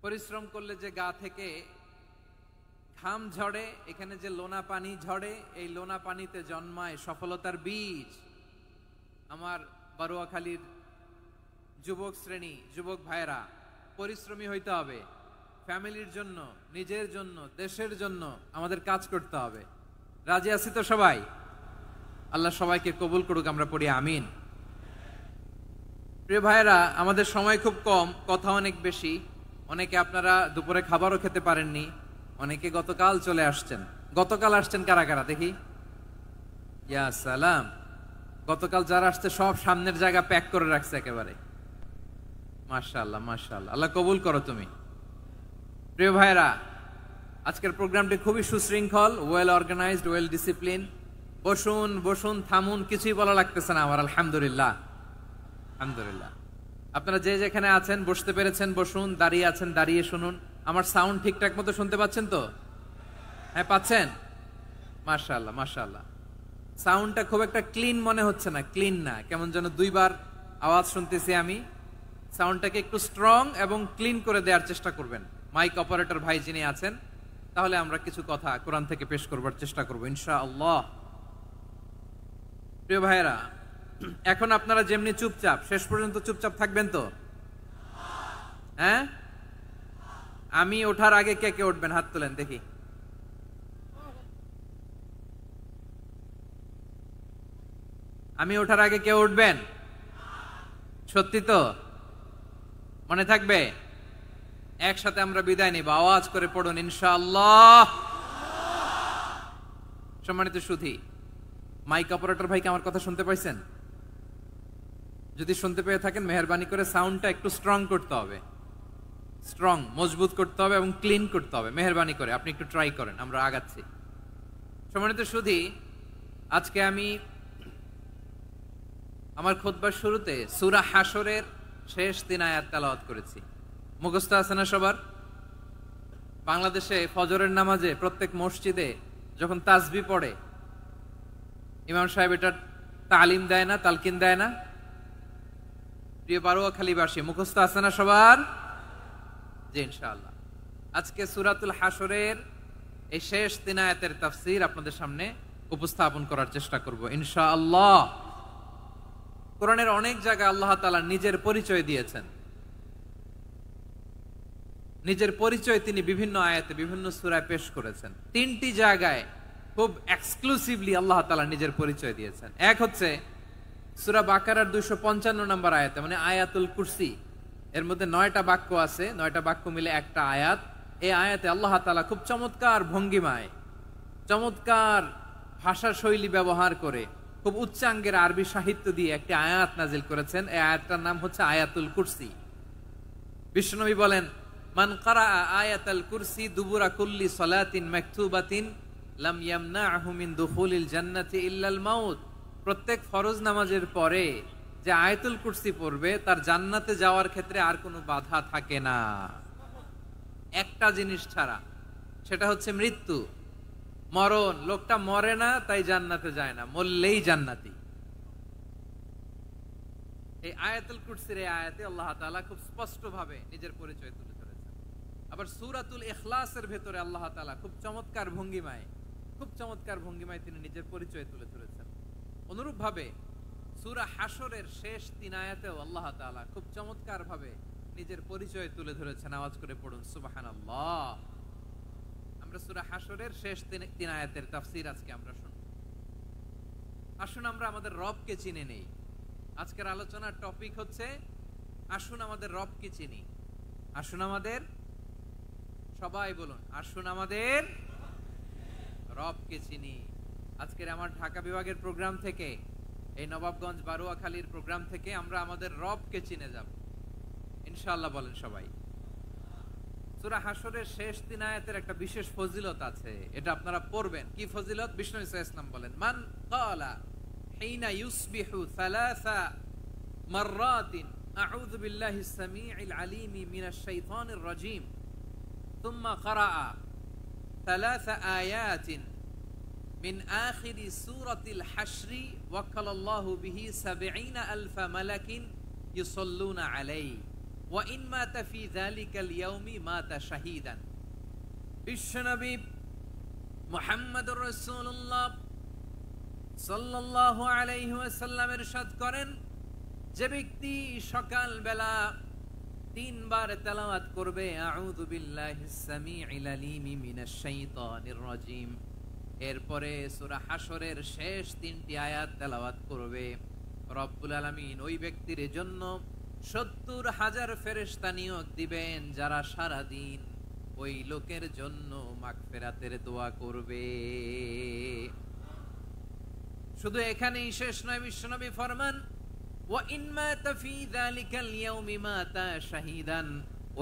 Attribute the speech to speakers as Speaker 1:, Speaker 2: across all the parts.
Speaker 1: পরিশ্রম করলে যে গা থেকে ঘাম ঝরে, এখানে যে লোনা পানি ঝরে, এই লোনা পানিতে জন্মায় সফলতার বীজ। আমার বারুয়াখালীর যুবক শ্রেণী, যুবক ভাইরা, পরিশ্রমী হইতে হবে। ফ্যামিলির জন্য, নিজের জন্য, দেশের জন্য আমাদের কাজ করতে হবে। রাজি আছি তো সবাই? আল্লাহ সবাইকে কবুল করুক, আমরা পড়ি আমিন। প্রিয় ভাইরা, আমাদের সময় খুব কম, কথা অনেক বেশি। অনেকে আপনারা দুপুরে খাবারও খেতে পারেননি, অনেকে গতকাল চলে আসছেন। গতকাল আসছেন কারা কারা দেখি? ইয়া সালাম। গতকাল যারা আসছে সব সামনের জায়গা প্যাক করে রাখছে একেবারে। মাশাআল্লাহ, মাশাআল্লাহ, আল্লাহ কবুল করো তুমি। প্রিয় ভাইরা, আজকের প্রোগ্রামটি খুবই সুশৃঙ্খল, ওয়েল অর্গানাইজড, ওয়েল ডিসিপ্লিন। বসুন বসুন, থামুন, কিছুই বলা লাগতেছে না আমার। আলহামদুলিল্লাহ, আলহামদুলিল্লাহ। আপনারা যে যেখানে আছেন বসতে পেরেছেন বসুন, দাঁড়িয়ে আছেন দাঁড়িয়ে শুনুন। আমার সাউন্ড ঠিকঠাক মতো শুনতে পাচ্ছেন তো? হ্যাঁ, পাচ্ছেন? মাশাআল্লাহ, মাশাআল্লাহ। সাউন্ডটা খুব একটা ক্লিন মনে হচ্ছে না, ক্লিন না, কেমন যেন দুইবার আওয়াজ শুনতেছি আমি। সাউন্ডটাকে একটু স্ট্রং এবং ক্লিন করে দেওয়ার চেষ্টা করবেন মাইক অপারেটর ভাই যিনি আছেন। তাহলে আমরা কিছু কথা কোরআন থেকে পেশ করবার চেষ্টা করবো ইনশাআল্লাহ। প্রিয় ভাইয়েরা, এখন আপনারা যেমনি চুপচাপ, শেষ পর্যন্ত চুপচাপ থাকবেন তো? হ্যাঁ, আমি ওঠার আগে কে কে উঠবেন? হাত তোলেন দেখি। আমি ওঠার আগে কে উঠবেন? সত্যি তো? মনে থাকবে? একসাথে আমরা বিদায় নিব, আওয়াজ করে পড়ুন ইনশাআল্লাহ। সম্মানিত সুধী, মাইক অপারেটর ভাইকে আমার কথা শুনতে পাইছেন? যদি শুনতে পেয়ে থাকেন, মেহেরবানি করে সাউন্ডটা একটু স্ট্রং করতে হবে, স্ট্রং, মজবুত করতে হবে এবং ক্লিন করতে হবে। মেহেরবানি করে আপনি একটু ট্রাই করেন, আমরা আগাচ্ছি। সম্মানিত সুধী, আজকে আমি আমার খুতবার শুরুতে সূরা হাশরের শেষ 3 আয়াত তেলাওয়াত করেছি। মুখস্থ আছে না সবার? বাংলাদেশে ফজরের নামাজে প্রত্যেক মসজিদে যখন তাসবিহ পড়ে, ইমাম সাহেব এটা তালিম দেয় না, তালকিন দেয় না? প্রিয় বারুয়াখালীবাসী, মুখস্থ আছে না সবার? জি, ইনশাআল্লাহ। আজকে সূরাতুল হাশরের এই শেষ 3 আয়াতের তাফসীর আপনাদের সামনে উপস্থাপন করার চেষ্টা করব ইনশাআল্লাহ। কোরআনের অনেক জায়গায় আল্লাহ তাআলা নিজের পরিচয় দিয়েছেন। নিজের পরিচয় তিনি বিভিন্ন আয়াতে, বিভিন্ন সূরায় পেশ করেছেন। 3টি জায়গায় খুব এক্সক্লুসিভলি আল্লাহ তাআলা নিজের পরিচয় দিয়েছেন। এক হচ্ছে সূরা বাকারার 255 নম্বর আয়াতে, মানে আয়াতুল কুরসি। এর মধ্যে 9টা বাক্য আছে, 9টা বাক্য মিলে একটা আয়াত। এই আয়াতে আল্লাহ তাআলা খুব চমৎকার ভঙ্গিমায়, চমৎকার ভাষা শৈলী ব্যবহার করে, খুব উচ্চাঙ্গের আরবি সাহিত্য দিয়ে একটি আয়াত নাজিল করেছেন। এই আয়াতটার নাম হচ্ছে আয়াতুল কুরসি। বিশ্বনবী বলেন, মান কারাআ আয়াতাল কুরসি দুবুরা কুল্লি সালাতিন মাকতুবাতিন লাম ইয়ামনাহু মিন দুখুলিল জান্নাতি ইল্লাল মাউত। প্রত্যেক ফরজ নামাজের পরে যে আয়াতুল কুরসি পড়বে তার জান্নাতে যাওয়ার ক্ষেত্রে আর কোনো বাধা থাকে না, একটা জিনিস ছাড়া, সেটা হচ্ছে মৃত্যু, মরণ। লোকটা মরে না তাই জান্নাতে যায় না, মরলেই জান্নাতি। এই আয়াতুল কুরসির এই আয়াতে আল্লাহ তাআলা খুব স্পষ্ট ভাবে নিজের পরিচয় তুলে ধরেছেন। আবার সূরাতুল ইখলাসের ভেতরে আল্লাহ তাআলা খুব চমৎকার ভঙ্গিমায়, খুব চমৎকার ভঙ্গিমায় তিনি নিজের পরিচয় তুলে ধরেছেন। অনুরূপ ভাবে সূরা হাশরের শেষ 3 আয়াতেও আল্লাহ তাআলা খুব চমৎকার ভাবে নিজের পরিচয় তুলে ধরেছেন। আওয়াজ করে পড়ুন সুবহানাল্লাহ। আমরা সূরা হাশরের শেষ 3 আয়াতের তাফসীর আজকে আমরা শুনব। আসুন আমরা আমাদের রবকে চিনে নেই। আজকের আলোচনার টপিক হচ্ছে আসুন আমাদের রবকে চিনি। আসুন আমাদের, সবাই বলুন, আসুন আমাদের রবকে চিনি। আজকের আমার ঢাকা বিভাগের প্রোগ্রাম থেকে, এই নবাবগঞ্জ বারুয়াখালীর প্রোগ্রাম থেকে আমরা আমাদের রবকে চিনে যাব ইনশাআল্লাহ। বলেন সবাই। সূরা হাশরের শেষ 3 আয়াতের একটা বিশেষ ফজিলত আছে, এটা আপনারা পড়বেন। কি ফজিলত? বিষ্ণু সাল্লাল্লাহু আলাইহি ওয়াসাল্লাম বলেন, মান ক্বালা হিনা ইউসবিহু সালাসা মাররাতিন আউযু বিল্লাহিস সামিউল আলীম মিনাশ শাইতানির রাজীম সুম্মা ক্বারাআ সালাসা আয়াতিন মিন আখিরি সূরাতিল হাশরি ওয়াক্কালাল্লাহু বিহি ৭০,০০০ মালাকিন ইউসাল্লুনা আলাইহি ওয়া ইন মাতা ফি যালিকাল ইয়াউমি মাতা শাহীদান। বিশ্বনবী মুহাম্মদুর রাসূলুল্লাহ সাল্লাল্লাহু আলাইহি ওয়াসাল্লাম ইরশাদ করেন, যে ব্যক্তি সকাল বেলা 3 বার তেলাওয়াত করবে আউযু বিল্লাহিস সামিউল আলিম মিনাশ শাইতানির রাজিম, এরপরে সূরা হাশরের শেষ 3টি আয়াত তেলাওয়াত করবে, রব্বুল আলামিন ওই ব্যক্তির জন্য 70,000 ফেরেশতা নিয়োগ দিবেন যারা সারা দিন ওই লোকের জন্য মাগফিরাতের দোয়া করবে। শুধু এখানেই শেষ নয়, বিশ্বনবী ফরমান ওয়া ইন মাতা ফি যালিকাল ইয়াউমি মাতা শাহীদান,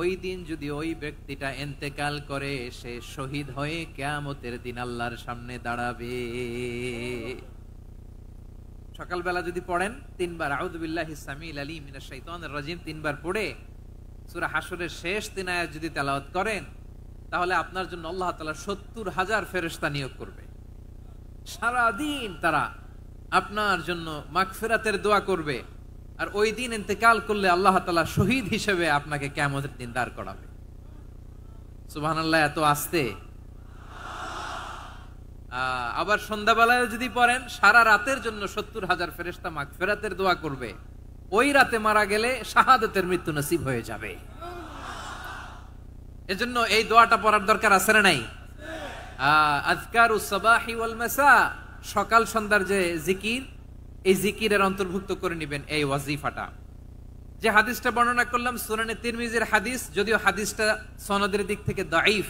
Speaker 1: ওই দিন যদি ওই ব্যক্তিটা ইন্তেকাল করে সে শহীদ হয়ে কিয়ামতের দিন আল্লাহর সামনে দাঁড়াবে। সকালবেলা যদি পড়েন 3 বার আউযু বিল্লাহিস সামিউল আলিম মিনাশ শাইতানির রাজিম 3 বার পড়ে সূরা হাশরের শেষ 3 আয়াত যদি তেলাওয়াত করেন, তাহলে আপনার জন্য আল্লাহ তাআলা 70,000 ফেরেশতা নিয়োগ করবে। সারা দিন তারা আপনার জন্য মাগফিরাতের দোয়া করবে, আর ওই দিন ইন্তেকাল করলে আল্লাহ তাআলা শহীদ হিসেবে আপনাকে কিয়ামতের দিন দাঁড় করাবে। সুবহানাল্লাহ, এত আস্তে। আবার সন্ধ্যাবেলায় যদি পড়েন, সারা রাতের জন্য 70,000 ফেরেশতা মাগফিরাতের দোয়া করবে। ওই রাতে মারা গেলে শাহাদাতের মৃত্যু নসিব হয়ে যাবে। এজন্য এই দোয়াটা পড়ার দরকার আছে না নাই? আযকারুস সাবাহি ওয়াল মাসা, সকাল সন্ধ্যার যে জিকির, এই জিকিরের অন্তর্ভুক্ত করে নেবেন এই ওয়াজিফাটা। যে হাদিসটা বর্ণনা করলাম সুনানে তিরমিজির হাদিস, যদিও হাদিসটা সনদের দিক থেকে দাঈফ,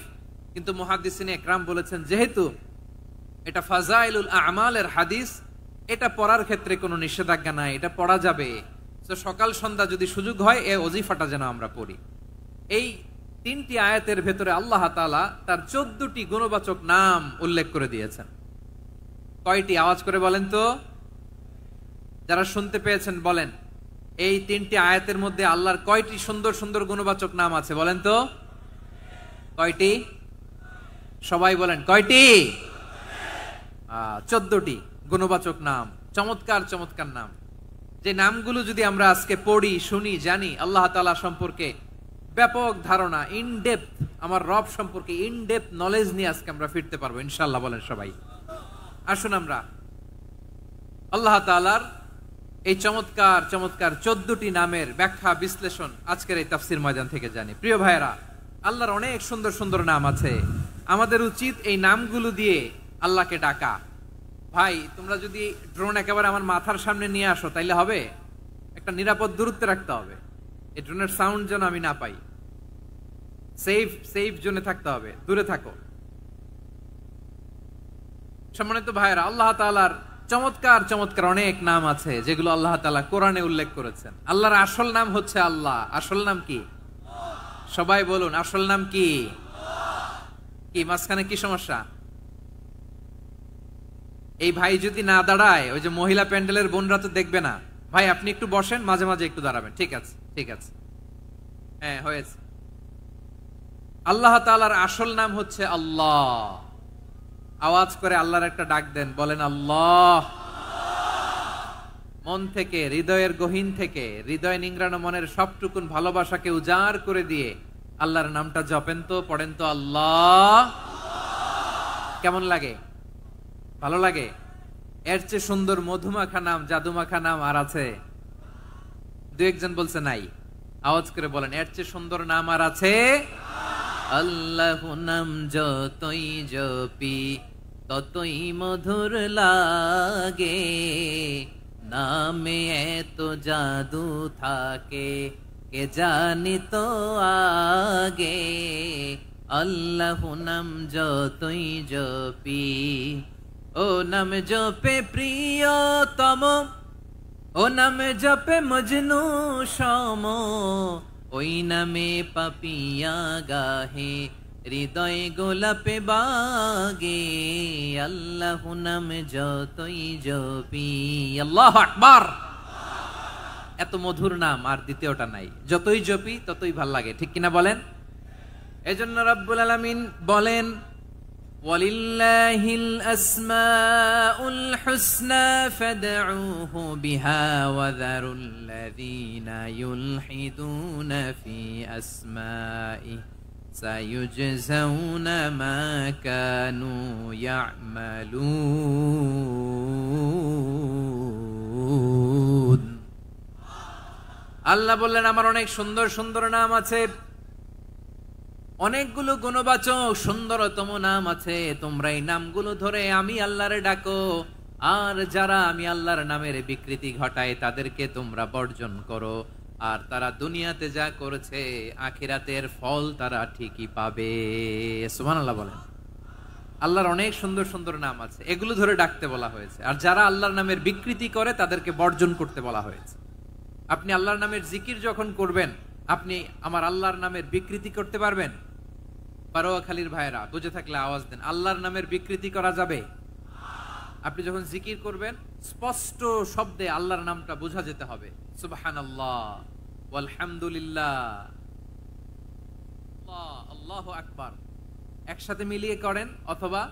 Speaker 1: কিন্তু মুহাদ্দিসিনে ইকরাম বলেছেন যেহেতু এটা ফাজাইলুল আমালের হাদিস, এটা পড়ার ক্ষেত্রে কোনো নিষেধাজ্ঞা নাই, এটা পড়া যাবে। তো সকাল সন্ধ্যা যদি সুযোগ হয় এই ওয়াজিফাটা যেন আমরা পড়ি। এই 3টি আয়াতের ভেতরে আল্লাহ তাআলা তার 14টি গুণবাচক নাম উল্লেখ করে দিয়েছেন। কয়টি? আওয়াজ করে বলেন তো, যারা শুনতে পেয়েছেন বলেন। এই 3টি আয়াতের মধ্যে আল্লাহর কয়টি সুন্দর সুন্দর গুণবাচক নাম আছে বলেন তো? কয়টি? সবাই বলেন কয়টি? 14টি গুণবাচক নাম, চমৎকার চমৎকার নাম। যে নামগুলো যদি আমরা আজকে পড়ি, শুনি, জানি, আল্লাহ তাআলা সম্পর্কে ব্যাপক ধারণা, ইন ডেপথ, আমার রব সম্পর্কে ইন ডেপথ নলেজ নিয়ে আজকে আমরা ফিরতে পারবো ইনশাআল্লাহ। বলেন সবাই। আসুন আমরা আল্লাহ তাআলার এই চমৎকার চমৎকার 14টি নামের ব্যাখ্যা বিশ্লেষণ আজকের এই তাফসীর ময়দান থেকে জানি। প্রিয় ভাইরা, আল্লাহর অনেক সুন্দর সুন্দর নাম আছে। আমাদের উচিত এই নামগুলো দিয়ে আল্লাহকে ডাকা। ভাই, তোমরা যদি ড্রোন একেবারে আমার মাথার সামনে নিয়ে আসো তাইলে হবে? একটা নিরাপদ দূরত্বে রাখতে হবে, এই ড্রোনের সাউন্ড যেন আমি না পাই। সেফ জোনে থাকতে হবে, দূরে থাকো। সম্মানিত ভাইরা, আল্লাহ তাআলার চমৎকার চমৎকার অনেক নাম আছে যেগুলো আল্লাহ তাআলা কোরআনে উল্লেখ করেছেন। আল্লাহর আসল নাম হচ্ছে আল্লাহ। আসল নাম কি? সবাই বলুন, আসল নাম কি? কি মাঝখানে কি সমস্যা? এই ভাই যদি না দাঁড়ায়, ওই যে মহিলা প্যান্ডেলের বোনরা তো দেখবে না। ভাই আপনি একটু বসেন, মাঝে মাঝে একটু দাঁড়াবেন। ঠিক আছে, ঠিক আছে, হ্যাঁ হয়েছে। আল্লাহ তাআলার আসল নাম হচ্ছে আল্লাহ। আওয়াজ করে আল্লাহর একটা ডাক দেন, বলেন আল্লাহ। মন থেকে, হৃদয়ের গহীন থেকে, হৃদয় নিংড়ানো মনের সবটুকুন ভালোবাসাকে উজাড় করে দিয়ে আল্লাহর নামটা জপেন তো, পড়েন তো আল্লাহ। কেমন লাগে? ভালো লাগে? এর চেয়ে সুন্দর মধুমাখা নাম, জাদুমাখা নাম আর আছে? দু একজন বলছে নাই। আওয়াজ করে বলেন, এর চেয়ে সুন্দর নাম আর আছে? আল্লাহ নাম যতই জপি ততই মধুর লাগে, নামে এত জাদু থাকে কে জানি তো আগে। আল্লাহ নাম যতই জপি, ও নাম জপে প্রিয়তম, ও নাম জপে মজনু সম, ওই নামে পাপিয়া গাহে হৃদয় গোলাপে বাগে। আল্লাহ নাম যতই জপি। আল্লাহু আকবার। এত মধুর নাম আর দ্বিতীয়টা নাই। যতই জপি ততই ভাল লাগে, ঠিক কিনা বলেন? এজন্য রব্বুল আলামিন বলেন, ওয়ালিল্লাহিল আসমাউল হুসনা ফাদউহু বিহা ওয়া যারুল্লাযীনা ইউলহিদুনা ফি আসমাইহি সায়ুজজাউনা মা কানু ইয়া'মালুন। আল্লাহ বললেন, আমার অনেক সুন্দর সুন্দর নাম আছে, অনেকগুলো গুণবাচক সুন্দরতম নাম আছে। তোমরা এই নামগুলো ধরে আমি আল্লাহরে ডাকো, আর যারা আমি আল্লাহর নামের বিকৃতি ঘটায় তাদেরকে তোমরা বর্জন করো। আর তারা দুনিয়াতে যা করেছে আখিরাতের ফল তারা ঠিকই পাবে। সুবহানাল্লাহ বলেন। আল্লাহর অনেক সুন্দর সুন্দর নাম আছে, এগুলো ধরে ডাকতে বলা হয়েছে। আর যারা আল্লাহর নামের বিকৃতি করে তাদেরকে বর্জন করতে বলা হয়েছে। আপনি আল্লাহর নামের জিকির যখন করবেন, আপনি আমার আল্লাহর নামের বিকৃতি করতে পারবেন? পারোয়াখালীর ভাইরা বুঝে থাকলে আওয়াজ দেন। আল্লাহর নামের বিকৃতি করা যাবে? আপনি যখন জিকির করবেন স্পষ্ট শব্দে আল্লাহর নামটা বোঝা যেতে হবে। সুবহানাল্লাহ, আলহামদুলিল্লাহ, আল্লাহু আকবার একসাথে মিলিয়ে করেন, অথবা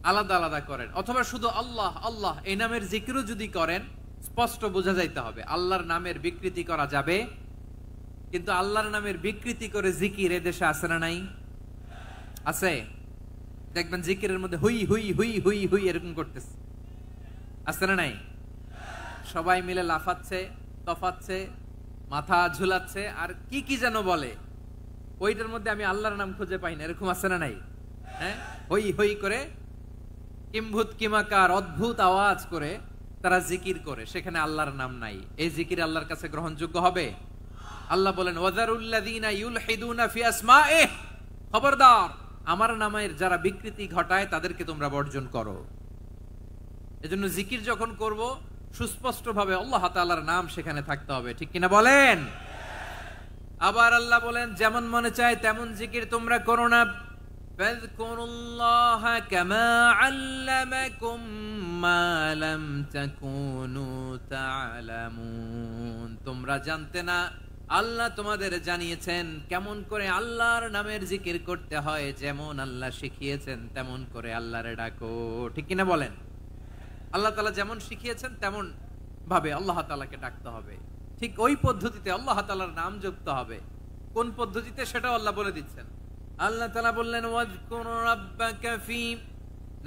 Speaker 1: আলাদা আলাদা করেন, অথবা শুধু আল্লাহ আল্লাহ এই নামের জিকিরও যদি করেন স্পষ্ট বোঝা যাইতে হবে। আল্লাহর নামের বিকৃতি করা যাবে, কিন্তু আল্লাহর নামের বিকৃতি করে জিকির এদেশে আছে না নাই? আছে। দেখবেন জিকিরের মধ্যে হুই হুই হুই হুই হুই এরকম করতেছে, আছে না নাই? সবাই মিলে লাফাচ্ছে, তফাচ্ছে, মাথা ঝুলাচ্ছে, আর কি কি যেন বলে, ওইটার মধ্যে আমি আল্লাহর নাম খুঁজে পাই না, এরকম আছে না নাই? হ্যাঁ, হই হই করে কিম্ভূত কিমাকার অদ্ভুত আওয়াজ করে তারা জিকির করে, সেখানে আল্লাহর নাম নাই। এই জিকির আল্লাহর কাছে গ্রহণযোগ্য হবে? আল্লাহ বলেন, ওয়াযারুল্লাযীনা ইউলহিদুনা ফি আসমাইহি, খবরদার আমার নামের যারা বিকৃতি ঘটায় তাদেরকে তোমরা বর্জন করো। এজন্য জিকির যখন করব সুস্পষ্ট ভাবে আল্লাহ তাআলার নাম সেখানে থাকতে হবে, ঠিক কিনা বলেন? আবার আল্লাহ বলেন, যেমন মনে চায় তেমন জিকির তোমরা করো না। ফাযকুরুল্লাহা কামা আল্লামাকুম মা লাম তাকুনু তা'লামুন। তোমরা জানতে না, আল্লাহ তোমাদের জানিয়েছেন কেমন করে আল্লাহর নামের জিকির করতে হয়। যেমন আল্লাহ শিখিয়েছেন তেমন করে আল্লাহরে ডাকো, ঠিক কিনা বলেন? আল্লাহ তাআলা যেমন শিখিয়েছেন তেমন ভাবে আল্লাহ তাআলাকে ডাকতে হবে, ঠিক ওই পদ্ধতিতে আল্লাহ তাআলার নাম জপতে হবে। কোন পদ্ধতিতে সেটাও আল্লাহ বলে দিচ্ছেন। আল্লাহ তাআলা বললেন, ওয়াযকুর রাব্বাকা ফি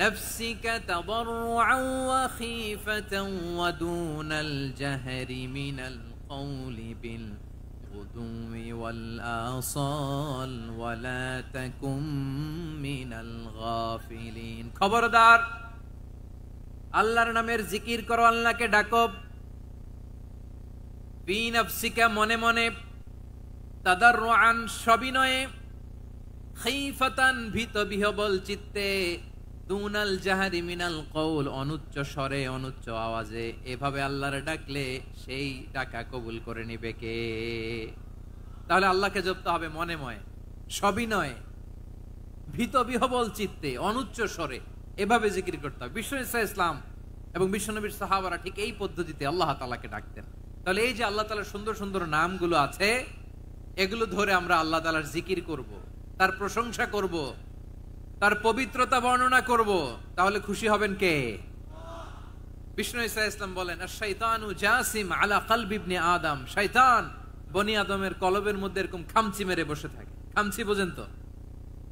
Speaker 1: নাফসিকা তাদাররুআন ওয়া খীফাতান ওয়া দুনাল জাহরি মিনাল কওলি বিল গুদুই ওয়াল আসাল ওয়া লা তাকুম মিনাল গাফিলিন। খবরদার আল্লাহর নামের জিকির করো, আল্লাহকে ডাকো। ফি নাফসিকা মনে মনে, তাদাররুআন সবিনয়ে, খীফাতান ভীত বিহবল চিত্তে, দুনাল জাহারি মিনাল কওল অনুচ্চ স্বরে অনুচ্চ আওয়াজে। এভাবে আল্লাহর ডাকলে সেই ডাকা কবুল করে নিবে কে? তাহলে আল্লাহকে জপতে হবে মনে মনে, সবিনয়ে, ভীত বিহবল চিত্তে, অনুচ্চ স্বরে, এভাবে জিকির করতে হবে। বিশ্ব ইসলাম এবং বিশ্বনবীর সাহাবারা ঠিক এই পদ্ধতিতে আল্লাহ তাআলাকে ডাকতেন। তাহলে এই যে আল্লাহ তাআলার সুন্দর সুন্দর নামগুলো আছে, এগুলো ধরে আমরা আল্লাহ তাআলার জিকির করব, তার প্রশংসা করব, তার পবিত্রতা বর্ণনা করব, তাহলে খুশি হবেন কে? বিষ্ণু ঈসা ইসলাম বলেন, আশ-শাইতানু জাসিম আলা কলবি ইবনে আদম। শয়তান বনি আদমের কলবের মধ্যে এরকম খামচি মেরে বসে থাকে। খামচি বোঝেন তো?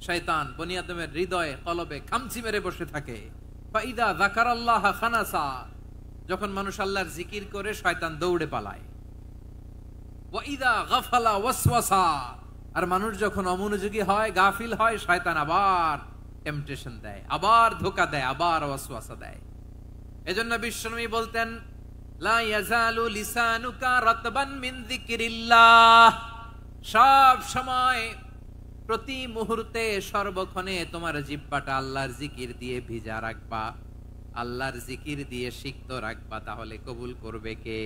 Speaker 1: শয়তান বনি আদমের হৃদয়ে কলবে খামচি মেরে বসে থাকে। ফাইদা যাকারাল্লাহ খানাসা, যখন মানুষ আল্লাহর জিকির করে শয়তান দৌড়ে পালায়। ওয়া ইদা গাফালা ওয়াসওয়াসা, আর মানুষ যখন অমনোযোগী হয়, গাফিল হয়, শয়তান আবার টেম্পটেশন দেয়, আবার ধোঁকা দেয়, আবার ওয়াসওয়াসা দেয়। এজন্য বিশ্বনবী বলতেন, লা ইয়াজালু লিসানুকা রাতবান মিন যিকরিল্লাহ, সব সময় প্রতি মুহূর্তে সর্বক্ষণে তোমার জিহ্বাটা আল্লাহর জিকির দিয়ে ভিজা রাখবা, আল্লাহর জিকির দিয়ে সিক্ত রাখবা, তাহলে কবুল করবে কে?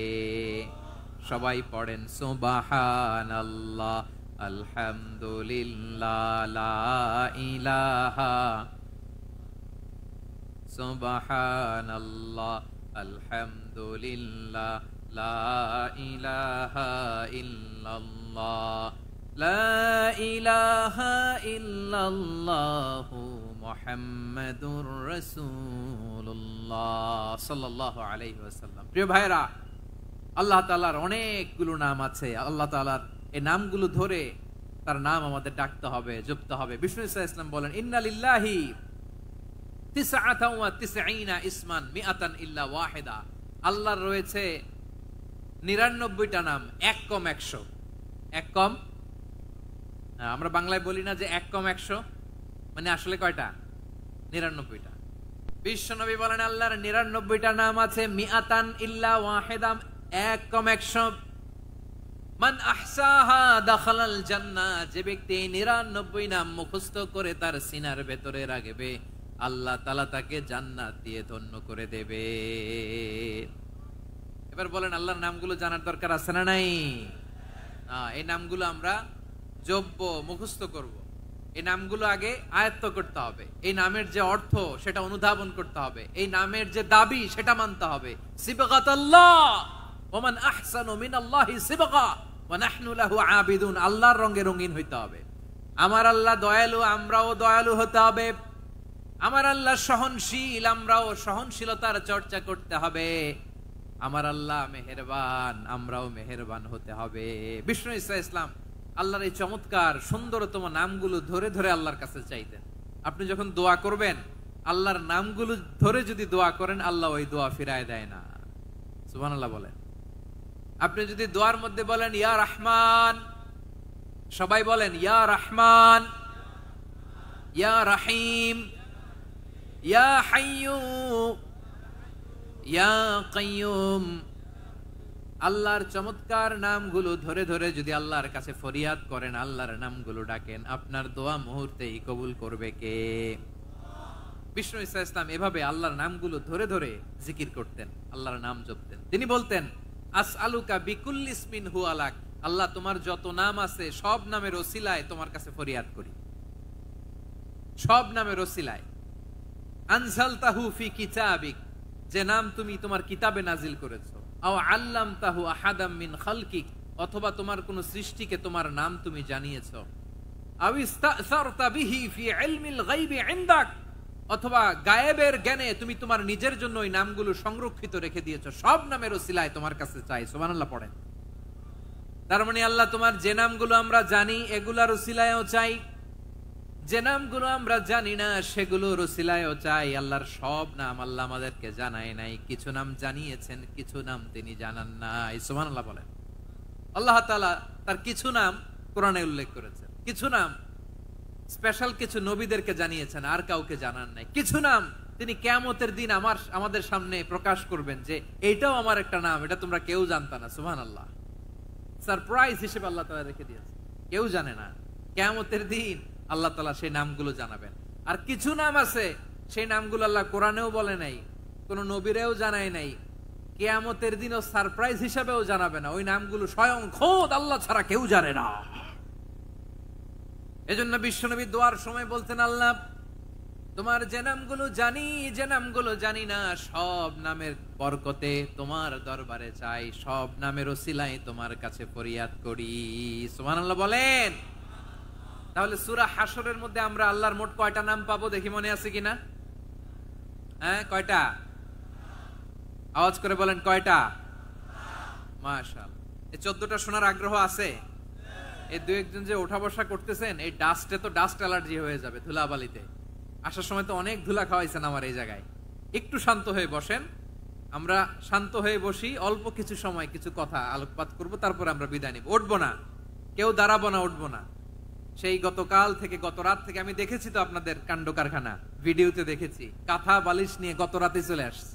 Speaker 1: সবাই পড়েন সুবহানাল্লাহ, আলহামদুলিল্লাহ, লা ইলাহা, সুবহানাল্লাহ, আলহামদুলিল্লাহ, লা ইলাহা ইল্লাল্লাহ, লা ইলাহা ইল্লাল্লাহু মুহাম্মাদুর রাসূলুল্লাহ সাল্লাল্লাহু আলাইহি ওয়াসাল্লাম। প্রিয় ভাইরা, আল্লাহ তাআলার অনেকগুলো নাম আছে। আল্লাহ তাআলার এই নামগুলো ধরে তার নাম আমাদের ডাকতে হবে, জপতে হবে। বিষ্ণু ইসলাম বলেন, ইন্না লিল্লাহি 99 ইসমান মিআতান ইল্লা ওয়াহিদা। আল্লাহর রয়েছে 99টা নাম, এক কম 100। এক কম, আমরা বাংলায় বলি না যে এক কম 100, মানে আসলে কয়টা? 99টা। বিশ্বনবী বলেন আল্লাহর 99টা নাম আছে, মিআতান ইল্লা ওয়াহিদা, এক কম 100। মান আহসাহা দাখালাল জান্নাহ, যে ব্যক্তি 99 নাম মুখস্থ করে তার সিনার ভেতরে রাখবে, আল্লাহ তাআলা তাকে জান্নাত দিয়ে ধন্য করে দেবে। এবার বলেন, আল্লাহর নামগুলো জানার দরকার আছে না নাই? এই নামগুলো আমরা জপব, মুখস্থ করব। এই নামগুলো আগে আয়ত্ত করতে হবে। এই নামের যে অর্থ সেটা অনুধাবন করতে হবে। এই নামের যে দাবি সেটা মানতে হবে। সিবগাতাল্লাহ ওয়া মান আহসানু মিনাল্লাহি সিবগা ওয়া নাহনু লাহু আবিদুন। আল্লাহর রঙে রঙিন হইতে হবে। আমার আল্লাহ দয়ালু, আমরাও দয়ালু হতে হবে। আমার আল্লাহ সহনশীল, আমরাও সহনশীলতার চর্চা করতে হবে। আমার আল্লাহ মেহেরবান, আমরাও মেহেরবান হতে হবে। বিষ্ণু ইসলাম আল্লাহর এই চমৎকার সুন্দরতম নামগুলো ধরে ধরে আল্লাহর কাছে চাইতেন। আপনি যখন দোয়া করবেন, আল্লাহর নামগুলো ধরে যদি দোয়া করেন, আল্লাহ ওই দোয়া ফিরায় দেয় না। সুবহানাল্লাহ বলেন। আপনি যদি দোয়ার মধ্যে বলেন ইয়া রহমান, সবাই বলেন ইয়া রহমান, ইয়া রহিম, ইয়া হাইয়্যু, ইয়া কাইয়্যুম, আল্লাহর চমৎকার নামগুলো ধরে ধরে যদি আল্লাহর কাছে ফরিয়াদ করেন, আল্লাহর নামগুলো ডাকেন, আপনার দোয়া মুহূর্তেই কবুল করবে কে? বিষ্ণু ইসলাম এভাবে আল্লাহর নামগুলো ধরে ধরে জিকির করতেন, আল্লাহর নাম জপতেন। তিনি বলতেন, আসআলুকা বিকুল্লি ইসমিন হুয়া লাক, আল্লাহ তোমার যত নাম আছে সব নামের ওসিলায় তোমার কাছে ফরিয়াদ করি, সব নামের ওসিলায়। আনজালতাহু ফি কিতাবিক, যে নাম তুমি তোমার কিতাবে নাজিল করেছো। আও আল্লামতাহু আহাদাম মিন খালকিক, অথবা তোমার কোন সৃষ্টিকে তোমার নাম তুমি জানিয়েছো। আও ইস্তাসারতা বিহি ফি ইলমিল গায়বি ইনদাক, অথবা গায়েবের জ্ঞানে তুমি তোমার নিজের জন্য ওই নামগুলো সংরক্ষিত রেখে দিয়েছো। সব নামের ওসিলায় তোমার কাছে চাই। সুবহানাল্লাহ পড়েন। তার মানে আল্লাহ তোমার যে নামগুলো আমরা জানি এগুলার ওসিলায়ও চাই, যে নামগুলো আমরা জানি না সেগুলোর ওসিলায়ও চাই। আল্লাহর সব নাম আল্লাহ আমাদেরকে জানায় নাই, কিছু নাম জানিয়েছেন, কিছু নাম তিনি জানান নাই। সুবহানাল্লাহ বলেন। আল্লাহ তাআলা তার কিছু নাম কোরআনে উল্লেখ করেছেন, কিছু নাম স্পেশাল কিছু নবীদেরকে জানিয়েছেন, আর কাউকে জানান নাই। কিছু নাম তিনি কিয়ামতের দিন আমাদের সামনে প্রকাশ করবেন যে এইটাও আমার একটা নাম, এটা তোমরা কেউ জানতা না। সুবহানাল্লাহ, সারপ্রাইজ হিসেবে আল্লাহ তাআলা রেখে দিয়েছেন, কেউ জানে না। কিয়ামতের দিন আল্লাহ তাআলা সেই নামগুলো জানাবেন। আর কিছু নাম আছে সেই নামগুলো আল্লাহ কোরআনেও বলে নাই, কোন নবীরেও জানায় নাই, কিয়ামতের দিনও সারপ্রাইজ হিসেবেও জানাবে না। ওই নামগুলো স্বয়ং খোদ আল্লাহ ছাড়া কেউ জানে না। এজন্য বিশ্বনবী দোয়ার সময় বলতেন, আল্লাহ তোমার যে নামগুলো জানি, যে নামগুলো জানি না, সব নামের বরকতে তোমার দরবারে চাই, সব নামের ওসিলায় তোমার কাছে ফরিয়াদ করি। সুবহানাল্লাহ বলেন। তাহলে সূরা হাশরের মধ্যে আমরা আল্লাহর মোট কয়টা নাম পাবো দেখি, মনে আছে কিনা? হ্যাঁ, কয়টা? আওয়াজ করে বলেন, কয়টা? মাশাআল্লাহ। এই 14টা শোনার আগ্রহ আছে? এই দুই একজন যে ওঠা বসা করতেছেন, এই ডাস্টে তো ডাস্ট অ্যালার্জি হয়ে যাবে, ধুলাবালিতে। আসার সময় তো অনেক ধুলা খাওয়াইছেন আমার এই জায়গায়। একটু শান্ত হয়ে বসেন, আমরা শান্ত হয়ে বসি, অল্প কিছু সময় কিছু কথা আলোকপাত করব, তারপর আমরা বিদায় নিব। উঠবো না, কেউ দাঁড়াবো না, উঠবো না। সেই গতকাল থেকে, গত রাত থেকে আমি দেখেছি তো আপনাদের কাণ্ড কারখানা, ভিডিওতে দেখেছি, কাঁথা বালিশ নিয়ে গত রাতে চলে আসছে।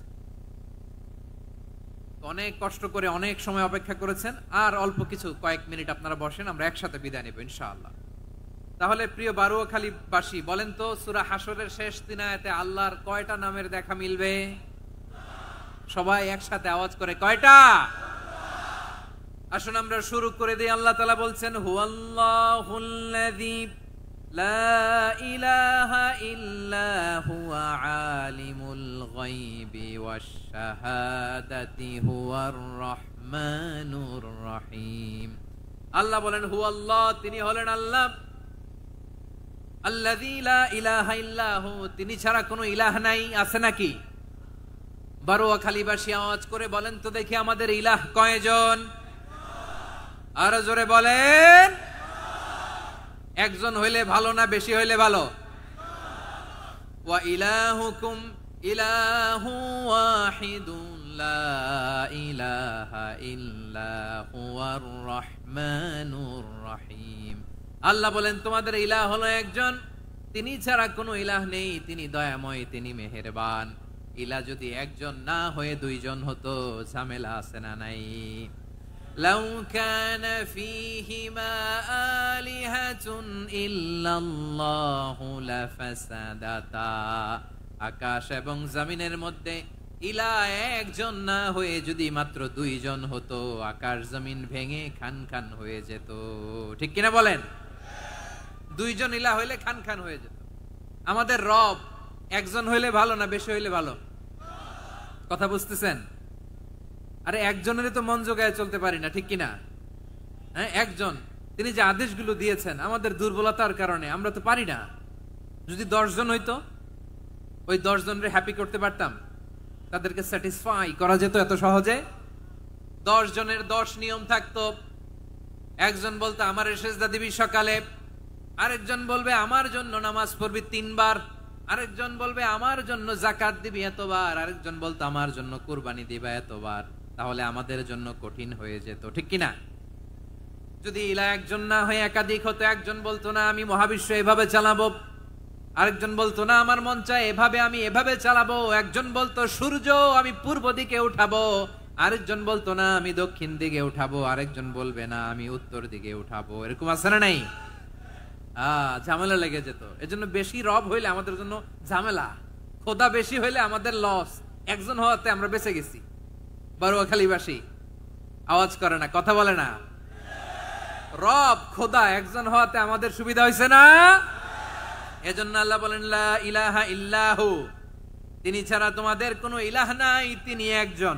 Speaker 1: অনেক কষ্ট করে অনেক সময় অপেক্ষা করেছেন, আর অল্প কিছু কয়েক মিনিট আপনারা বসেন, আমরা একসাথে বিদায় নেব ইনশাআল্লাহ। তাহলে প্রিয় বারুয়াখালীবাসী বলেন তো, সূরা হাশরের শেষ 3 আয়াতে আল্লাহর কয়টা নামের দেখা মিলবে? সবাই একসাথে আওয়াজ করে, কয়টা? আসুন আমরা শুরু করে দিই। আল্লাহ তাআলা বলছেন, হুয়াল্লাহুল্লাযী লা ইলাহা ইল্লা হুয়া আলিমুল গায়বি ওয়াশ শাহাদাতি হুয়ার রহমানুর রহিম। আল্লাহ বলেন হুয়াল্লাহ, তিনি হলেন আল্লাহ, আল্লাযী লা ইলাহা ইল্লাহু, তিনি ছাড়া কোনো ইলাহ নাই, আছে নাকি? বারোয়াখালীবাসী আওয়াজ করে বলেন তো দেখি আমাদের ইলাহ কয়জন? আর জোরে বলেন। একজন হইলে ভালো না বেশি হইলে ভালো? ওয়া ইলাহুকুম ইলাহু ওয়াহিদুন লা ইলাহা ইল্লা হুয়ার রহমানুর রহিম। আল্লাহ বলেন তোমাদের ইলাহ হলো একজন, তিনি ছাড়া কোনো ইলাহ নেই, তিনি দয়াময়, তিনি মেহেরবান। ইলাহ যদি একজন না হয়ে দুইজন হতো, ঝামেলা আছে না নাই? লাউ কানা ফীহিমা আলিহাতুন ইল্লাল্লাহু লাফাসাদাতা, আকাশ এবং জমিনের মধ্যে ইলাহ একজন না হয়ে যদি মাত্র দুইজন হতো, আকাশ জমিন ভেঙে খান খান হয়ে যেত। ঠিক কিনা বলেন? দুইজন ইলাহ হইলে খান খান হয়ে যেত। আমাদের রব একজন হইলে ভালো না বেশি হইলে ভালো? কথা বুঝতেছেন? আরে একজনের তো মন জোগায় চলতে পারি না, ঠিক কিনা? হ্যাঁ, একজন, তিনি যে আদেশগুলো দিয়েছেন আমাদের দুর্বলতার কারণে আমরা তো পারি না। যদি 10 জন হইতো, ওই 10 জনের হ্যাপি করতে পারতাম, তাদেরকে স্যাটিসফাই করা যেত এত সহজে? 10 জনের 10 নিয়ম থাকতো। একজন বলতো আমার সেজদা দিবি সকালে, আরেকজন বলবে আমার জন্য নামাজ পড়বি 3 বার, আরেকজন বলবে আমার জন্য যাকাত দিবি এতবার, আরেকজন বলতো আমার জন্য কুরবানি দিবা এতবার। তাহলে আমাদের জন্য কঠিন হয়ে যেত, ঠিক কিনা? যদি ইলাহ একজন না হয়ে একাধিক হতো, একজন বলতো না আমি মহাবিশ্ব এভাবে চালাবো, আরেকজন বলতো না আমার মন চায় এভাবে, আমি এভাবে চালাবো, একজন বলতো সূর্য আমি পূর্ব দিকে উঠাবো, আরেকজন বলতো না আমি দক্ষিণ দিকে উঠাবো, আরেকজন বলবে না আমি উত্তর দিকে উঠাবো। এরকম আছে না নাই? ঝামেলা লেগে যেত। এজন্য বেশি রব হইলে আমাদের জন্য ঝামেলা, খোদা বেশি হইলে আমাদের লস। একজন হওয়াতে আমরা বেঁচে গেছি। বারোয়াখালীবাসী আওয়াজ করে না, কথা বলে না। রব খোদা একজন হওয়াতে আমাদের সুবিধা হয়েছে না? এজন্য আল্লাহ বলেন লা ইলাহা ইল্লাহু, তিনি ছাড়া তোমাদের কোনো ইলাহ নাই, তিনি একজন।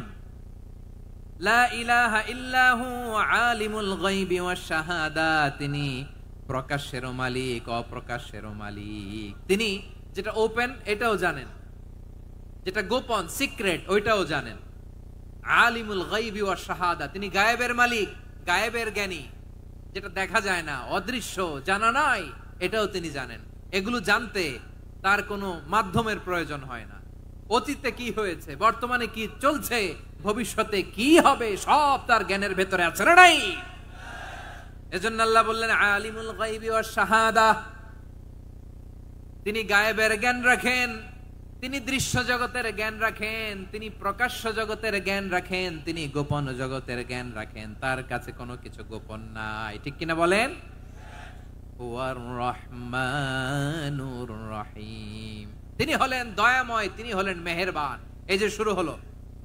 Speaker 1: লা ইলাহা ইল্লাহু আলিমুল গায়বি ওয়াশ শাহাদা, তিনি প্রকাশেরও মালিক অপ্রকাশেরও মালিক। তিনি যেটা ওপেন এটাও জানেন, যেটা গোপন সিক্রেট ওইটাও জানেন। আলিমুল গায়বি ওয়াশ শাহাদা, তিনি গায়েবের মালিক, গায়েবের জ্ঞানী, যেটা দেখা যায় না, অদৃশ্য, জানা নাই, এটাও তিনি জানেন। এগুলো জানতে তার কোনো মাধ্যমের প্রয়োজন হয় না। অতীতে কি হয়েছে, বর্তমানে কি চলছে, ভবিষ্যতে কি হবে, সব তার জ্ঞানের ভেতরে আছে না নাই? এজন্য আল্লাহ বললেন আলিমুল গায়বি ওয়াশ শাহাদা, তিনি গায়েবের জ্ঞান রাখেন, তিনি দৃশ্য জগতের জ্ঞান রাখেন, তিনি প্রকাশ্য জগতের জ্ঞান রাখেন, তিনি গোপন জগতের জ্ঞান রাখেন। তার কাছে কোনো কিছু গোপন নাই, ঠিক কিনা বলেন? হুয়ার রহমানুর রহিম, তিনি হলেন দয়াময়, তিনি হলেন মেহেরবান। এই যে শুরু হলো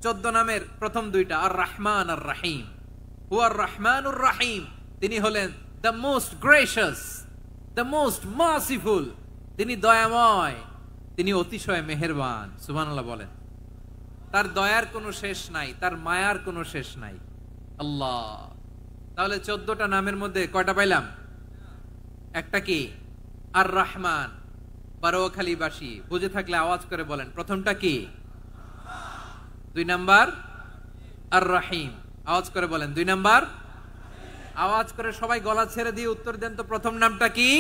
Speaker 1: 14 নামের প্রথম দুইটা, আর রহমান আর রহিম। হুয়ার রহমানুর রহিম, তিনি হলেন the most gracious, the most merciful, তিনি দয়াময়, তিনি অতিশয় মেহেরবান। সুবহানাল্লাহ বলেন। তার দয়ার কোনো শেষ নাই, তার মায়ার কোনো শেষ নাই। আল্লাহ, তাহলে 14টা নামের মধ্যে কয়টা পাইলাম? একটা কি? আর রহমান। বারোয়াখালীবাসী বুঝে থাকলে আওয়াজ করে বলেন, প্রথমটা কি? 2 নাম্বার আর রহিম। আওয়াজ করে বলেন 2 নাম্বার। আওয়াজ করে সবাই গলা ছেড়ে দিয়ে উত্তর দেন তো, প্রথম নামটা কি?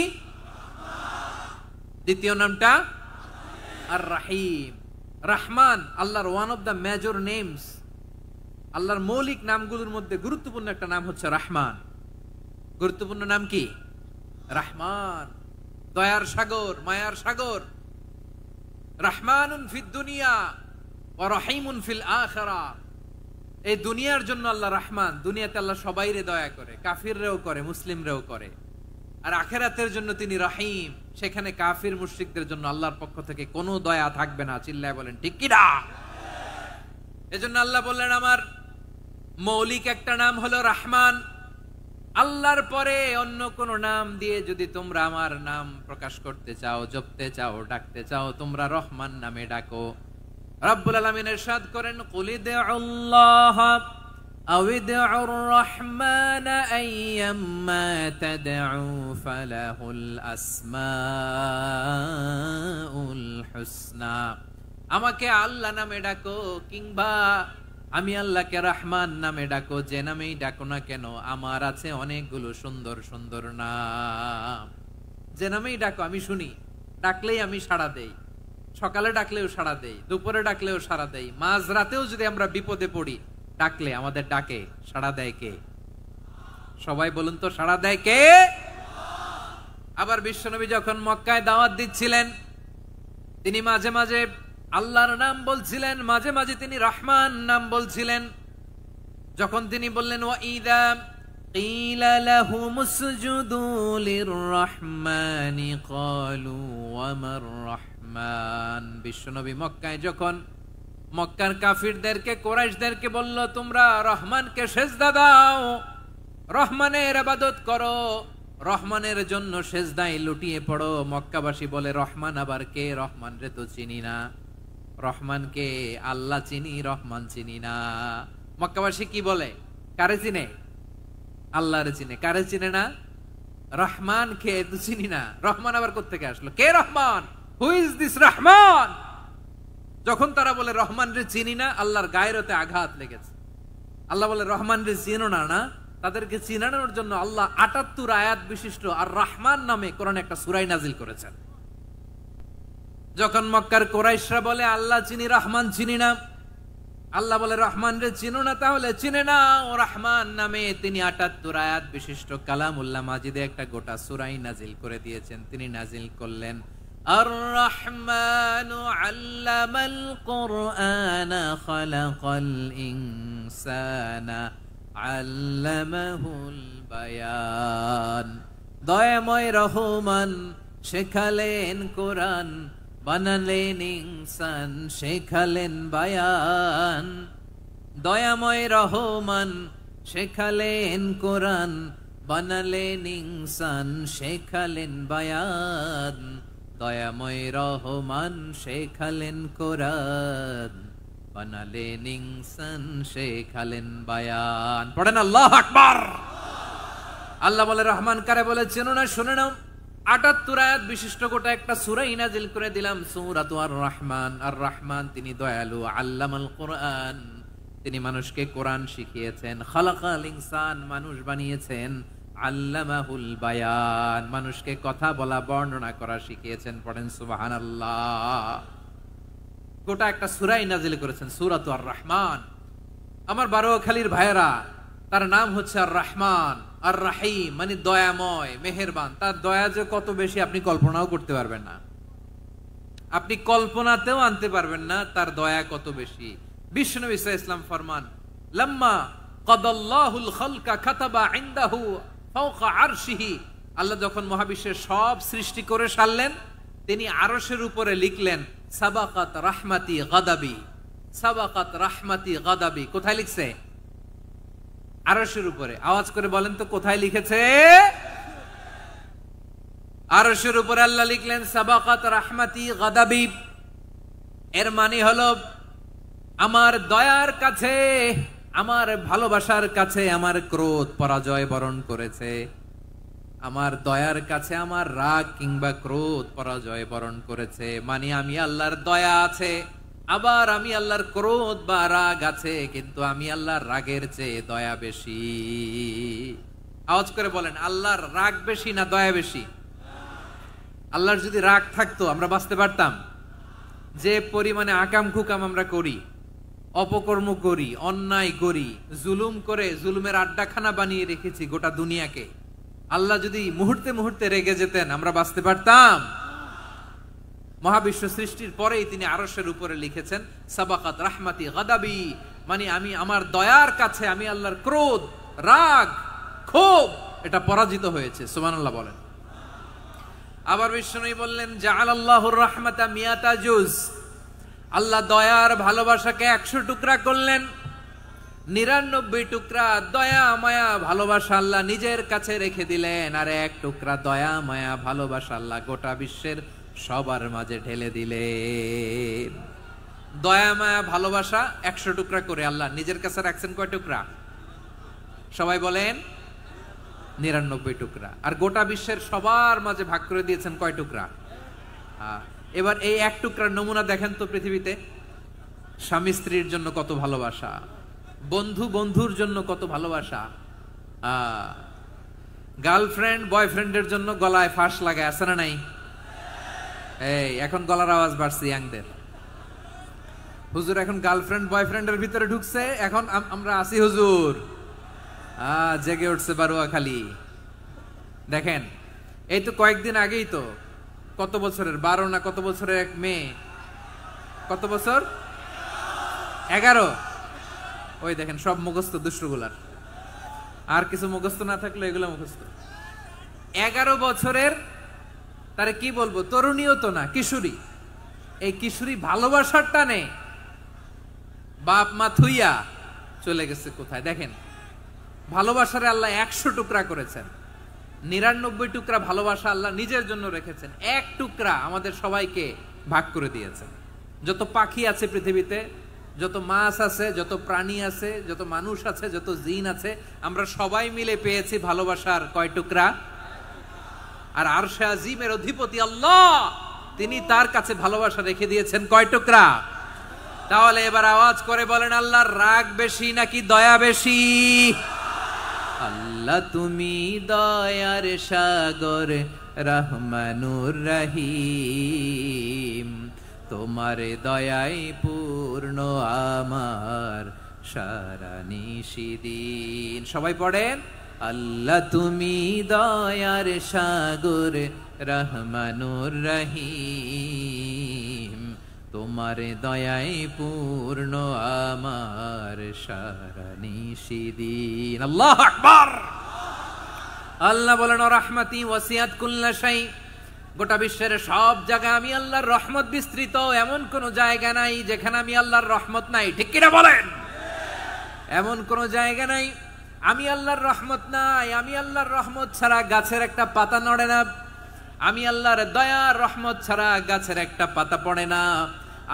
Speaker 1: দ্বিতীয় নামটা? আর রহিম। রহমান আল্লাহর one of the major names, আল্লাহর মৌলিক নামগুলোর মধ্যে গুরুত্বপূর্ণ একটা নাম হচ্ছে রহমান। গুরুত্বপূর্ণ নাম কি? রহমান, দয়ার সাগর, মায়ার সাগর। রহমানুন ফিদ দুনিয়া ওয়া রহিমুন ফিল আখিরাহ। এই দুনিয়ার জন্য আল্লাহ রহমান, দুনিয়াতে আল্লাহ সবাইরে দয়া করে, কাফিররেও করে, মুসলিমরেও করে। আর আখিরাতের জন্য তিনি রহিম, সেখানে কাফির মুশরিকদের জন্য আল্লাহর পক্ষ থেকে কোনো দয়া থাকবে না। চিল্লায় বলেন ঠিক কি না? এজন্য আল্লাহ বললেন আমার মৌলিক একটা নাম হলো রহমান। আল্লাহর পরে অন্য কোন নাম দিয়ে যদি তোমরা আমার নাম প্রকাশ করতে চাও, জপতে চাও, ডাকতে চাও, তোমরা রহমান নামে ডাকো। রব্বুল আলামিন ইরশাদ করেন কুলিদুল্লাহ أو ادعوا الرحمن أيما تدعوا فله الأسماء الحسنى আমাকে আল্লাহ নামে ডাকো কিংবা আমি আল্লাহকে রহমান নামে ডাকো, যে নামেই ডাকো না কেন আমার আছে অনেকগুলো সুন্দর সুন্দর নাম। যে নামেই ডাকো আমি শুনি, ডাকলেই আমি সাড়া দেই। সকালে ডাকলেও সাড়া দেই, দুপুরে ডাকলেও সাড়া দেই, মাঝরাতেও যদি আমরা বিপদে পড়ি ডাকলে আমাদের ডাকে সাড়া দেয় কে? সবাই বলুন তো, সাড়া দেয় কে? আবার বিশ্বনবী যখন মক্কায় দাওয়াত দিচ্ছিলেন তিনি মাঝে মাঝে আল্লাহর নাম বলছিলেন, মাঝে মাঝে তিনি রহমান নাম বলছিলেন। যখন তিনি বললেন ওয়াইদা কিলা লাহুমুসজুদু লিররহমানি ক্বালু ওয়ামার রহমান, বিশ্বনবী মক্কায় যখন মক্কার কাফিরদেরকে কুরাইশদেরকে বলল তোমরা রহমানকে সেজদা দাও, রহমানের ইবাদত করো, রহমানের জন্য সেজদায় লুটিয়ে পড়ো, মক্কাবাসী বলে রহমান আবার কে? রহমান রে তো চিনি না। রহমানকে আল্লাহ চিনি, রহমান চিনি না। মক্কাবাসী কি বলে? কারে চিনে? আল্লাহরে চিনে। কারে চিনে না? রহমান কে তো চিনি না। রহমান আবার কোত্থেকে আসলো? কে Rahman? Who is this Rahman? যখন তারা বলে রহমান রে চিনি না, আল্লাহর গায়রতে আঘাত লেগেছে। আল্লাহ বলে রহমান রে চিনো না, না তাদেরকে চিনানোর জন্য আল্লাহ ৭৮ আয়াত বিশিষ্ট আর রহমান নামে কোরআনে একটা সূরা নাজিল করেছেন। যখন মক্কার কুরাইশরা বলে আল্লাহ চিনি, রহমান চিনি না, আল্লাহ বলে রহমান রে চিনো না, তাহলে চিনে না ও রহমান নামে তিনি ৭৮ আয়াত বিশিষ্ট কালামুল্লাহ মাজিদে একটা গোটা সূরা নাজিল করে দিয়েছেন। তিনি নাজিল করলেন আর রহমানু আল্লামাল কুরআনা খালাকাল ইনসানা আল্লামাহুল বায়ান, দয়াময় রহমান শেখালেন কোরআন, বানালেন ইনসান শেখালেন বায়ান। দয়াময় রহমান শেখালেন কোরআন, বানালেন ইনসান শেখালেন বায়ান। দয়াময় রহমান শেখালেন কোরআন, বানালেন ইনসান শেখালেন বায়ান। পড়েন আল্লাহু আকবার। আল্লাহ বলে রহমান কারে বলে চেনো না? শুনে নাও, ৭৮ আয়াত বিশিষ্ট গোটা একটা সূরা নাজিল করে দিলাম, সূরাতু আর রহমান। আর রহমান তিনি দয়ালু, আল্লামাল কোরআন তিনি মানুষকে কোরআন শিখিয়েছেন, খালাকাল ইনসান মানুষ বানিয়েছেন, আল্লামাহুল বায়ান মানুষকে কথা বলা বর্ণনা করা শিখিয়েছেন। পড়েন সুবহানাল্লাহ। গোটা একটা সূরা নাজিল করেছেন, সূরাতু আর রহমান। আমার বারোয়াখালীর ভাইয়েরা, তার নাম হচ্ছে আর রহমান আর রাহিম, মানে দয়াময় মেহেরবান। তার দয়া যে কত বেশি আপনি কল্পনাও করতে পারবেন না, আপনি কল্পনাতেও আনতে পারবেন না তার দয়া কত বেশি। বিশ্বনবী সাল্লাল্লাহু আলাইহি ওয়াসাল্লাম ফরমান লাম্মা কাদাল্লাহুল খালকা কাতাবা ইনদাহু ফাওকা আরশিহি, আল্লাহ যখন মহাবিশ্বের সব সৃষ্টি করে সারলেন তিনি আরশের উপরে লিখলেন সাবাকাত রাহমাতি গাদাবি, সাবাকাত রাহমাতি গাদাবি। কোথায় লিখছে? আরশের উপরে। আওয়াজ করে বলেন তো কোথায় লিখেছে? আরশের উপরে আল্লাহ লিখলেন সাবাকাত রাহমাতি গাদাবি। এর মানে হলো আমার দয়ার কাছে, আমার ভালোবাসার কাছে আমার ক্রোধ পরাজয় বরণ করেছে, আমার দয়ার কাছে আমার রাগ কিংবা ক্রোধ পরাজয় বরণ করেছে। মানে আমি আল্লাহর দয়া আছে, আবার আমি আল্লাহর ক্রোধ বা রাগ আছে, কিন্তু আমি আল্লাহর রাগের চেয়ে দয়া বেশি। আওয়াজ করে বলেন আল্লাহর রাগ বেশি না দয়া বেশি? আল্লাহর যদি রাগ থাকতো আমরা বাঁচতে পারতাম? যে পরিমাণে আকাম খুকাম আমরা করি, অপকর্ম করি, অন্যায় করি, জুলুম করে জুলুমের আড্ডাখানা বানিয়ে রেখেছি গোটা দুনিয়াকে, আল্লাহ যদি মুহূর্তে মুহূর্তে রেগে যেতেন আমরা বাঁচতে পারতাম? মহাবিশ্ব সৃষ্টির পরেই তিনি আরশের উপরে লিখেছেন সাবাকাত রাহমাতি গাদাবি, মানে আমি আমার দয়ার কাছে আমি আল্লাহর ক্রোধ, রাগ, ক্ষোভ এটা পরাজিত হয়েছে। সুবহানাল্লাহ বলেন। আবার বিষ্ণু বললেন জাআলাল্লাহুর রাহমাতা মিয়াতা জুজ, আল্লাহ দয়ার ভালোবাসাকে ১০০ টুকরা করলেন, ৯৯ টুকরা দয়া মায়া ভালোবাসা আল্লাহ নিজের কাছে রেখে দিলেন, আর ১ টুকরা দয়া মায়া ভালোবাসা আল্লাহ গোটা বিশ্বের সবার মাঝে ঢেলে দিলেন। দয়া মায়া ভালোবাসা ১০০ টুকরা করে আল্লাহ নিজের কাছে রাখছেন কয় টুকরা? সবাই বলেন 99 টুকরা। আর গোটা বিশ্বের সবার মাঝে ভাগ করে দিয়েছেন কয় টুকরা? এবার এই এক টুকরার নমুনা দেখেন তো পৃথিবীতে। স্বামী স্ত্রীর জন্য কত ভালোবাসা, বন্ধু বন্ধুর জন্য কত ভালোবাসা, গার্লফ্রেন্ড বয়ফ্রেন্ডের জন্য গলায় ফাঁস লাগায়, আছে না নাই? এই এখন গলার আওয়াজ বাড়ছে ইয়াংদের। হুজুর এখন গার্লফ্রেন্ড বয়ফ্রেন্ডের ভিতরে ঢুকছে, এখন আমরা আসি হুজুর। জেগে উঠছে বারুয়া খালি। দেখেন এই তো কয়েকদিন আগেই তো, কত বছরের 12 না কত বছরের এক মেয়ে, কত বছর 11, ওই দেখেন সব মুখস্থ দুষ্টগুলার, আর কিছু মুখস্থ না থাকলে এগুলো মুখস্থ। 11 বছরের, তারে কি বলবো, তরুণীও তো না, কিশোরী। এই কিশোরী ভালোবাসার টানে বাপ মা থুইয়া চলে গেছে কোথায়? দেখেন ভালোবাসারে আল্লাহ 100 টুকরা করেছেন, 99 টুকরা ভালোবাসা আল্লাহ নিজের জন্য রেখেছেন, এক টুকরা আমাদের সবাইকে ভাগ করে দিয়েছেন। যত পাখি আছে পৃথিবীতে, যত মাছ আছে, যত প্রাণী আছে, যত মানুষ আছে, যত জিন আছে, আমরা সবাই মিলে পেয়েছি ভালোবাসার কয় টুকরা? আর আরশে আজিমের অধিপতি আল্লাহ, তিনি তার কাছে ভালোবাসা রেখে দিয়েছেন কয় টুকরা? তাহলে এবার আওয়াজ করে বলেন, আল্লাহর রাগ বেশি নাকি দয়া বেশি? আল্লাহ তুমি দয়ার সাগর, রহমানুর রহিম, তোমার দয়ায় পূর্ণ আমার সারা নিশিদিন। সবাই পড়েন, আল্লাহ তুমি দয়ার সাগর, রহমানুর রহিম, তোমার দয়ায় পূর্ণ আমার সারা নিশিদিন। আল্লাহু আকবার। আল্লাহ বলেন, রাহমাতি ওয়াসিআত কুল্লা শাই, গোটা বিশ্বের সব জায়গায় আমি আল্লাহর রহমত বিস্তৃত, এমন কোন জায়গা নাই যেখানে আমি আল্লাহর রহমত নাই। ঠিক কিনা বলেন? এমন কোন জায়গা নাই আমি আল্লাহর রহমত নাই। আমি আল্লাহর রহমত ছাড়া গাছের একটা পাতা নড়ে না, আমি আল্লাহর দয়ার রহমত ছাড়া গাছের একটা পাতা পড়ে না,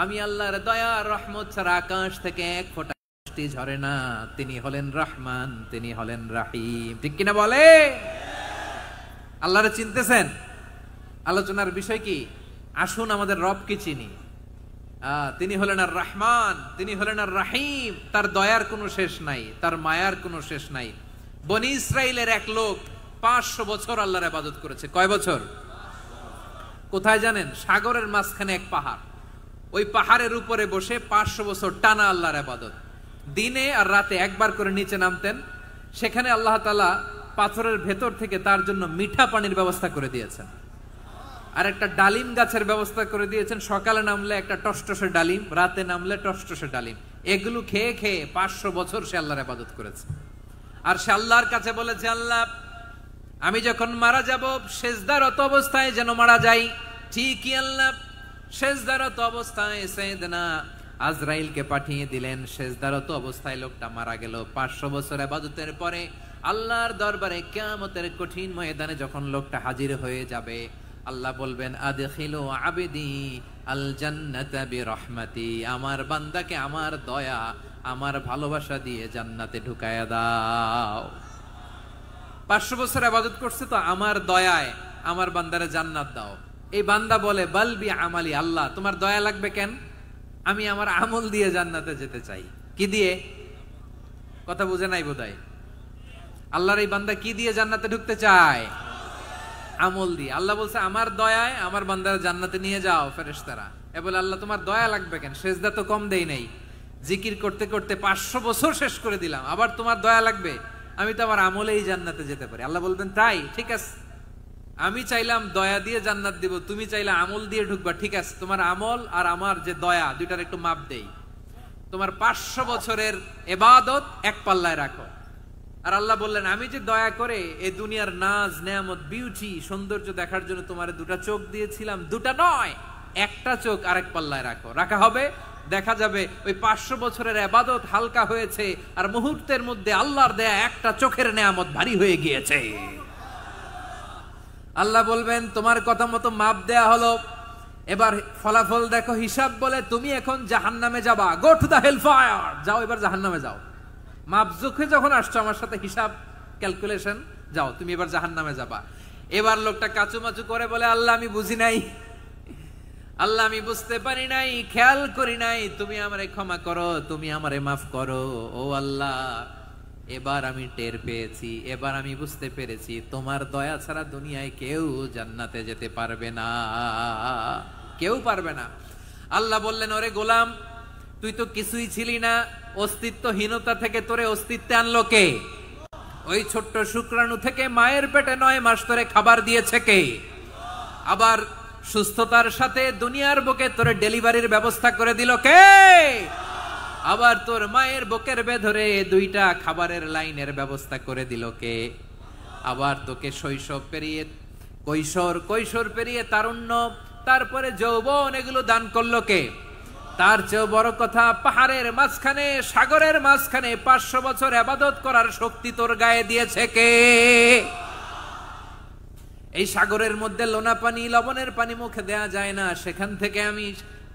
Speaker 1: আমি আল্লাহর দয়ার রহমত ছাড়া আকাশ থেকে এক ফোঁটা বৃষ্টি ঝরে না। তিনি হলেন রহমান, তিনি হলেন রাহিম। ঠিক কিনা বলে? আল্লাহরে চিনতেছেন? আলোচনার বিষয় কি? আসুন আমাদের রবকে চিনি। তিনি হলেন আর রহমান, তিনি হলেন আর রাহিম। তার দয়ার কোনো শেষ নাই, তার মায়ার কোনো শেষ নাই। বনি ইসরাইলের এক লোক 500 বছর আল্লাহর ইবাদত করেছে। কয় বছর? কোথায় জানেন? সাগরের মাঝখানে এক পাহাড়, ওই পাহাড়ের উপরে বসে 500 বছর টানা আল্লাহর ইবাদত। দিনে আর রাতে একবার করে নিচে নামতেন। সেখানে আল্লাহ তাআলা পাথরের ভেতর থেকে তার জন্য মিঠা পানির ব্যবস্থা করে দিয়েছেন, আর একটা ডালিম গাছের ব্যবস্থা করে দিয়েছেন। সকালে নামলে একটা টসটসে ডালিম, রাতে নামলে টসটসে ডালিম। এগুলো খেয়ে খেয়ে 500 বছর সে আল্লাহর ইবাদত করেছে। আর সে আল্লাহর কাছে বলেছে, আল্লাহ আমি যখন মারা যাব সেজদারত অবস্থায় যেন মারা যাই। ঠিকই আল্লাহ সেজদারত অবস্থায় সাইয়েদনা আজরাইলকে পাঠিয়ে দিলেন। সেজদারত অবস্থায় লোকটা মারা গেল। 500 বছর ইবাদতের পরে আল্লাহর দরবারে কিয়ামতের কঠিন ময়দানে যখন লোকটা হাজির হয়ে যাবে, আল্লাহ বলবেন, আদখিলু আবদি আল জান্নাতা বিরহমাতি, আমার বান্দাকে আমার দয়া, আমার ভালোবাসা দিয়ে জান্নাতে ঢুকায়া দাও। 500 বছর ইবাদত করছে তো, আমার দয়ায় আমার বান্দারে জান্নাত দাও। এই বান্দা বলে, বালবি আমালি, আল্লাহ তোমার দয়া লাগবে কেন? আমি আমার আমল দিয়ে জান্নাতে যেতে চাই। কি দিয়ে? কথা বুঝে নাই বোধহয়। আল্লাহর এই বান্দা কি দিয়ে জান্নাতে ঢুকতে চায়? আমল দিয়ে। আল্লাহ বলছে, আমার দয়ায় আমার বান্দারা জান্নাতে নিয়ে যাও ফেরেশতারা। এ বলে, আল্লাহ তোমার দয়া লাগবে কেন? সেজদা তো কম দেই নাই, জিকির করতে করতে 500 বছর শেষ করে দিলাম, আবার তোমার দয়া লাগবে? আমি তো আমার আমলেই জান্নাতে যেতে পারি। আল্লাহ বলবেন, তাই ঠিক আছে, আমি চাইলাম দয়া দিয়ে জান্নাত দিব, তুমি চাইলে আমল দিয়ে ঢুকবা। ঠিক আছে, তোমার আমল আর আমার যে দয়া, দুইটার একটু মাপ দেই। তোমার 500 বছরের ইবাদত এক পাল্লায় রাখো। আর আল্লাহ বললেন, আমি যে দয়া করে এই দুনিয়ার নাজ নেয়ামত বিউটি সৌন্দর্য দেখার জন্য তোমার দুটা চোখ দিয়েছিলাম, দুটা নয় একটা চোখ আরেক পাল্লায় রাখো। রাখা হবে, দেখা যাবে ওই 500 বছরের ইবাদত হালকা হয়েছে, আর মুহূর্তের মধ্যে আল্লাহর দেয়া একটা চোখের নেয়ামত ভারী হয়ে গিয়েছে। আল্লাহ বলবেন, তোমার কথা মতো মাপ দেয়া হলো, এবার ফলাফল দেখো, হিসাব বলে তুমি এখন জাহান্নামে যাবা। Go to the hell fire, যাও এবার জাহান্নামে যাও। মাপজোখে যখন আসছো আমার সাথে হিসাব ক্যালকুলেশন, যাও তুমি এবার জাহান্নামে যাবা। এবার লোকটা কাচুমাচু করে বলে, আল্লাহ আমি বুঝি নাই, আল্লাহ আমি বুঝতে পারি নাই, খেয়াল করি নাই, তুমি আমারে ক্ষমা করো, তুমি আমারে মাফ করো। ও আল্লাহ, এবার আমি টের পেয়েছি, এবার আমি বুঝতে পেরেছি তোমার দয়া ছাড়া দুনিয়ায় কেউ জান্নাতে যেতে পারবে না, কেউ পারবে না। আল্লাহ বললেন, ওরে গোলাম, তুই তো কিছুই ছিলি না, অস্তিত্বহীনতা থেকে তোরে অস্তিত্বে আনলো কে? ওই ছোট্ট শুক্রাণু থেকে মায়ের পেটে 9 মাস ধরে খাবার দিয়েছে কে? আবার সুস্থতার সাথে দুনিয়ার বুকে তোরে ডেলিভারির ব্যবস্থা করে দিল কে? আবার তোর মায়ের বুকের ভেতরে 2টা খাবারের লাইনের ব্যবস্থা করে দিল কে? আবার তোকে শৈশব পেরিয়ে কৈশোর পেরিয়ে তারুণ্য, তারপরে যৌবন, এগুলো দান করলো কে? তার চেয়েও বড় কথা, পাহাড়ের মাঝখানে, সাগরের মাঝখানে 500 বছর ইবাদত করার শক্তি তোর গায়ে দিয়েছে কে? এই সাগরের মধ্যে লোনা পানি, লবণের পানি মুখে দেয়া যায় না, সেখান থেকে আমি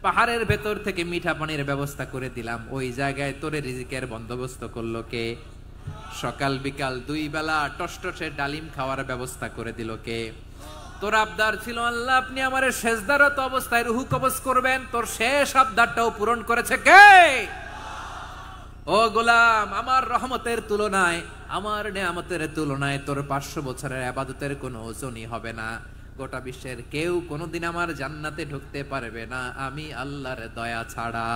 Speaker 1: পাহাড়ের ভেতর থেকে মিঠা পানির ব্যবস্থা করে দিলাম। ওই জায়গায় তোরে রিজিকের বন্দোবস্ত করলো কে? সকাল বিকাল 2 বেলা টসটসে ডালিম খাওয়ার ব্যবস্থা করে দিল কে? তোর আবদার ছিল, আল্লাহ আপনি আমারে সেজদারত অবস্থায় রুহু কবজ করবেন, তোর শেষ আবদারটাও পূরণ করেছে কে? ও গোলাম, আমার রহমতের তুলনায়, আমার নেয়ামতের তুলনায় তোর 500 বছরের ইবাদতের কোনো ওজনই হবে না। গোটা বিশ্বের কেউ কোনোদিন আমার জান্নাতে ঢুকতে পারবে না আমি আল্লাহর দয়া ছাড়া।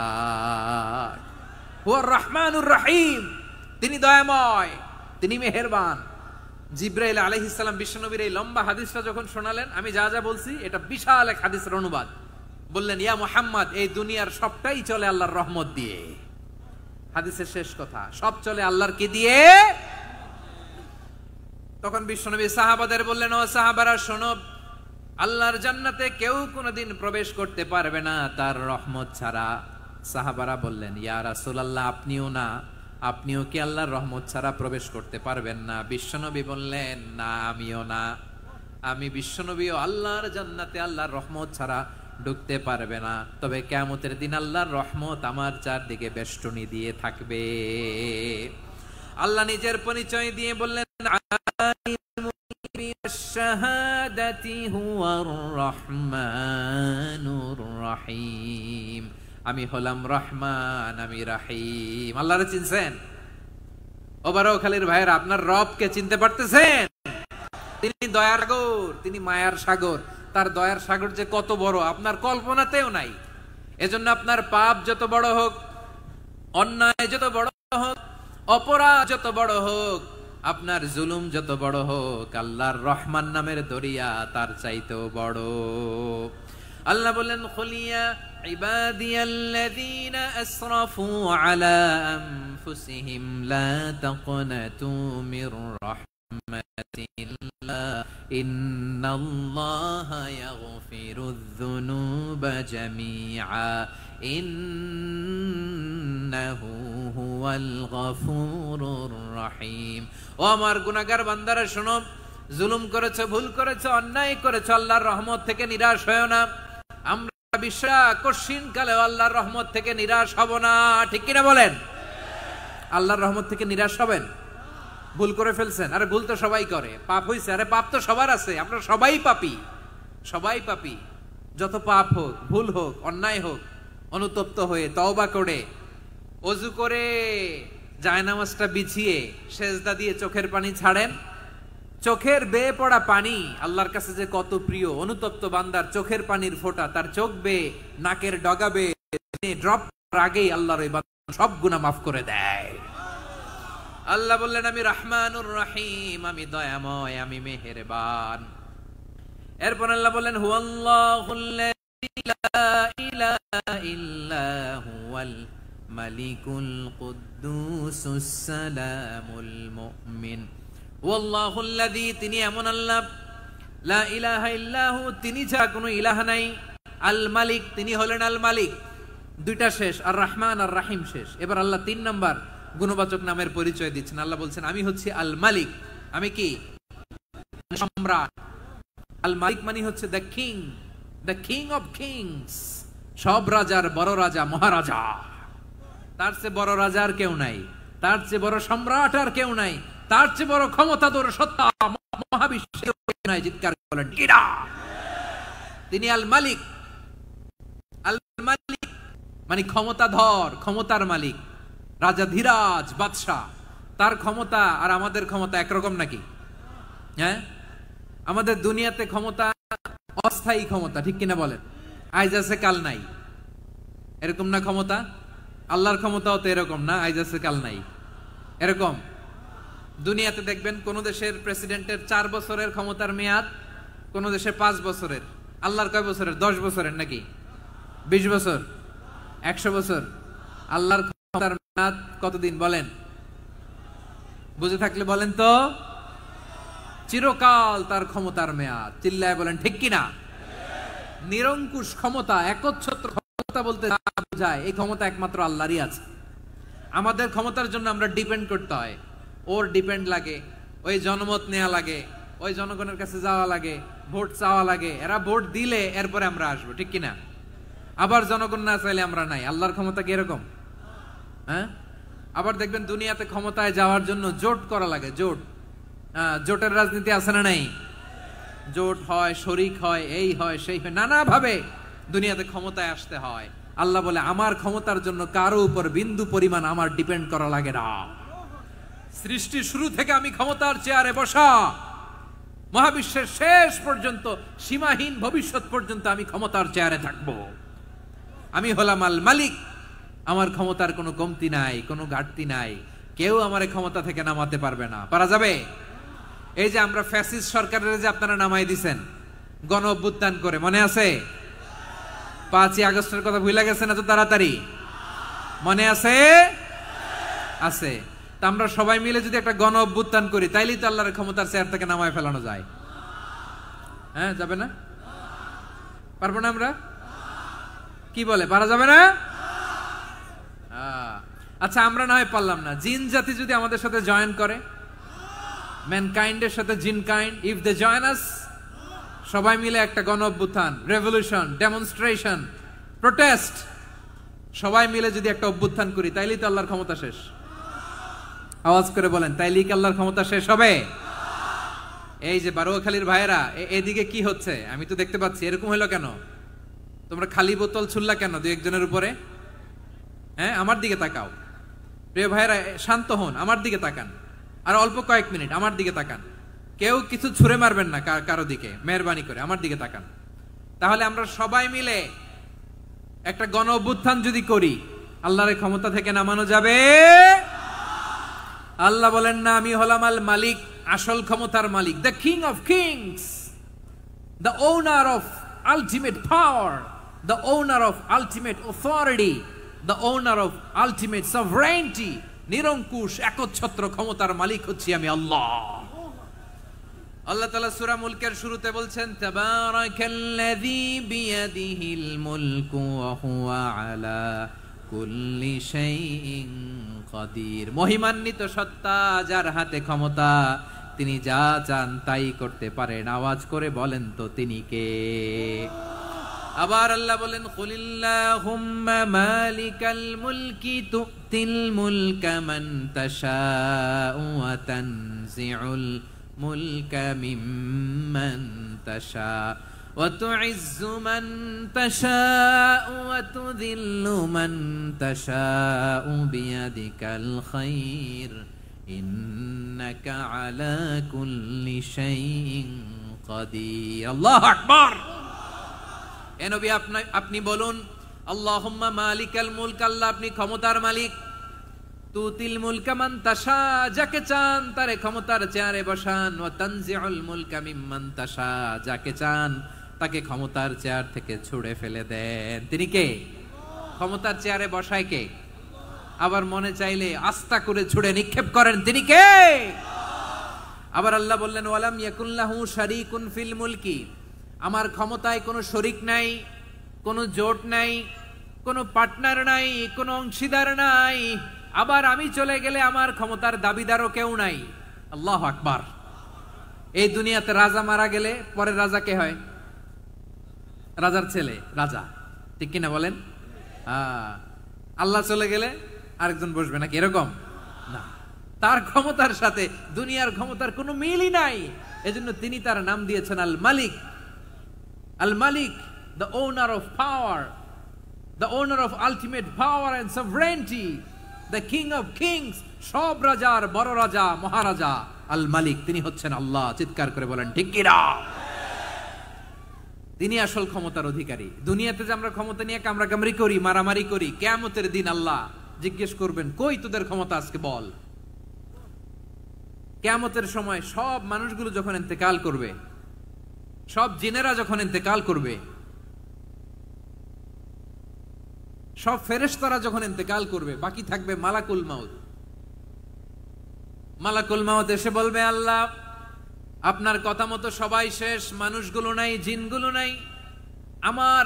Speaker 1: হুয়ার রহমানুর রহিম, তিনি দয়াময়, তিনি মেহেরবান। জিব্রাইল আলাইহিস সালাম বিশ্বনবীর এই লম্বা হাদিসটা যখন শোনালেন, আমি যা যা বলছি এটা বিশাল এক হাদিসের অনুবাদ। বললেন, ইয়া মুহাম্মদ, এই দুনিয়ার সবটাই চলে আল্লাহর রহমত দিয়ে। হাদিসের শেষ কথা, সব চলে আল্লাহর কি দিয়ে? তখন বিশ্বনবী সাহাবাদের বললেন, ও সাহাবারা শোনো, আল্লাহর জান্নাতে কেউ কোনোদিন প্রবেশ করতে পারবে না তার রহমত ছাড়া। সাহাবারা বললেন, ইয়া রাসূলুল্লাহ, আপনিও না? আপনিও কি আল্লাহর রহমত ছাড়া প্রবেশ করতে পারবেন না? বিশ্বনবী বললেন, না আমিও না, আমি বিশ্বনবীও আল্লাহর জান্নাতে আল্লাহর রহমত ছাড়া ঢুকতে পারবে না। তবে কিয়ামতের দিন আল্লাহর রহমত আমার চারদিকে বেষ্টনী দিয়ে থাকবে। আল্লাহ নিজের পরিচয় দিয়ে বললেন, শাহাদাতি হুয়ার রহমানুর রহিম, আমি হলাম রহমান, আমি রাহিম। আল্লাহরে চিনছেন? ওবারও খালির ভাইয়ের, আপনার রবকে চিনতে পারতেছেন? তিনি দয়ার সাগর, তিনি মায়ার সাগর। তার দয়ার সাগর যে কত বড় আপনার কল্পনাতেও নাই। এজন্য আপনার পাপ যত বড় হোক, অন্যায় যত বড় হোক, অপরাধ যত বড় হোক, আপনার জুলুম যত বড় হোক, আল্লাহর রহমান নামের দরিয়া তার চাইতেও বড়। আল্লাহ বললেন, খুলিয়া ইবাদিয়াল্লাযীনা আসরাফু আলা আনফুসিহিম লা তাকনাতু মির রাহমাতিল্লাহ ইন্নাল্লাহা ইয়াগফিরুয-যুনুবা জামিআ ইন্নাহু হুয়াল গফুরুর রহিম। ও আমার গুনাহগার বান্দারা শোনো, জুলুম করেছো, ভুল করেছো, অন্যায় করেছো, আল্লাহর রহমত থেকে নিরাশ হয়ো না। আমরা বিশ্বাস কঠিন কালে আল্লাহর রহমত থেকে নিরাশ হব না, ঠিক কিনা বলেন? আল্লাহর রহমত থেকে নিরাশ হবেন? ভুল করে ফেলছেন, আরে ভুল তো সবাই করে, পাপ হইছে, আরে পাপ তো সবার আছে, আপনারা সবাই পাপী, সবাই পাপী। যত পাপ হোক, ভুল হোক, অন্যায় হোক, অনুতপ্ত হয়ে তওবা করে, ওযু করে, জায়নামাজটা বিছিয়ে সেজদা দিয়ে চোখের পানি ছাড়েন। চোখের বেয়ে পড়া পানি আল্লাহর কাছে যে কত প্রিয়। অনুতপ্ত বান্দার চোখের পানির ফোঁটা তার চোখ বেয়ে, নাকের ডগা বেয়ে ড্রপ আগেই আল্লাহর এই বান্দা সব গুনাহ মাফ করে দেয়। আল্লাহ বললেন, আমি রহমানুর রহিম, আমি দয়াময়, আমি মেহেরবান। এরপর আল্লাহ বললেন, হুয়াল্লাহুল্লাযী লা ইলাহা ইল্লা হুয়াল মালিকুল কুদ্দুসুস সালামুল মুমিন। ওয়াল্লাহুল্লাযী, তিনি এমন আল্লাহ, লা ইলাহা ইল্লাহু, তিনি ছাড়া কোনো ইলাহ নাই, আল মালিক, তিনি হলেন আল মালিক। দুইটা শেষ, আর রহমান আর রাহিম শেষ। এবার আল্লাহ 3 নাম্বার গুণবাচক নামের পরিচয় দিচ্ছেন। আল্লাহ বলছেন, আমি হচ্ছি আল মালিক। আমি কি? সম্রাট। আল মালিক মানে হচ্ছে the king, the king of kings, সব রাজার বড় রাজা, মহারাজা। তার চেয়ে বড় রাজা আর কেউ নাই। তার চেয়ে বড় সম্রাট আর কেউ নাই, তার চেয়ে বড় ক্ষমতাধর সত্তা মহাবিশ্বের নাই। চিৎকার বলেন কিরা? তিনি আল মালিক। আল মালিক মানে ক্ষমতাধর, ক্ষমতার মালিক, রাজা ধীরাজ বাদশাহ। তার ক্ষমতা আর আমাদের ক্ষমতা একরকম নাকি? হ্যাঁ, আমাদের দুনিয়াতে ক্ষমতা অস্থায়ী ক্ষমতা, ঠিক কিনা বলেন? আইজ আছে কাল নাই, এরকম না ক্ষমতা? আল্লাহর ক্ষমতাও তো এরকম না, আইজ আছে কাল নাই এরকম। দুনিয়াতে দেখবেন কোন দেশের প্রেসিডেন্টের 4 বছরের ক্ষমতার মেয়াদ, কোন দেশে 5 বছরের। আল্লাহর কয় বছরের? 10 বছরের নাকি 20 বছর, 100 বছর? আল্লাহর ক্ষমতার মেয়াদ কতদিন বলেন? বুঝে থাকলে বলেন তো। চিরকাল তার ক্ষমতার মেয়াদ। চিল্লায় বলেন ঠিক কিনা? নিরঙ্কুশ ক্ষমতা, একচ্ছত্র ক্ষমতা বলতে বোঝায় এই ক্ষমতা একমাত্র আল্লাহরই আছে। আমাদের ক্ষমতার জন্য আমরা ডিপেন্ড করতে হয়, ওর ডিপেন্ড লাগে, ওই জনমত নেওয়া লাগে, ওই জনগণের কাছে যাওয়া লাগে, ভোট চাওয়া লাগে, এরা ভোট দিলে এরপরে আমরা আসবো, ঠিক কিনা? আবার জনগণ না চাইলে আমরা নাই। আল্লাহর ক্ষমতা কি এরকম? হ্যাঁ, আবার দেখবেন দুনিয়াতে ক্ষমতায় যাওয়ার জন্য জোট করা লাগে। জোট, জোটের রাজনীতি আছে না নাই? জোট হয়, শরিক হয়, এই হয় সেই হয়, নানা ভাবে দুনিয়াতে ক্ষমতায় আসতে হয়। আল্লাহ বলে আমার ক্ষমতার জন্য কারো উপর বিন্দু পরিমাণ আমার ডিপেন্ড করা লাগে না। সৃষ্টি শুরু থেকে আমি ক্ষমতার চেয়ারে বসা, মহাবিশ্বের শেষ পর্যন্ত, সীমাহীন ভবিষ্যৎ পর্যন্ত আমি ক্ষমতার চেয়ারে থাকবো। আমি হলাম আল মালিক। আমার ক্ষমতার কোনো কমতি নাই, কোনো ঘাটতি নাই। কেউ আমার ক্ষমতা থেকে নামাতে পারবে না। পারা যাবে? এই যে আমরা ফ্যাসিস্ট সরকারের যে আপনারা নামাই দিছেন গণ অভ্যুত্থান করে, মনে আছে? 5ই আগস্টের কথা ভুলে গেছেন এত তাড়াতাড়ি? মনে আছে? আছে। তা আমরা সবাই মিলে যদি একটা গণ অভ্যুত্থান করি, তাইলেই তো আল্লাহর ক্ষমতার চেয়ার থেকে নামায় ফেলানো যায়। হ্যাঁ, যাবে না? পারবো না আমরা? কি বলে, পারা যাবে না? আচ্ছা, আমরা না হয় পারলাম না, জিন জাতি যদি আমাদের সাথে জয়েন করে, ম্যানকাইন্ডের সাথে জিনকাইন্ড, ইফ দে জয়েন আস, সবাই মিলে একটা গণ অভ্যুত্থান, রেভলিউশন, ডেমনস্ট্রেশন, প্রোটেস্ট, সবাই মিলে যদি একটা অভ্যুত্থান করি, তাইলেই তো আল্লাহর ক্ষমতা শেষ। আওয়াজ করে বলেন, তাইলেই কি আল্লাহর ক্ষমতা শেষ হবে? এই যে বারোয়াখালীর ভাইয়েরা, এদিকে কি হচ্ছে আমি তো দেখতে পাচ্ছি, এরকম হলো কেন? তোমরা খালি বোতল ছুড়লা কেন 2-1 জনের উপরে? হ্যাঁ, আমার দিকে তাকাও। প্রিয় ভাইয়েরা, শান্ত হন, আমার দিকে তাকান, আর অল্প কয়েক মিনিট আমার দিকে তাকান। কেউ কিছু ছুঁড়ে মারবেন না কারো দিকে, মেহরবানি করে আমার দিকে তাকান। তাহলে আমরা সবাই মিলে একটা গণ অভ্যুত্থান যদি করি, আল্লাহর ক্ষমতা থেকে নামানো যাবে? আল্লাহ বলেন না, আমি হলাম আল মালিক, আসল ক্ষমতার মালিক, the king of kings, the owner of ultimate power, the owner of ultimate authority, the owner of ultimate sovereignty. নিরঙ্কুশ একচ্ছত্র ক্ষমতার মালিক হচ্ছি আমি আল্লাহ। আল্লাহ তাআলা সূরা মুলকের শুরুতে বলছেন, তাবারাকাল্লাযী বিয়াদিহিল মুলকু ওয়া হুয়া আলা কুল্লি শাইইন কাদির। মহিমান্বিত সত্তা, যার হাতে ক্ষমতা, তিনি যা চান তাই করতে পারেন। আওয়াজ করে বলেন তো তিনি কে? আবার আল্লাহ বলেন, কুলিল্লাহুম্মা মালিকাল মুলকি তুতিল মুলকা মান তাশাউ ওয়া তানজিউল মুলকা মিম্মান তাশা ওয়া তুইজ্জু মান তাশাউ ওয়া তুযিল্লু মান তাশাউ বিয়াদিকাল খায়র ইন্নাকা আলা কুল্লি শাইইন কাদির। আল্লাহু আকবার। এ নবী, আপনি বলুন, আল্লাহুম্মা মালিকাল মুলক, আল্লাহ আপনি ক্ষমতার মালিক, তুতিল মুলকা মান তাশা, যাকে চান তারে ক্ষমতার চেয়ারে বসান, ওয়া তানজিউল মুলকা মিম্মান তাশা, যাকে চান তাকে ক্ষমতার চেয়ার থেকে ছুঁড়ে ফেলে দেন। তিনি কে? ক্ষমতার চেয়ারে বসায় কে? আবার মনে চাইলে আস্থা করে ছুঁড়ে নিক্ষেপ করেন, তিনি কে? আবার আল্লাহ বললেন, ওয়ালাম ইয়াকুল্লাহু শারীকুন ফিল মুলকি, আমার ক্ষমতায় কোনো শরিক নাই, কোনো জোট নাই, কোনো পার্টনার নাই, কোনো অংশীদার নাই। আবার আমি চলে গেলে আমার ক্ষমতার দাবিদারও কেউ নাই। আল্লাহু আকবার। এই দুনিয়াতে রাজা মারা গেলে পরে রাজা কে হয়? রাজার ছেলে রাজা, ঠিক কিনা বলেন? আল্লাহ চলে গেলে আরেকজন বসবে নাকি এরকম? না, তার ক্ষমতার সাথে দুনিয়ার ক্ষমতার কোনো মিলই নাই। এজন্য তিনি তার নাম দিয়েছেন আল মালিক। আল মালিক, the owner of power, the owner of ultimate power and sovereignty, the king of kings, সব রাজার বড় রাজা, মহারাজা আল মালিক, তিনি হচ্ছেন আল্লাহ। চিৎকার করে বলেন ঠিক কি না? তিনি আসল ক্ষমতার অধিকারী। দুনিয়াতে যে আমরা ক্ষমতা নিয়ে কামড়াকামড়ি করি, মারামারি করি, কিয়ামতের দিন আল্লাহ জিজ্ঞেস করবেন, কই তোদের ক্ষমতা আজকে বল। কিয়ামতের সময় সব মানুষগুলো যখন ইন্তেকাল করবে, সব জিনেরা যখন ইন্তেকাল করবে, সব ফেরেশতারা যখন ইন্তেকাল করবে, বাকি থাকবে মালাকুল মাউত। মালাকুল মাউত এসে বলবে, আল্লাহ আপনার কথা মতো সবাই শেষ, মানুষগুলো নাই, জিনগুলো নাই, আমার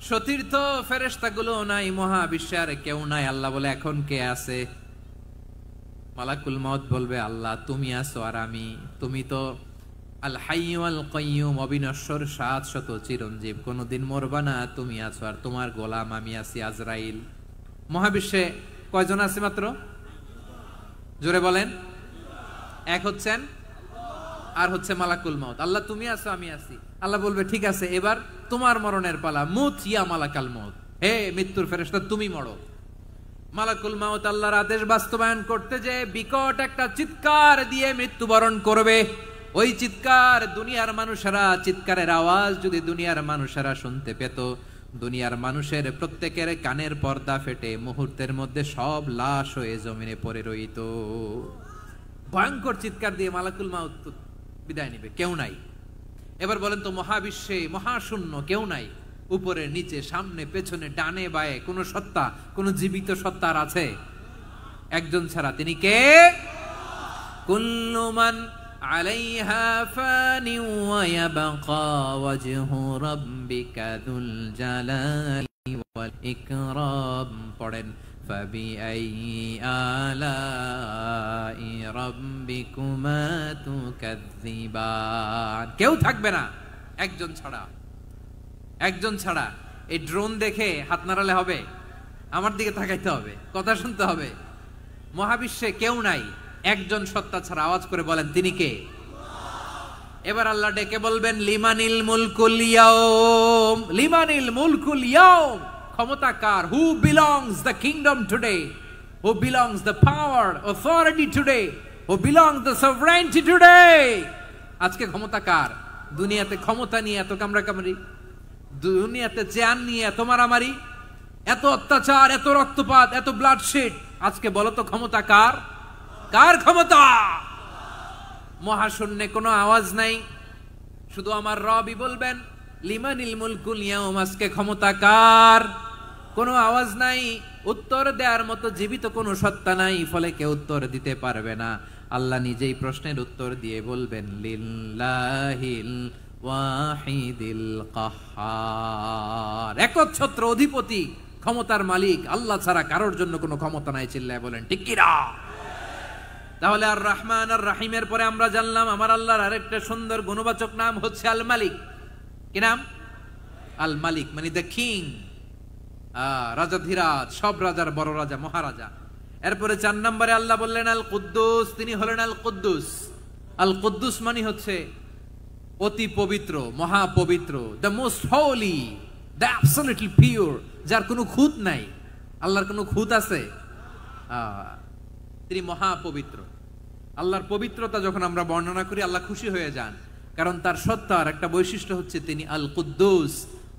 Speaker 1: সতীর্থ ফেরেশতাগুলো নাই, মহাবিশ্বে আর কেউ নাই। আল্লাহ বলে, এখন কে আছে? মালাকুল মাউত বলবে, আল্লাহ তুমি আছো আর আমি। তুমি তো আল হাইয়্যু আল কাইয়্যুম, অবিনশ্বর, শাশ্বত, চিরঞ্জীব, কোনদিন মরবা না, তুমি আছো আর তোমার গোলাম আমি আছি আজরাইল। মহাবিশ্বে কয়জন আছে মাত্র? জোরে বলেন। এক হচ্ছেন আর হচ্ছে মালাকুল মাউত। আল্লাহ তুমি আছো আমি আছি। আল্লাহ বলবে, ঠিক আছে, এবার তোমার মরণের পালা, মুত ইয়া মালাকাল মাউত, হে মৃত্যুর ফেরেশতা তুমি মরো। মালাকুল মাউত আল্লাহর আদেশ বাস্তবায়ন করতে যে বিকট একটা চিৎকার দিয়ে মৃত্যুবরণ করবে। ওই চিৎকার দুনিয়ার মানুষেরা, চিৎকারের আওয়াজ যদি দুনিয়ার মানুষেরা শুনতে পেত, দুনিয়ার মানুষের প্রত্যেকের কানের পর্দা ফেটে মুহূর্তের মধ্যে সব লাশ হয়ে জমিনে পড়ে রইত। ভয়ঙ্কর চিৎকার দিয়ে মালাকুল মাউত বিদায় নেবে, কেউ নাই। এবার বলেন তো, মহাবিশ্বে মহাশূন্য, কেউ নাই, উপরে নিচে সামনে পেছনে ডানে বায়ে কোন সত্তা, কোন জীবিত সত্তার আছে? একজন ছাড়া, তিনি কে? কুল্লু মান আলাইহা ফানি ওয়া ইয়াবকা ওয়াজহু রাব্বিকা যুল জালালি ওয়াল ইকরাম। পড়েন, ফাবিআইয়ি আলাই রাব্বিকুমা তুকাযযিবান। কেউ থাকবে না একজন ছাড়া, একজন ছাড়া। এই ড্রোন দেখে হাত নাড়ালে হবে? আমার দিকে তাকাইতে হবে, কথা শুনতে হবে। মহাবিশ্বে কেউ নাই একজন সত্তা ছাড়া। আওয়াজ করে বলেন, তিনি কে? এবার আল্লাহ ডেকে বলবেন, লিমানিল মুলকুল ইয়াউম, লিমানিল মুলকুল ইয়াউম। ক্ষমতা কার? Who belongs the kingdom today, who belongs the power authority today, who belongs the sovereignty today. আজকে ক্ষমতা কার? দুনিয়াতে ক্ষমতা নিয়ে এত কামড়াকামড়ি, দুনিয়াতে জান নিয়ে এত মারামারি, এত অত্যাচার, এত রক্তপাত, এত ব্লাডশেড। আজকে বলো তো ক্ষমতা কার? কার ক্ষমতা? মহাশূন্যে কোনো আওয়াজ নাই, শুধু আমার রবই বলবেন, লিমানিল মুলকুল ইয়াউম। আজকে ক্ষমতা কার? কোনো আওয়াজ নাই, উত্তর দেওয়ার মতো জীবিত কোনো সত্তা নাই, ফলে কেউ উত্তর দিতে পারবে না। আল্লাহ নিজেই প্রশ্নের উত্তর দিয়ে বলবেন, লিল্লাহিল ওয়াহিদিল কাহ্হার। একচ্ছত্র অধিপতি, ক্ষমতার মালিক আল্লাহ ছাড়া কারোর জন্য কোনো ক্ষমতা নাই। চিল্লায় বলেন ঠিক কি না? তাহলে আর রহমান আর রাহিমের পরে আমরা জানলাম আমার আল্লাহর আরেকটা সুন্দর গুণবাচক নাম হচ্ছে আল মালিক। কি নাম? আল মালিক, মানে দ্য কিং, রাজাধিরাজ, সব রাজার বড় রাজা, মহারাজা। এরপরে 4 নম্বরে আল্লাহ বললেন আল কুদ্দুস, তিনি হলেন আল কুদ্দুস। আল কুদ্দুস মানে হচ্ছে অতি পবিত্র, মহাপবিত্র, the most holy, the absolutely pure, যার কোনো খুঁত নাই। আল্লাহর কোনো খুঁত আছে? তিনি মহাপবিত্র। আল্লাহর পবিত্রতা যখন আমরা বর্ণনা করি, আল্লাহ খুশি হয়ে যান, কারণ তার সত্তার একটা বৈশিষ্ট্য হচ্ছে তিনি আল কুদ্দুস।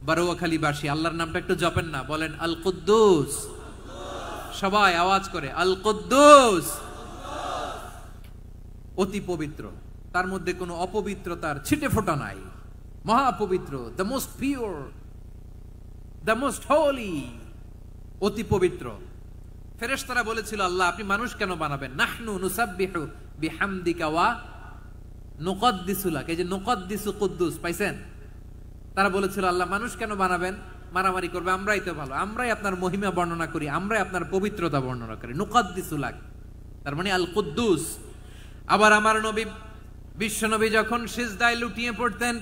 Speaker 1: বারোয়াখালীবাসী আল্লাহর নামটা একটু জপেন না, বলেন আল কুদ্দুস। সবাই আওয়াজ করে আল কুদ্দুস। অতি পবিত্র, তার মধ্যে কোনো অপবিত্রতার ছিটে ফোঁটা নাই, মহাপবিত্র, the most pure, the most holy, অতি পবিত্র। ফেরেশতারা বলেছিল, আল্লাহ আপনি মানুষ কেন বানাবেন? নাহনু নুসাব্বিহু বিহামদিকা ওয়া নুকদ্দিসু লাক। এই যে নুকদ্দিসু কুদ্দুস পাইছেন? তারা বলেছিল, আল্লাহ মানুষ কেন বানাবেন? মারামারি করবে, আমরাই তো ভালো, আমরাই আপনার মহিমা বর্ণনা করি, আমরাই আপনার পবিত্রতা বর্ণনা করি। নুকদ্দিসু লাক, তার মানে আল কুদ্দুস। আবার আমার নবী, বিশ্ব নবী যখন সিজদায় লুটিয়ে পড়তেন,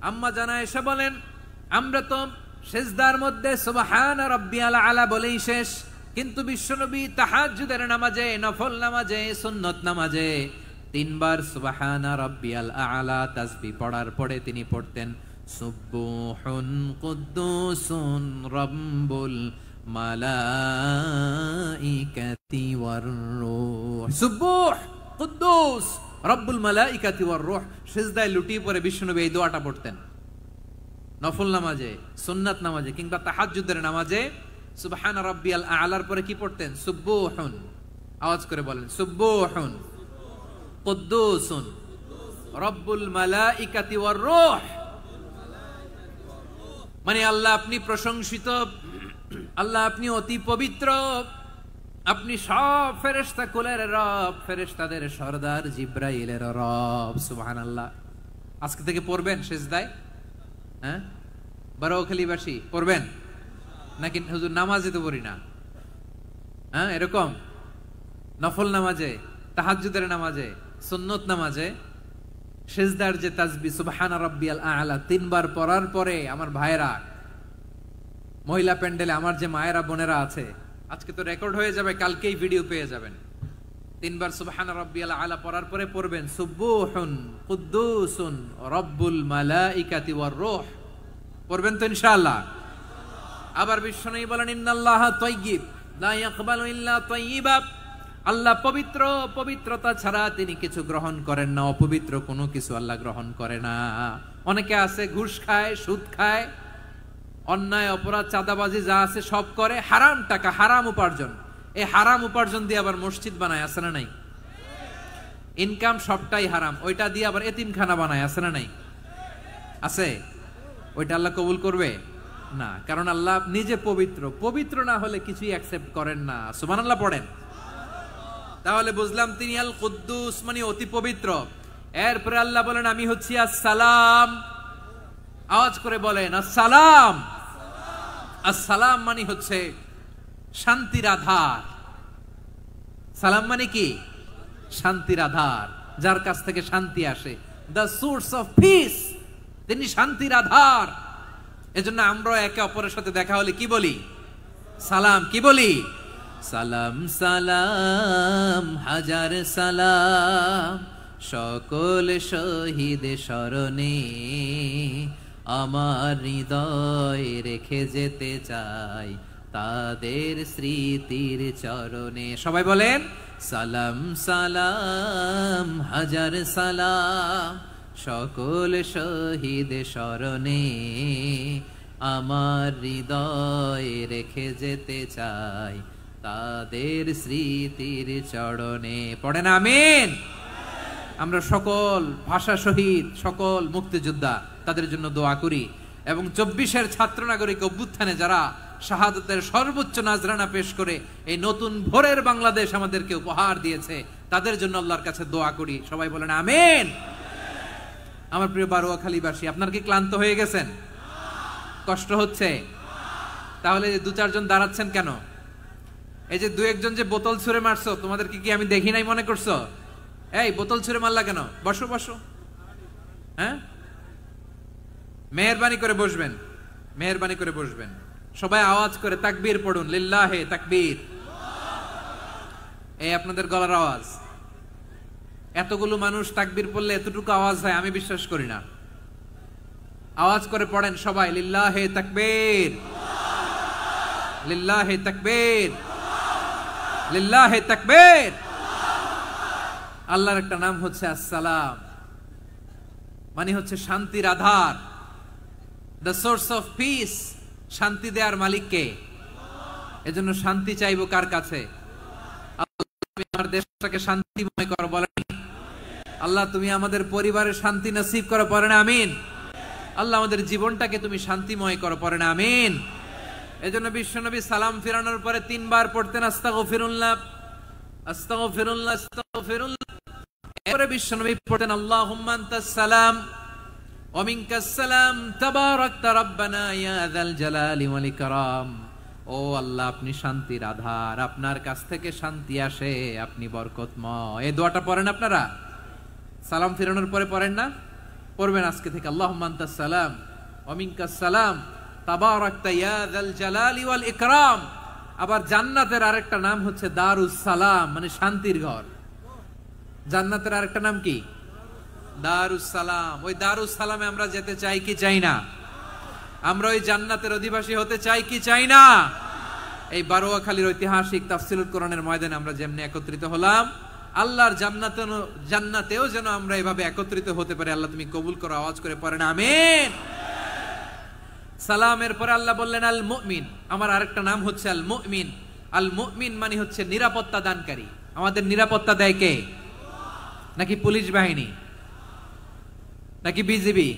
Speaker 1: আম্মা জানা এসে বলেন, আমরা তো সিজদার মধ্যে সুবহান রাব্বিয়াল আলা বলেই শেষ, কিন্তু বিশ্বনবী তাহাজ্জুদের নামাজে, নফল নামাজে, সুন্নত নামাজে 3 বার সুবহানা রাব্বিয়াল আ'লা তাসবিহ পড়ার পরে তিনি পড়তেন সুবহুন কুদ্দুসুন রাব্বুল মালাইকাতি ওয়ার রূহ। সুবহ কুদ্দুস রব্বুল মালাইকাতি ওয়ার রূহ। সিজদায় লুটিয়ে পড়ে বিশ্বনবী এই দোয়াটা পড়তেন নফল নামাজে, সুন্নাত নামাজে কিংবা তাহাজ্জুদের নামাজে। সুবহান রাব্বিয়াল আ'লার পরে কি পড়তেন? সুবহুন। আওয়াজ করে বলেন সুবহুন কুদ্দুসুন রব্বুল মালাইকাতি ওয়ার রূহ। মানে আল্লাহ আপনি প্রশংসিত, আল্লাহ আপনি অতি পবিত্র, আপনি সব ফেরেশতা কুলের রব, ফেরেশতাদের সরদার জিব্রাইলের রব। সুবহানাল্লাহ। আজকে থেকে পড়বেন সিজদায়? হ্যাঁ, বারোখালীবাসী পড়বেন নাকি হুজুর নামাজে তো পড়ি না? হ্যাঁ, এরকম নফল নামাজে, তাহাজ্জুদের নামাজে, সুন্নত নামাজে সিজদার যে তাসবিহ সুবহানা রাব্বিয়াল আ'লা 3 বার পড়ার পরে আমার ভাইরা, মহিলা প্যান্ডেলে আমার যে মায়েরা বোনেরা আছে, আজকে তো রেকর্ড হয়ে যাবে, কালকেই ভিডিও পেয়ে যাবেন। 3 বার সুবহানা রাব্বিয়াল আ'লা পড়ার পরে পড়বেন সুবহুন কুদ্দুসুন রব্বুল মালাইকাতি ওয়ার রূহ। পড়বেন তো ইনশাআল্লাহ? আবার বিশ্বনবী বলেন ইন্নাল্লাহা তাইয়্যিব লা ইয়াকবালু ইল্লা তাইয়্যিবা। আল্লাহ পবিত্র, পবিত্রতা ছাড়া তিনি কিছু গ্রহণ করেন না, অপবিত্র কোনো কিছু আল্লাহ গ্রহণ করে না। অনেকে আছে ঘুষ খায়, সুদ খায়, অন্যায় অপরাধ চাঁদাবাজি যা আছে সব করে, হারাম টাকা, হারাম উপার্জন। এই হারাম উপার্জন দিয়ে আবার মসজিদ বানায়, আছে না নাই? ইনকাম সবটাই হারাম, ওইটা দিয়ে আবার এতিমখানা বানায়, আছে না নাই? আছে। ওইটা আল্লাহ কবুল করবে না, কারণ আল্লাহ নিজে পবিত্র। পবিত্র না হলে কিছুই অ্যাকসেপ্ট করেন না। সুবহানাল্লাহ পড়েন। তাহলে বুঝলাম তিনি আল কুদ্দুস মানে অতি পবিত্র। এরপরে আল্লাহ বলেন আমি হচ্ছি আসসালাম। আওয়াজ করে বলেন আসসালাম। আসসালাম মানে হচ্ছে শান্তির আধার। সালাম মানে কি? শান্তির আধার, যার কাছ থেকে শান্তি আসে। দ্য সোর্স অফ পিস, তিনি শান্তির আধার। এজন্য আমরা একে অপরের সাথে দেখা হলে কি বলি? সালাম। কি বলি? সালাম সালাম হাজার সালাম সকল শহীদ স্মরণে আমার হৃদয় রেখে যেতে চাই তাদের স্মৃতির চরণে। সবাই বলেন সালাম সালাম হাজার সালাম সকল শহীদ স্মরণে আমার হৃদয় রেখে যেতে চাই তাদের স্মৃতির চরণে। পড়েন আমিন। আমরা সকল ভাষা শহীদ, সকল মুক্তিযোদ্ধা তাদের জন্য দোয়া করি, এবং 24-এর ছাত্র নাগরিক অভ্যুত্থানে যারা শাহাদাতের সর্বোচ্চ নাজরানা পেশ করে এই নতুন ভোরের বাংলাদেশ আমাদেরকে উপহার দিয়েছে, তাদের জন্য আল্লাহর কাছে দোয়া করি। সবাই বলেন আমিন। আমার প্রিয় বারোয়াখালীবাসী, আপনারা কি ক্লান্ত হয়ে গেছেন? কষ্ট হচ্ছে? তাহলে 2-4 জন দাঁড়াচ্ছেন কেন? এই যে 2-1 জন যে বোতল ছুঁড়ে মারছো, তোমাদেরকে কি আমি দেখি নাই মনে করছো? এই বোতল ছুঁড়ে মারলা কেন? বসো বসো। হ্যাঁ, মেহেরবানি করে বসবেন, মেহেরবানি করে বসবেন। সবাই আওয়াজ করে তাকবীর পড়ুন, লিল্লাহে তাকবীর। এই আপনাদের গলার আওয়াজ। এতগুলো মানুষ তাকবীর পড়লে এতটুকু আওয়াজ হয় আমি বিশ্বাস করি না। আওয়াজ করে পড়েন সবাই, লিল্লাহে তাকবীর, লিল্লাহে তাকবীর, লিল্লাহে তাকবীর। আল্লাহর একটা নাম হচ্ছে আসসালাম, মানে হচ্ছে শান্তির আধার, দ্য সোর্স অফ পিস। শান্তি দেওয়ার মালিক কে? এজন্য শান্তি চাইবো কার কাছে? আল্লাহ তুমি আমার দেশটাকে শান্তিময় করো, বলেন আল্লাহ তুমি আমাদের পরিবারের শান্তি নসিব করো, পড়েন আমিন। আল্লাহ আমাদের জীবনটাকে তুমি শান্তিময় করো, পড়েন আমিন। এজন্য বিশ্বনবী সালাম ফিরানোর পরে 3 বার পড়তেন আস্তাগফিরুল্লাহ, আস্তাগফিরুল্লাহ, আস্তাগফিরুল্লাহ। এরপরে বিশ্বনবী পড়তেন আল্লাহুম্মা আনতাস সালাম ওয়া মিনকাস সালাম তাবারাকতা রাব্বানা ইয়া যাল জালালি ওয়াল ইকরাম। ও আল্লাহ আপনি শান্তির আধার, আপনার কাছ থেকে শান্তি আসে, আপনি বরকতময়। এই দোয়াটা পড়েন আপনারা? সালাম ফিরানোর পরে পড়েন না? পড়বেন আজকে থেকে। আল্লাহুম্মা আনতাস সালাম ওয়া মিনকাস সালাম তাবারাকতা ইয়া যাল জালালি ওয়াল ইকরাম। আবার জান্নাতের আরেকটা নাম হচ্ছে দারুস সালাম, মানে শান্তির ঘর। জান্নাতের আরেকটা নাম কি? দারুস সালাম। ওই দারুস সালামে আমরা যেতে চাই কি চাই না? আমরা ওই জান্নাতের অধিবাসী হতে চাই কি চাই না? এই বারোয়াখালীর ঐতিহাসিক তাফসীরুল কোরআনের ময়দানে আমরা যেমনি একত্রিত হলাম, আল্লাহর জান্নাতেও যেন আমরা এভাবে একত্রিত হতে পারি। আল্লাহ তুমি কবুল করো, আওয়াজ করে পড়েন আমিন। সালামের পরে আল্লাহ বললেন আল মুমিন, আমার আরেকটা নাম হচ্ছে আল মুমিন। আল মুমিন মানে হচ্ছে নিরাপত্তা দানকারী। আমাদের নিরাপত্তা দেয় কে? নাকি পুলিশ বাহিনী, নাকি বিজিবি,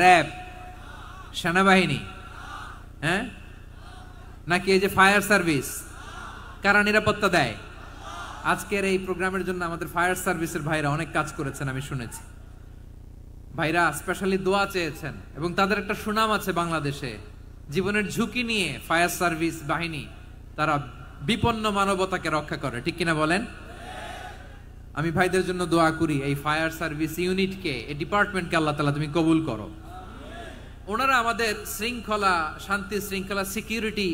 Speaker 1: র্যাব, সেনাবাহিনী, হ্যাঁ, নাকি এই যে ফায়ার সার্ভিস? কারা নিরাপত্তা দেয়? আজকের এই প্রোগ্রামের জন্য আমাদের ফায়ার সার্ভিসের ভাইরা অনেক কাজ করেছেন, আমি শুনেছি। ভাইরা স্পেশালি দোয়া চেয়েছেন এবং তাদের একটা সুনাম আছে বাংলাদেশে। জীবনের ঝুঁকি নিয়ে ফায়ার সার্ভিস বাহিনী তারা বিপন্ন মানবতাকে রক্ষা করে, ঠিক কিনা বলেন? আমি ভাইদের জন্য দোয়া করি, এই ফায়ার সার্ভিস ইউনিটকে, এই ডিপার্টমেন্টকে আল্লাহ তাআলা তুমি কবুল করো। ওনারা আমাদের শৃঙ্খলা, শান্তি শৃঙ্খলা, সিকিউরিটি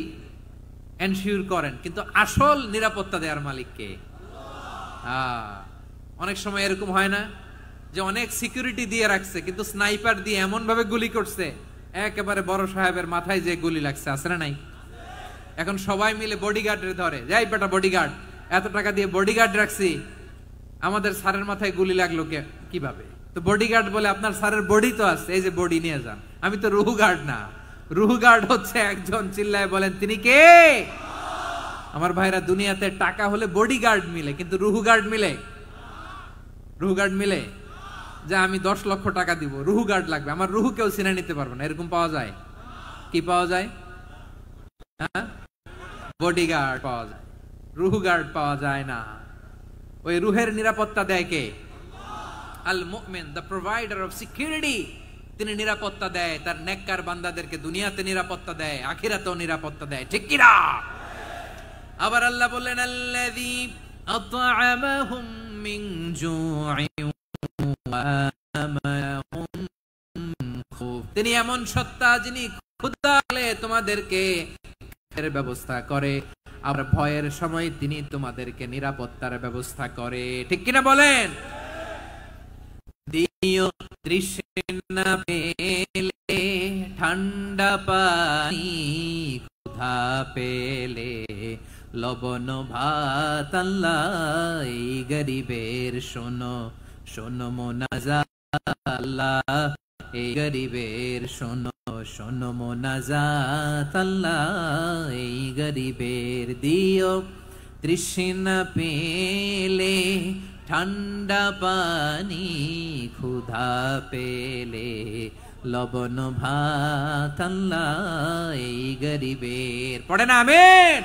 Speaker 1: এনশিওর করেন, কিন্তু আসল নিরাপত্তা দেওয়ার মালিক কে? অনেক সময় এরকম হয় না যে অনেক সিকিউরিটি দিয়ে রাখছে, কিন্তু স্নাইপার দিয়ে এমন ভাবে গুলি করছে একেবারে বড় সাহেবের মাথায় যে গুলি লাগছে, আছে না নাই? এখন সবাই মিলে বডিগার্ডের ধরে, যাই বেটা বডিগার্ড, এত টাকা দিয়ে বডিগার্ড রাখছি, আমাদের স্যারের মাথায় গুলি লাগলো কিভাবে? তো বডিগার্ড বলে আপনার স্যারের বডি তো আছে, এই যে বডি নিয়ে যান। আমি তো রুহু গার্ড না, রুহু গার্ড হচ্ছে একজন, চিল্লায় বলেন তিনি কে? আমার ভাইরা, দুনিয়াতে টাকা হলে বডিগার্ড মিলে, কিন্তু রুহু গার্ড মিলে? রুহু গার্ড মিলে? যে আমি 10 লক্ষ টাকা দিব, রুহু গার্ড লাগবে, আমার রুহু কেউ চিনে নিতে পারবে না, এরকম পাওয়া যায়? কি পাওয়া যায়? বডিগার্ড পাওয়া যায়, রুহু গার্ড পাওয়া যায় না। ওই রুহের নিরাপত্তা দেয় কে? আল মুমিন, দ্য প্রোভাইডার অফ সিকিউরিটি। তিনি নিরাপত্তা দেয় তার নেককার বান্দাদেরকে, দুনিয়াতে নিরাপত্তা দেয়, আখিরাতেও নিরাপত্তা দেয়, ঠিক কি না? আবার আল্লাহ বললেন আল্লাযী আত'আমাহুম মিন জু'ইন ওয়া আমানাহুম খুফ। তিনি এমন সত্তা যিনি ক্ষুধালে তোমাদেরকে এর ব্যবস্থা করে, আর ভয়ের সময় তিনি তোমাদেরকে নিরাপত্তার ব্যবস্থা করে, ঠিক কিনা বলেন? দিও তৃষ্ণা পেলে ঠান্ডা পানি, ক্ষুধা পেলে লবণ ভাত, আল্লাহ এই গরিবের শোনো শোনো মোনাজাত, আল্লাহ এই গরিবের শোনো শোনো মোনাজাত, আল্লাহ এই গরিবের। দিও তৃষ্ণা পেলে ঠান্ডা পানি, ক্ষুধা পেলে লবণ ভাত, আল্লাহ এই গরিবের। পড়ে না আমিন?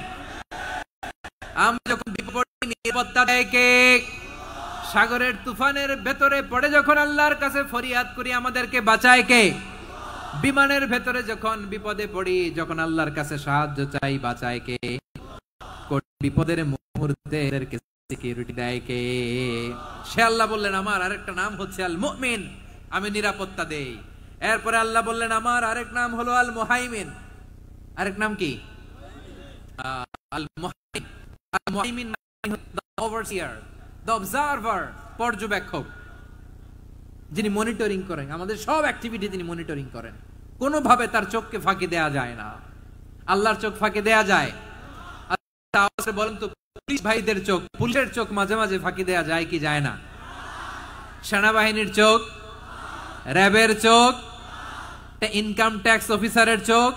Speaker 1: আমরা যখন বিপদে নিরাপত্তা দেয় কে? সাগরের তুফানের ভেতরে পড়ে যখন আল্লাহর কাছে ফরিয়াদ করি, আমাদেরকে বাঁচায় কে? বিমানের ভেতরে যখন বিপদে পড়ি, যখন আল্লাহর কাছে সাহায্য চাই, বাঁচায় কে? বিপদের মুহূর্তে সিকিউরিটি দেয় কে? সে আল্লাহ বললেন আমার আরেকটা নাম হচ্ছে আল মুমিন, আমি নিরাপত্তা দেই। এরপরে আল্লাহ বললেন আমার আরেক নাম হলো আল মুহাইমিন। আরেক নাম কি? আল মুহাইমিন। আল মুহাইমিন মানে দ্য ওভারসিয়ার, দ্য অবজারভার, পর্যবেক্ষক, যিনি মনিটরিং করেন আমাদের সব অ্যাক্টিভিটি, তিনি মনিটরিং করেন। কোনোভাবে তার চোখকে ফাঁকি দেয়া যায় না। আল্লাহর চোখ ফাঁকি দেয়া যায়? বলেন তো, পুলিশ ভাইদের চোখ, পুলিশের চোখ মাঝে মাঝে ফাঁকি দেয়া যায় কি যায় না? সেনাবাহিনীর চোখ, র্যাবের চোখ, ইনকাম ট্যাক্স অফিসারের চোখ,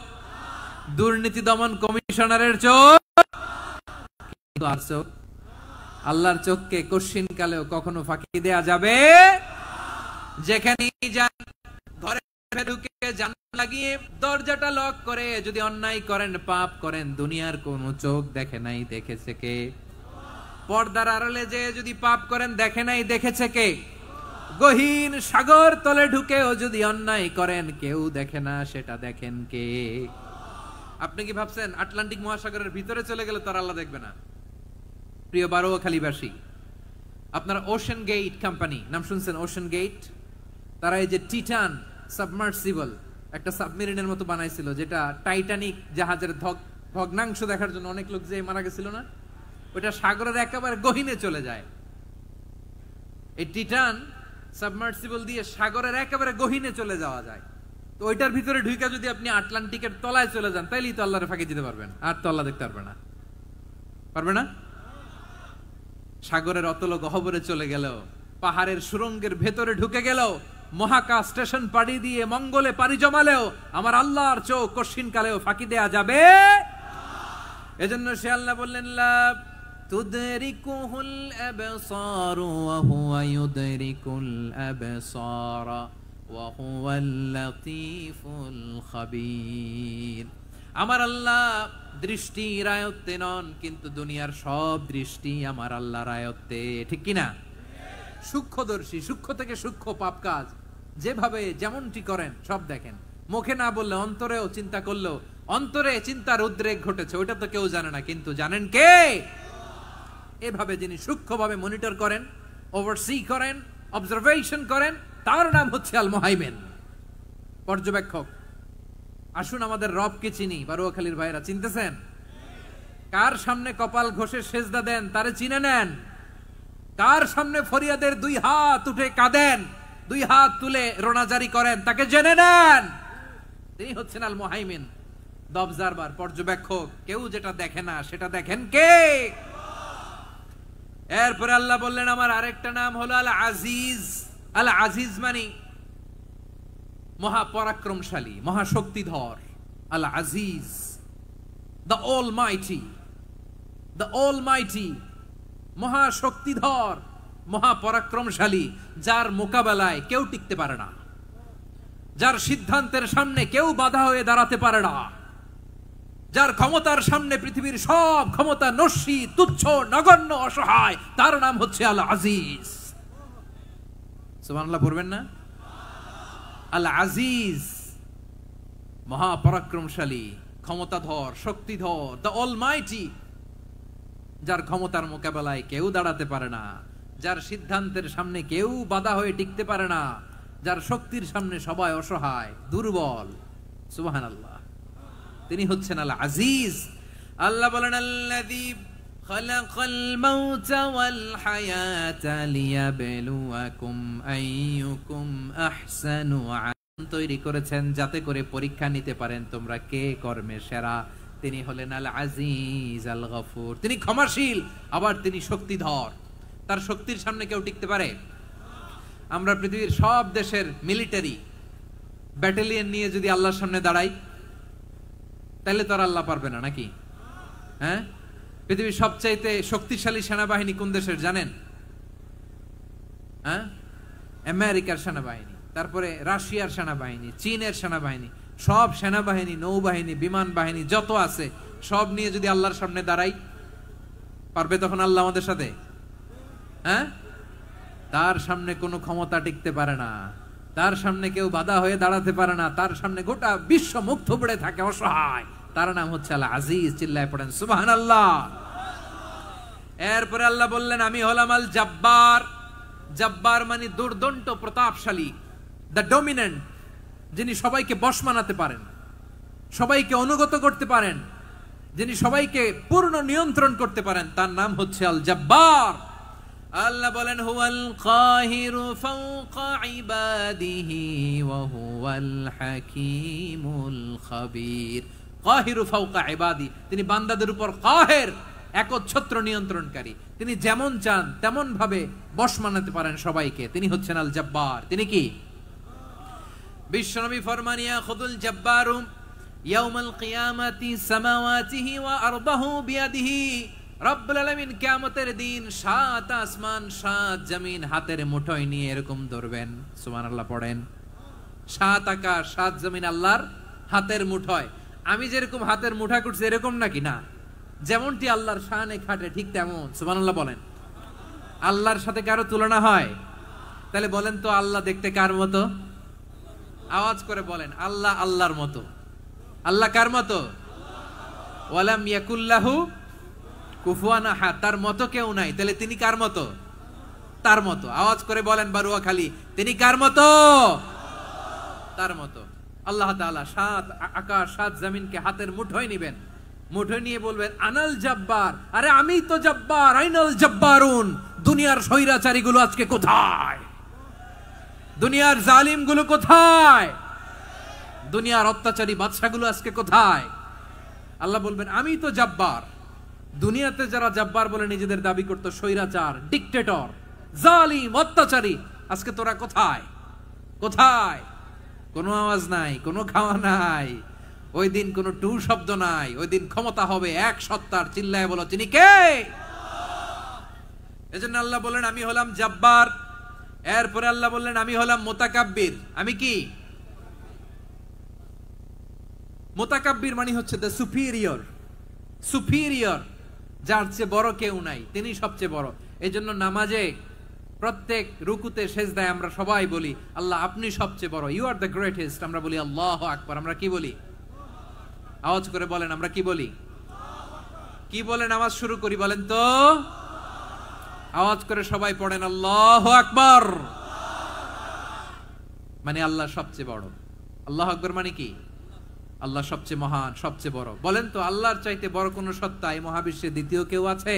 Speaker 1: দুর্নীতি দমন কমিশনারের চোখ, আল্লাহর চোখকে কশিন কালেও কখনো ফাঁকি দেয়া যাবে? যেখানে যান, ঘরে ঢুকে জানালা লাগিয়ে দরজাটা লক করে যদি অন্যায় করেন, পাপ করেন, দুনিয়ার কোন চোখ দেখে নাই, দেখেছে কে? পর্দার আড়ালে যে যদি পাপ করেন, দেখে নাই, দেখেছে কে? গহীন সাগর তলে ঢুকেও যদি অন্যায় করেন, কেউ দেখে না, সেটা দেখেন কে? আপনি কি ভাবছেন আটলান্টিক মহাসাগরের ভিতরে চলে গেলে তার আল্লাহ দেখবে না? প্রিয় বারোয়াখালীবাসী, আপনারা ওশান গেট কোম্পানি নাম শুনছেন? ওশান গেট, তারা এই যে টিটান সাবমার্সিবল একটা সাবমেরিনের মতো বানাইছিল, যেটা টাইটানিক জাহাজের ভগ্নাংশ দেখার জন্য অনেক লোক যে মারা গেছিল না, ওটা সাগরের একেবারে গহীনে চলে যায়। এই টাইটান সাবমার্সিবল দিয়ে সাগরের একেবারে গহীনে চলে যাওয়া যায়। তো ওইটার ভিতরে ঢুকে যদি আপনি আটলান্টিকের তলায় চলে যান, তাইলেই তো আল্লাহরে ফাঁকি দিতে পারবেন, আর তো আল্লাহ দেখতে পারবে না। পারবে না? সাগরের অতল গহ্বরে চলে গেল, পাহাড়ের সুরঙ্গের ভেতরে ঢুকে গেল, মহাকাশ স্টেশন পাড়ি দিয়ে মঙ্গলে পাড়ি জমালেও আমার আল্লাহর চোখ কশিন কালেও ফাঁকি দেয়া যাবে। এজন্য সে আল্লাহ বললেন, লা তুদরিকুহুল আবসার ওয়া হুয়া ইউদরিকুল আবসার ওয়া হুয়াল লাতীফুল খাবীর। আমার আল্লাহ দৃষ্টির আয়ত্তে নন, কিন্তু দুনিয়ার সব দৃষ্টি আমার আল্লাহর আয়ত্তে, ঠিক কিনা? সূক্ষ্মদর্শী, সূক্ষ্ম থেকে সূক্ষ্ম পাপ কাজ যেভাবে যেমনটি করেন সব দেখেন। মুখে না বললে অন্তরেও চিন্তা করলেও অন্তরে চিন্তার উদ্রেক ঘটেছে, ওইটা তো কেউ জানে না, কিন্তু জানেন কে? এভাবে যিনি সূক্ষ্মভাবে মনিটর করেন, ওভারসি করেন, অবজারভেশন করেন, তার নাম হচ্ছে আল মুহাইমিন, পর্যবেক্ষক। আসুন আমাদের রবকে চিনি। বারুয়াখালীর ভাইরা চিনতেছেন? কার সামনে কপাল ঘষে সেজদা দেন তারে চিনে নেন। কার সামনে ফরিয়াদের দুই হাত উঠে কাঁদেন, দুই হাত তুলে রোনাজারি করেন, তাকে জেনে নেন। তিনি হচ্ছেন আল মুহাইমিন, দ্য অবজারভার, পর্যবেক্ষক। কেউ যেটা দেখে না সেটা দেখেন কে? এরপরে আল্লাহ বললেন আমার আরেকটা নাম হলো আল আজিজ। আল আজিজ মানে মহাপরাক্রমশালী, মহাশক্তিধর। আল আজিজ, দ্য অলমাইটি, দ্য অলমাইটি, মহাশক্তিধর, মহাপরাক্রমশালী, যার মোকাবেলায় কেউ টিকতে পারে না, যার সিদ্ধান্তের সামনে কেউ বাধা হয়ে দাঁড়াতে পারে না, যার ক্ষমতার সামনে পৃথিবীর সব ক্ষমতা নস্যি, তুচ্ছ, নগণ্য, অসহায়, তার নাম হচ্ছে আল আজিজ। সুবহানাল্লাহ পড়বেন না? আল আজিজ, মহাপরাক্রমশালী, ক্ষমতাধর, শক্তিধর, দ্য অলমাইটি, যার ক্ষমতার মোকাবেলায় কেউ দাঁড়াতে পারে না, যার সিদ্ধান্তের সামনে কেউ বাধা হয়ে টিকতে পারে না, যার শক্তির সামনে সবাই অসহায়, দুর্বল। সুবহানাল্লাহ, তিনি হচ্ছেন আল আজিজ। আল্লাহ বলেন আল্লাযী খালাকাল মাউতা ওয়াল হায়াতা লিয়াবলুয়াকুম আইয়ুকুম আহসানু আমালা, তৈরি করেছেন যাতে করে পরীক্ষা নিতে পারেন তোমরা কে কর্মে সেরা। তিনি হলেন আল আজিজ আল গফুর, তিনি ক্ষমাশীল, আবার তিনি শক্তিধর। তার শক্তির সামনে কেউ টিকতে পারে? আমরা পৃথিবীর সব দেশের মিলিটারি ব্যাটালিয়ন নিয়ে যদি আল্লাহর সামনে দাঁড়াই, তাহলে তো আর আল্লাহ পারবে না নাকি? হ্যাঁ, পৃথিবীর সবচাইতে শক্তিশালী সেনাবাহিনী কোন দেশের জানেন? হ্যাঁ, আমেরিকার সেনাবাহিনী, তারপরে রাশিয়ার সেনাবাহিনী, চীনের সেনাবাহিনী, সব সেনাবাহিনী, নৌবাহিনী, বিমান বাহিনী যত আছে সব নিয়ে যদি আল্লাহর সামনে দাঁড়াই, পারবে তখন আল্লাহ আমাদের সাথে? হ্যাঁ, তার সামনে কোনো ক্ষমতা টিকতে পারে না, তার সামনে কেউ বাধা হয়ে দাঁড়াতে পারে না, তার সামনে গোটা বিশ্ব মুখ থুবড়ে থাকে, অসহায়। তার নাম হচ্ছে আল আজিজ। চিল্লায় পড়েন সুবহানাল্লাহ। এরপরে আল্লাহ বললেন আমি হলাম আল জব্বার। জব্বার মানে দুর্দন্ত, প্রতাপশালী, দ্য ডমিনেন্ট, যিনি সবাইকে বশ মানাতে পারেন, সবাইকে অনুগত করতে পারেন, যিনি সবাইকে পূর্ণ নিয়ন্ত্রণ করতে পারেন, তার নাম হচ্ছে আল জব্বার। আল্লাহ বলেন হুয়াল কাহিরু ফাওকা ইবাদিহি ওয়া হুয়াল হাকীমুল খাবীর। কাহিরু ফাওকা ইবাদি, তিনি বান্দাদের উপর কাহের, একচ্ছত্র নিয়ন্ত্রণকারী। তিনি যেমন চান তেমন ভাবে বশ মানাতে পারেন সবাইকে। তিনি হচ্ছেন আল জব্বার। তিনি কি? বিশ্বনবী ফরমান ইয়াখুদুল জব্বারু ইয়াউমাল কিয়ামাতি সামাওয়াতিহি ওয়া আরদাহু বিয়াদিহি। রব্বুল আলামিন কিয়ামতের দিন 7 আসমান 7 জমিন হাতের মুঠোয় নিয়ে এরকম ধরবেন। সুবহানাল্লাহ পড়েন। 7 আকাশ 7 জমিন আল্লাহর হাতের মুঠোয়। আমি যেরকম হাতের মুঠা করছি এরকম নাকি? না, যেমনটি আল্লাহর শানে খাটে ঠিক তেমন। সুবহানাল্লাহ বলেন। আল্লাহর সাথে কারো তুলনা হয়? তাহলে বলেন তো আল্লাহ দেখতে কার মতো? আওয়াজ করে বলেন, আল্লাহ আল্লাহর মতো। আল্লাহ কার মতো? ওয়ালাম ইয়াকুল্লাহু কুফুয়ান আহাদ, তার মতো কেউ নাই। তাহলে তিনি কার মতো? তার মতো। আওয়াজ করে বলেন বারুয়াখালী, তিনি কার মতো? তার মতো। আল্লাহ তাআলা 7 আকাশ 7 জমিনকে হাতের মুঠোয় নিবেন, মুঠো নিয়ে বলবেন আনাল জাব্বার, আরে আমি তো জাব্বার, আইনাল জাব্বারুন, দুনিয়ার স্বৈরাচারীগুলো আজকে কোথায়, দুনিয়ার জালিমগুলো কোথায়, দুনিয়ার অত্যাচারী বাদশাগুলো আজকে কোথায়। আল্লাহ বলবেন আমি তো জাব্বার। দুনিয়াতে যারা জাব্বার বলে নিজেদের দাবি করতো, স্বৈরাচার, ডিক্টেটর, জালিম, অত্যাচারী, আজকে তোরা কোথায়, কোথায়? কোনো আওয়াজ নাই, কোনো খাওয়া নাই, ওই দিন কোনো টু শব্দ নাই, ওই দিন ক্ষমতা হবে এক সত্তার। চিল্লায় বলো তিনি কে? এজন্য আল্লাহ বললেন আমি হলাম জাব্বার। এরপরে আল্লাহ বললেন আমি হলাম মুতাকাব্বির। আমি কি? মুতাকাব্বির মানে হচ্ছে দ্য সুপিরিয়র, সুপিরিয়র, যার চেয়ে বড় কেউ নাই, তিনি সবচেয়ে বড়। এই জন্য নামাজে প্রত্যেক রুকুতে সেজদায় আমরা সবাই বলি আল্লাহ আপনি সবচেয়ে বড়, ইউ আর দ্য গ্রেটেস্ট। আমরা বলি আল্লাহু আকবার। আমরা কি বলি? আওয়াজ করে বলেন, আমরা কি বলি? কি বলে নামাজ শুরু করি বলেন তো? আওয়াজ করে সবাই পড়েন আল্লাহু আকবার। মানে আল্লাহ সবচেয়ে বড়। আল্লাহু আকবার মানে কি? আল্লাহ সবচেয়ে মহান, সবচেয়ে বড়। বলেন তো আল্লাহর চাইতে বড় কোন সত্তা এই মহাবিশ্বে দ্বিতীয় কেউ আছে?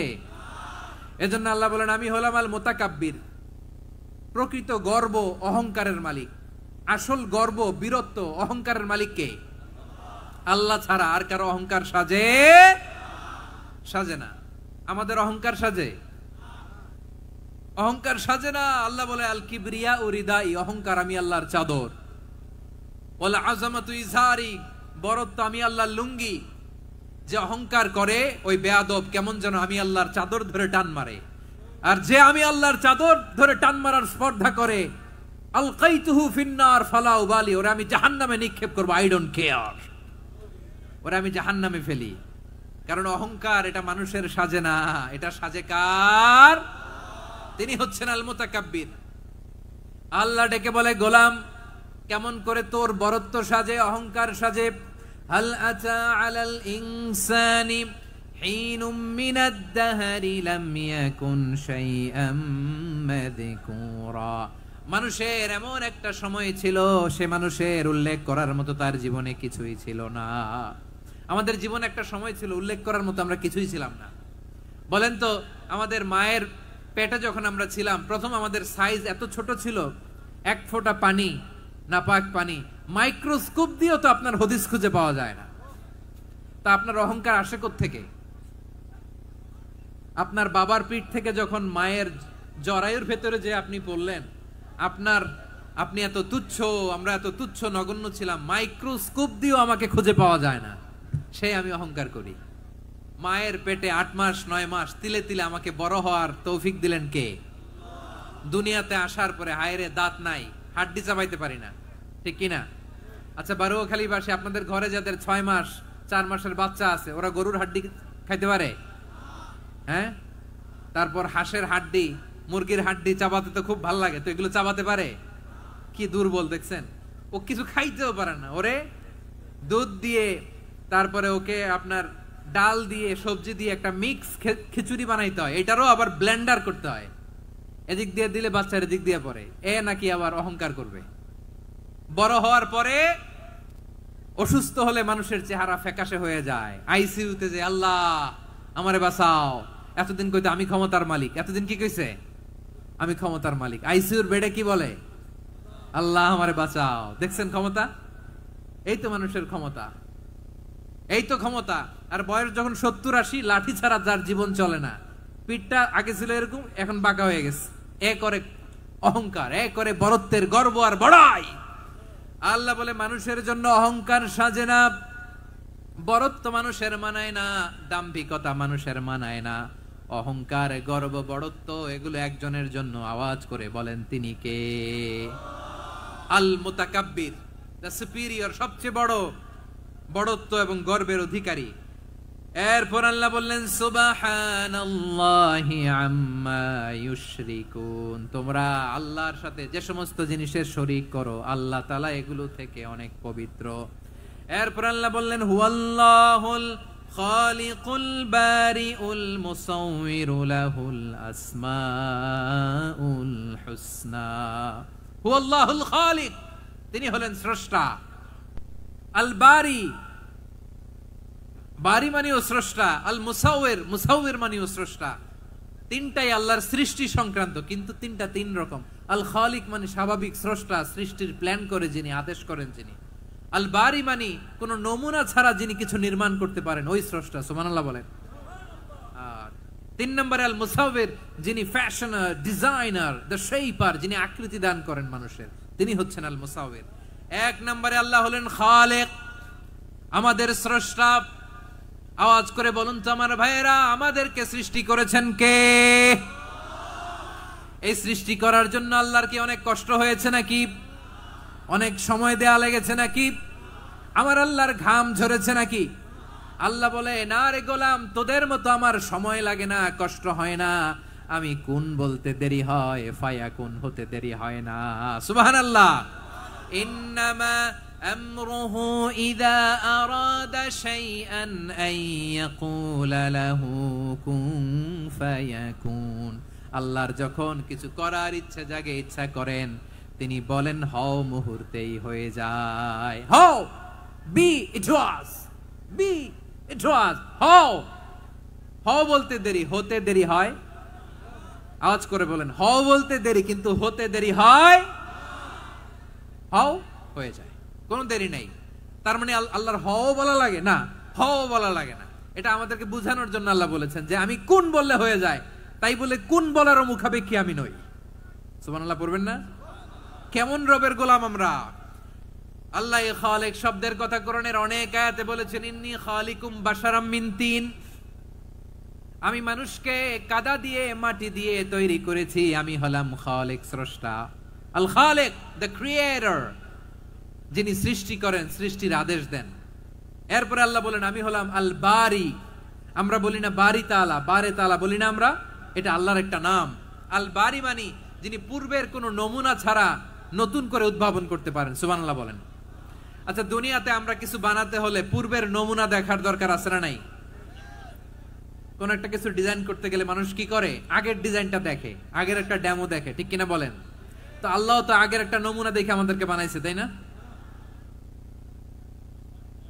Speaker 1: এজন্য আল্লাহ বলেন আমি হলাম আল মুতাকাব্বির। প্রকৃত গর্ব অহংকারের মালিক, আসল গর্ব, বীরত্ব, অহংকারের মালিক কে? আল্লাহ ছাড়া আর কারো অহংকার সাজে? সাজে না। আমাদের অহংকার সাজে? অহংকার সাজে না। আল্লাহ বলে আল কিবরিয়া ও রিদাই, অহংকার আমি আল্লাহর চাদর। ওয়াল আযামাতু ইজারি, বড়ত্ব আমি আল্লাহর লুঙ্গি। যে অহংকার করে ওই বেয়াদব কেমন যেন আমি আল্লাহর চাদর ধরে টান মারে। আর যে আমি আল্লাহর চাদর ধরে টান মারার স্পর্ধা করে, আলকাইতুহু ফিন্নার ফালা উবালি, ওরা আমি জাহান্নামে নিক্ষেপ করব, আই ডোন্ট কেয়ার, ওরা আমি জাহান্নামে ফেলি। কারণ অহংকার এটা মানুষের সাজে না, এটা সাজে কার? তিনি হচ্ছেন আল মুতাকাব্বির। আল্লাহ ডেকে বলে গোলাম কেমন করে তোর বরত্ব সাজে, অহংকার সাজে? হাল আতা আলাল ইনসানি হিনুম মিনাদ দাহরি লাম ইয়াকুন শাইআম মাযকুরা। মানুষের এমন একটা সময় ছিল, সে মানুষের উল্লেখ করার মতো তার জীবনে কিছুই ছিল না। আমাদের জীবনে একটা সময় ছিল উল্লেখ করার মতো আমরা কিছুই ছিলাম না। বলেন তো আমাদের মায়ের পেটে যখন আমরা ছিলাম, প্রথম আমাদের সাইজ এত ছোট ছিল, এক ফোঁটা পানি, নাপাক পানি, মাইক্রোস্কোপ দিয়েও তো আপনার হদিস খুঁজে পাওয়া যায় না। তা আপনার অহংকার আসে কোত্থেকে? আপনার বাবার পিঠ থেকে যখন মায়ের জরায়ুর ভেতরে যে আপনি পড়লেন, আপনি এত তুচ্ছ, আমরা এত তুচ্ছ নগণ্য ছিলাম, মাইক্রোস্কোপ দিয়েও আমাকে খুঁজে পাওয়া যায় না, সেই আমি অহংকার করি। মায়ের পেটে 8 মাস 9 মাস তিলে তিলে আমাকে বড় হওয়ার তৌফিক দিলেন কে? দুনিয়াতে আসার পরে হায়রে দাঁত নাই, হাড্ডি চাবাইতে পারি না, ঠিক কিনা? আচ্ছা বারুয়াখালী বাসী আপনাদের ঘরে যাদের 6 মাস 4 মাসের বাচ্চা আছে, ওরা গরুর হাড্ডি খাইতে পারে? হ্যাঁ। তারপর হাঁসের হাড্ডি, মুরগির হাড্ডি চাবাতে তো খুব ভালো লাগে, তো এগুলো চাবাতে পারে? কি দুর্বল দেখছেন, ও কিছু খাইতেও পারে না। ওরে দুধ দিয়ে, তারপরে ওকে আপনার ডাল দিয়ে, সবজি দিয়ে একটা মিক্স খিচুড়ি বানাইতে হয়, এটারও আবার ব্লেন্ডার করতে হয়। এদিক দিয়ে দিলে বাচ্চার এদিক দিয়ে পড়ে, এ নাকি আবার অহংকার করবে। বড় হওয়ার পরে অসুস্থ হলে মানুষের চেহারা ফ্যাকাশে হয়ে যায়, আইসিইউতে যে আল্লাহ আমারে বাঁচাও। এতদিন কইতো আমি ক্ষমতার মালিক, এতদিন কি কইছে? আমি ক্ষমতার মালিক। আইসিইউর বেডে কি বলে? আল্লাহ আমারে বাঁচাও। দেখছেন ক্ষমতা? এই তো মানুষের ক্ষমতা, এই তো ক্ষমতা। আর বয়স যখন 70-80, লাঠি ছাড়া যার জীবন চলে না। পিঠটা আগে ছিল এরকম, এখন বাঁকা হয়ে গেছে। এ করে অহংকার, এ করে বরত্বের গর্ব আর বড়াই। আল্লাহ বলে মানুষের জন্য অহংকার সাজে না, বরত্ব মানুষের মানায় না, দাম্ভিকতা মানুষের মানায় না, অহংকার, গর্ব, বড়ত্ব এগুলো একজনের জন্য। আওয়াজ করে বলেন তিনি কে? আল মুতাকাব্বির, দ্য সুপিরিয়র, সবচেয়ে বড়, বড়ত্ব এবং গর্বের অধিকারী। এরপর আল্লাহ বললেন সুবহানাল্লাহি আম্মা ইউশরিকুন, তোমরা আল্লাহর সাথে যে সমস্ত জিনিসের শরীক করো, আল্লাহ তাআলা এগুলো থেকে অনেক পবিত্র। এরপর আল্লাহ বললেন হুয়াল্লাহুল খালিকুল বারিউল মুসাউবিরু লাহুল আসমাউল হুসনা। হুয়াল্লাহুল খালিক, তিনি হলেন স্রষ্টা। আল বারি, বারি মানেও স্রষ্টা, আল মুসাউয়ের, মুসাউয়ের মানেও স্রষ্টা। তিনটাই আল্লাহর সৃষ্টি সংক্রান্ত, কিন্তু তিনটা তিন রকম। আল খালিক মানে স্বাভাবিক স্রষ্টা, সৃষ্টির প্ল্যান করে যিনি, আদেশ করেন যিনি। আল বারি মানে কোন নমুনা ছাড়া যিনি কিছু নির্মাণ করতে পারেন, ওই স্রষ্টা। সুবহানাল্লাহ বলেন। আর তিন নম্বরে আল মুসাউয়ের, যিনি ফ্যাশনার, ডিজাইনার, দ্য শেপার, যিনি আকৃতি দান করেন মানুষের, তিনি হচ্ছেন আল মুসাউয়ের। এক নম্বরে আল্লাহ হলেন খালেক, আমাদের স্রষ্টা। আওয়াজ করে বলুন তো আমার ভাইয়েরা, আমাদেরকে সৃষ্টি করেছেন কে? এই সৃষ্টি করার জন্য আল্লাহর কি অনেক কষ্ট হয়েছে নাকি? অনেক সময় দেয়া লেগেছে নাকি? আমার আল্লাহর ঘাম ঝরেছে নাকি? আল্লাহ বলে, না রে গোলাম, তোদের মতো আমার সময় লাগে না, কষ্ট হয় না। আমি কোন বলতে দেরি হয়, ফায়াকুন হতে দেরি হয় না। সুবহানাল্লাহ। ইন্নামা আমরুহু ইযা আরাদা শাইআন আন ইয়াকুলা লাহু কুন ফায়াকুন। আল্লাহর যখন কিছু করার ইচ্ছা জাগে, ইচ্ছা করেন, তিনি বলেন হও, মুহূর্তেই হয়ে যায়। হও, বি ইট ওয়াজ, বি ইট ওয়াজ। হও, হও বলতে দেরি, হতে দেরি হয়। আওয়াজ করে বলেন, হও বলতে দেরি, কিন্তু হতে দেরি হয়। হও, হয়ে যায়, কোনো দেরি নাই। তার মানে আল্লাহর হও বলা লাগে না, হও বলা লাগে না। এটা আমাদেরকে বুঝানোর জন্য আল্লাহ বলেছেন যে আমি কোন বললে হয়ে যায়, তাই বলে কোন বলারও মুখাপেক্ষী আমি নই। সুবহানাল্লাহ পড়বেন না? কেমন রবের গোলাম আমরা। আল্লাহ খালিক শব্দের কথা কোরআনের অনেক আয়াতে বলেছেন, ইন্নী খালিকুম বাশারাম মিন তিন, আমি মানুষকে কাদা দিয়ে, মাটি দিয়ে তৈরি করেছি। আমি হলাম খালিক, স্রষ্টা। আল খালিক, দ্য ক্রিয়েটর, যিনি সৃষ্টি করেন, সৃষ্টির আদেশ দেন। এরপরে আল্লাহ বলেন আমি হলাম আল বারি। আমরা বলি না বারি তাআলা, বারে তাআলা বলি না আমরা, এটা আল্লাহর একটা নাম। আল বারি মানে যিনি পূর্বের কোন নমুনা ছাড়া নতুন করে উদ্ভাবন করতে পারেন। সুবহানাল্লাহ বলেন। আচ্ছা, দুনিয়াতে আমরা কিছু বানাতে হলে পূর্বের নমুনা দেখার দরকার আছে না নাই? কোন একটা কিছু ডিজাইন করতে গেলে মানুষ কি করে? আগের ডিজাইনটা দেখে, আগের একটা ডেমো দেখে, ঠিক কিনা বলেন? তো আল্লাহ তো আগের একটা নমুনা দেখে আমাদেরকে বানাইছে, তাই না?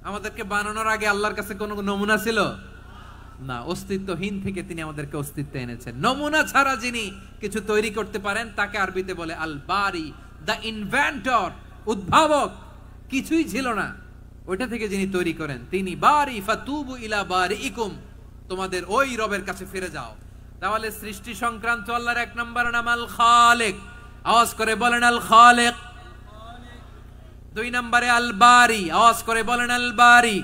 Speaker 1: আমাদেরকে বানানোর আগে আল্লাহর কাছে কোনো নমুনা ছিল না। অস্তিত্বহীন থেকে তিনি আমাদেরকে অস্তিত্বে এনেছেন। নমুনা ছাড়া যিনি কিছু তৈরি করতে পারেন, তাকে আরবিতে বলে আল বারি, দ্য ইনভেন্টর, উদ্ভাবক। কিছুই ছিল না, ওইটা থেকে যিনি তৈরি করেন, তিনি বারি। ফাতুবু ইলা বারিইকুম, তোমাদের ওই রবের কাছে ফিরে যাও। তাহলে সৃষ্টি সংক্রান্ত আল্লাহর এক নম্বর নাম আল খালিক। আওয়াজ করে বলেন আল খালিক। দুই নম্বরে আল বারি। আওয়াজ করে বলেন আল বারি।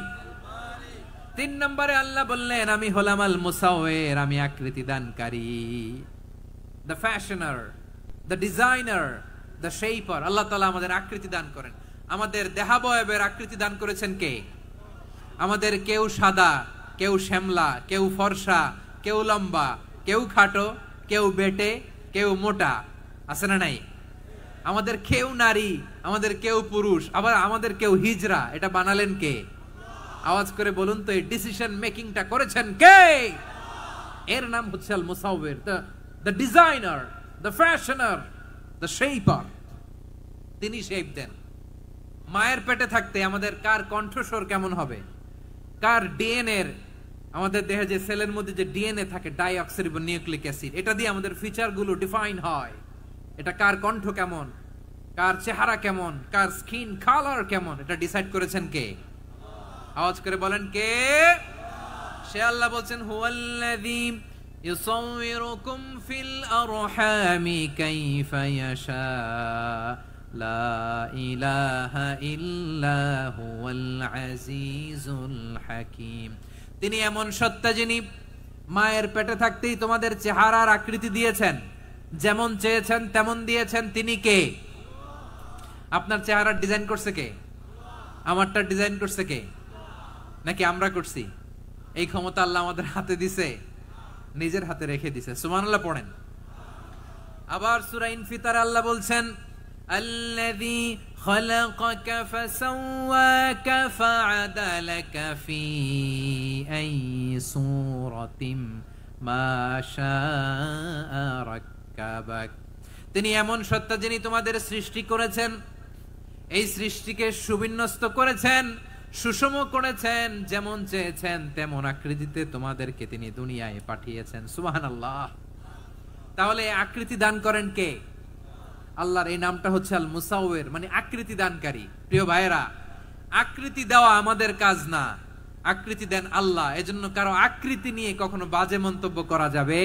Speaker 1: তিন নম্বরে আল্লাহ বললেন আমি হলাম আল মুসাওয়ির, আমি আকৃতি দানকারী, the fashioner, the designer, the shaper. আল্লাহ তাআলা আমাদের আকৃতি দান করেন। আমাদের দেহাবয়বের আকৃতি দান করেছেন কে? আমাদের কেউ সাদা, কেউ শ্যামলা, কেউ ফর্সা, কেউ লম্বা, কেউ খাটো, কেউ বেটে, কেউ মোটা, আছে না নাই? আমাদের কেউ নারী, আমাদের কেউ পুরুষ, আবার আমাদের কেউ হিজড়া। এটা বানালেন কে? আওয়াজ করে বলুন তো, এই ডিসিশন মেকিংটা করেছেন কে? এর নাম হচ্ছে আল মুসাওয়ির, the designer, the fashioner, the shaper. তিনি শেপ দেন। মায়ের পেটে থাকতে আমাদের কার কণ্ঠস্বর কেমন হবে, কার ডিএনএ, আমাদের দেহে যে সেলের মধ্যে যে ডিএনএ থাকে, ডাইঅক্সিরিবোনিউক্লিক অ্যাসিড, এটা দিয়ে আমাদের ফিচার গুলো ডিফাইন হয়। এটা কার কণ্ঠ কেমন, কার চেহারা কেমন, কার স্কিন কালার কেমন, এটা ডিসাইড করেছেন কে? আওয়াজ করে বলেন কে? সে আল্লাহ বলছেন হুয়াল্লাযী ইউসাউয়িরুকুম ফিল আরহামি কাইফা ইয়াশা লা ইলাহা ইল্লা হুয়াল আজিজুল হাকীম। তিনি এমন সত্তা যিনি মায়ের পেটে থাকতেই তোমাদের চেহারার আকৃতি দিয়েছেন, যেমন চেয়েছেন তেমন দিয়েছেন। তিনি কে? আপনার চেহারার ডিজাইন করছে কে? আমারটা ডিজাইন করছে কে? নাকি আমরা করছি? এই ক্ষমতা আল্লাহ আমাদের হাতে দিছে, নিজের হাতে রেখে দিছে। সুবহানাল্লাহ পড়েন। আবার সূরা ইনফিতার আল্লাহ বলছেন আল্লাযী খালাকাকা ফাসাওয়াকা ফাআদালাকা ফি আইয়ি সূরাতিন মা শাআ রাক্কাবাক। তিনি এমন সত্তা যিনি তোমাদের সৃষ্টি করেছেন, এই সৃষ্টিকে সুবিন্যস্ত করেছেন সুষম করেছেন, যেমন চেয়েছেন তেমন আকৃতিতে তোমাদেরকে তিনি দুনিয়ায় পাঠিয়েছেন। সুবহানাল্লাহ। তাহলে আকৃতি দান করেন কে? আল্লাহর এই নামটা হচ্ছে আল মুসাওয়ির, মানে আকৃতি দানকারী। প্রিয় ভাইয়েরা, আকৃতি দেওয়া আমাদের কাজ না, আকৃতি দেন আল্লাহ। এজন্য কারো আকৃতি নিয়ে কখনো বাজে মন্তব্য করা যাবে।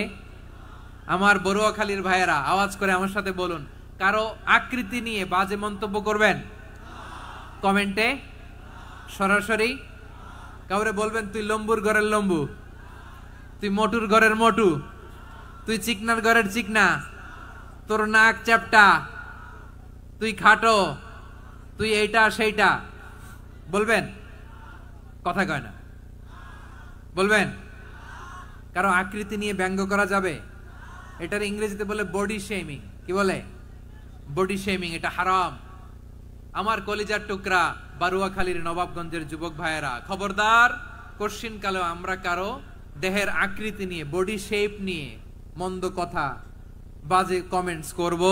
Speaker 1: আমার বড়ুয়াখালীর ভাইয়েরা আওয়াজ করে আমার সাথে বলুন, কারো আকৃতি নিয়ে বাজে মন্তব্য করবেন? কমেন্টে সরাসরি কাউরে বলবেন তুই লম্বুর ঘরের লম্বু, তুই মোটুর ঘরের মোটু, তুই চিকনার ঘরের চিকনা, তোর নাক চ্যাপটা, তুই খাটো, তুই এইটা সেইটা বলবেন? কথা কয় না, বলবেন? কারো আকৃতি নিয়ে ব্যঙ্গ করা যাবে? এটার ইংরেজিতে বলে বডি শেমিং। কি বলে? Body shaming. এটা হারাম। আমার কলিজার টুকরা বারুয়াখালীর নবাবগঞ্জের যুবক ভাইয়েরা, খবরদার, কোশ্চিন কালেও আমরা কারো দেহের আকৃতি নিয়ে, বডি শেপ নিয়ে মন্দ কথা, বাজে কমেন্টস করব।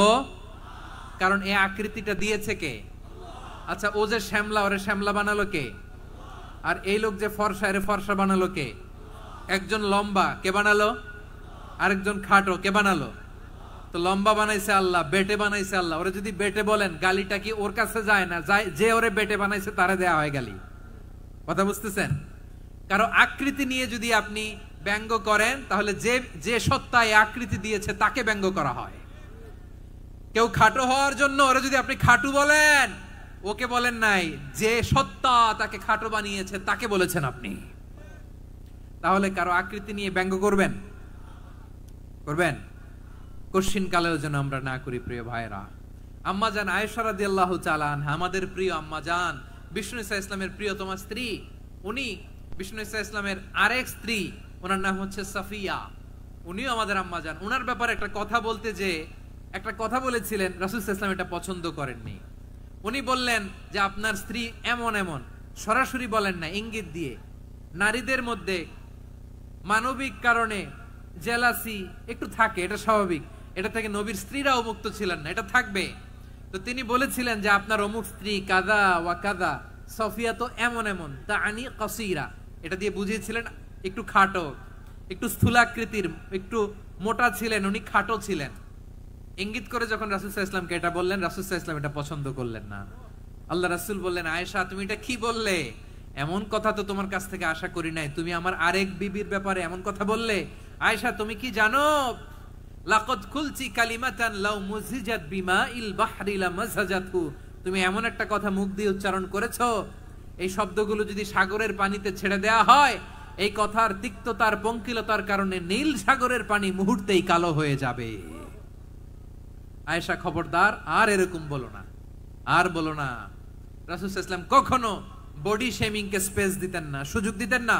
Speaker 1: কারণ এই আকৃতিটা দিয়েছে কে? আচ্ছা, ও যে শ্যামলা, ওরে শ্যামলা বানালো কে? আর এই লোক যে ফর্সা, এরে ফর্সা বানালো কে? একজন লম্বা, কে বানালো? আরেকজন খাটো, কে বানালো? তো লম্বা বানাইছে আল্লাহ, বেটে বানাইছে আল্লাহ। ওরে যদি বেটে বলেন, গালিটা কি ওর কাছে যায় না? যায়। যে ওরে বেটে বানাইছে তারে দেয়া হয় গালি। কথা বুঝতেছেন? কারো আকৃতি নিয়ে যদি আপনি ব্যঙ্গ করেন, তাহলে যে যে সত্তায় আকৃতি দিয়েছে তাকে ব্যঙ্গ করা হয়। কেউ খাটো হওয়ার জন্য ওরে যদি আপনি খাটু বলেন, ওকে বলেন নাই, যে সত্তা তাকে খাটো বানিয়েছে তাকে বলেছেন আপনি। তাহলে কারো আকৃতি নিয়ে ব্যঙ্গ করবেন? করবেন? কোশ্চিন কালেও যেন আমরা না করি। প্রিয় ভাইরা, আম্মাজান আয়েশা রাদিয়াল্লাহু তাআলা আনহা, আমাদের প্রিয় আম্মাজান, বিষ্ণু ইসা ইসলামের প্রিয়তমা স্ত্রী, উনি বিষ্ণু ইসা ইসলামের আরেক স্ত্রী, ওনার নাম হচ্ছে সাফিয়া, উনিও আমাদের আম্মাজান। ওনার ব্যাপারে একটা কথা বলতে যে একটা কথা বলেছিলেন, রাসূল সাল্লাল্লাহু আলাইহি ওয়াসাল্লাম এটা পছন্দ করেননি। উনি বললেন যে আপনার স্ত্রী এমন এমন, সরাসরি বলেন না, ইঙ্গিত দিয়ে। নারীদের মধ্যে মানবিক কারণে জেলাসি একটু থাকে, এটা স্বাভাবিক। এটা থেকে নবীর স্ত্রীরাও মুক্ত ছিলেন না, এটা থাকবে। তো তিনি বলেছিলেন যে আপনার অমুক স্ত্রী কাদা ওয়া কাদা, সফিয়া তো এমন এমন, তা আনি কাসীরা, এটা দিয়ে বুঝিয়েছিলেন একটু খাটো, একটু স্থূলাকৃতির, একটু মোটা ছিলেন, উনি খাটো ছিলেন। ইঙ্গিত করে যখন রাসূল সাল্লাল্লাহু আলাইহি ওয়াসাল্লামকে এটা বললেন, রাসূল সাল্লাল্লাহু আলাইহি ওয়াসাল্লাম এটা পছন্দ করলেন না। আল্লাহ রাসূল বললেন, আয়েশা তুমি এটা কি বললে? এমন কথা তো তোমার কাছ থেকে আশা করি নাই। তুমি আমার আরেক বিবির ব্যাপারে এমন কথা বললে। আয়েশা, তুমি কি জানো, লাকাদ কুলতি কালিমাতান লাউ মুজিজাত বিমাইল বাহরি লামাজাজাতহু, তুমি এমন একটা কথা মুখ দিয়ে উচ্চারণ করেছো, এই শব্দগুলো যদি সাগরের পানিতে ছেড়ে দেয়া হয়, এই কথার তিক্ততার, পঙ্কিলতার কারণে নীল সাগরের পানি মুহূর্তেই কালো হয়ে যাবে। আয়েশা, খবরদার, আর এরকম বলো না, আর বলো না। রাসূল সাল্লাল্লাহু আলাইহি ওয়াসাল্লাম কখনো বডি শেমিং কে স্পেস দিতেন না, সুযোগ দিতেন না।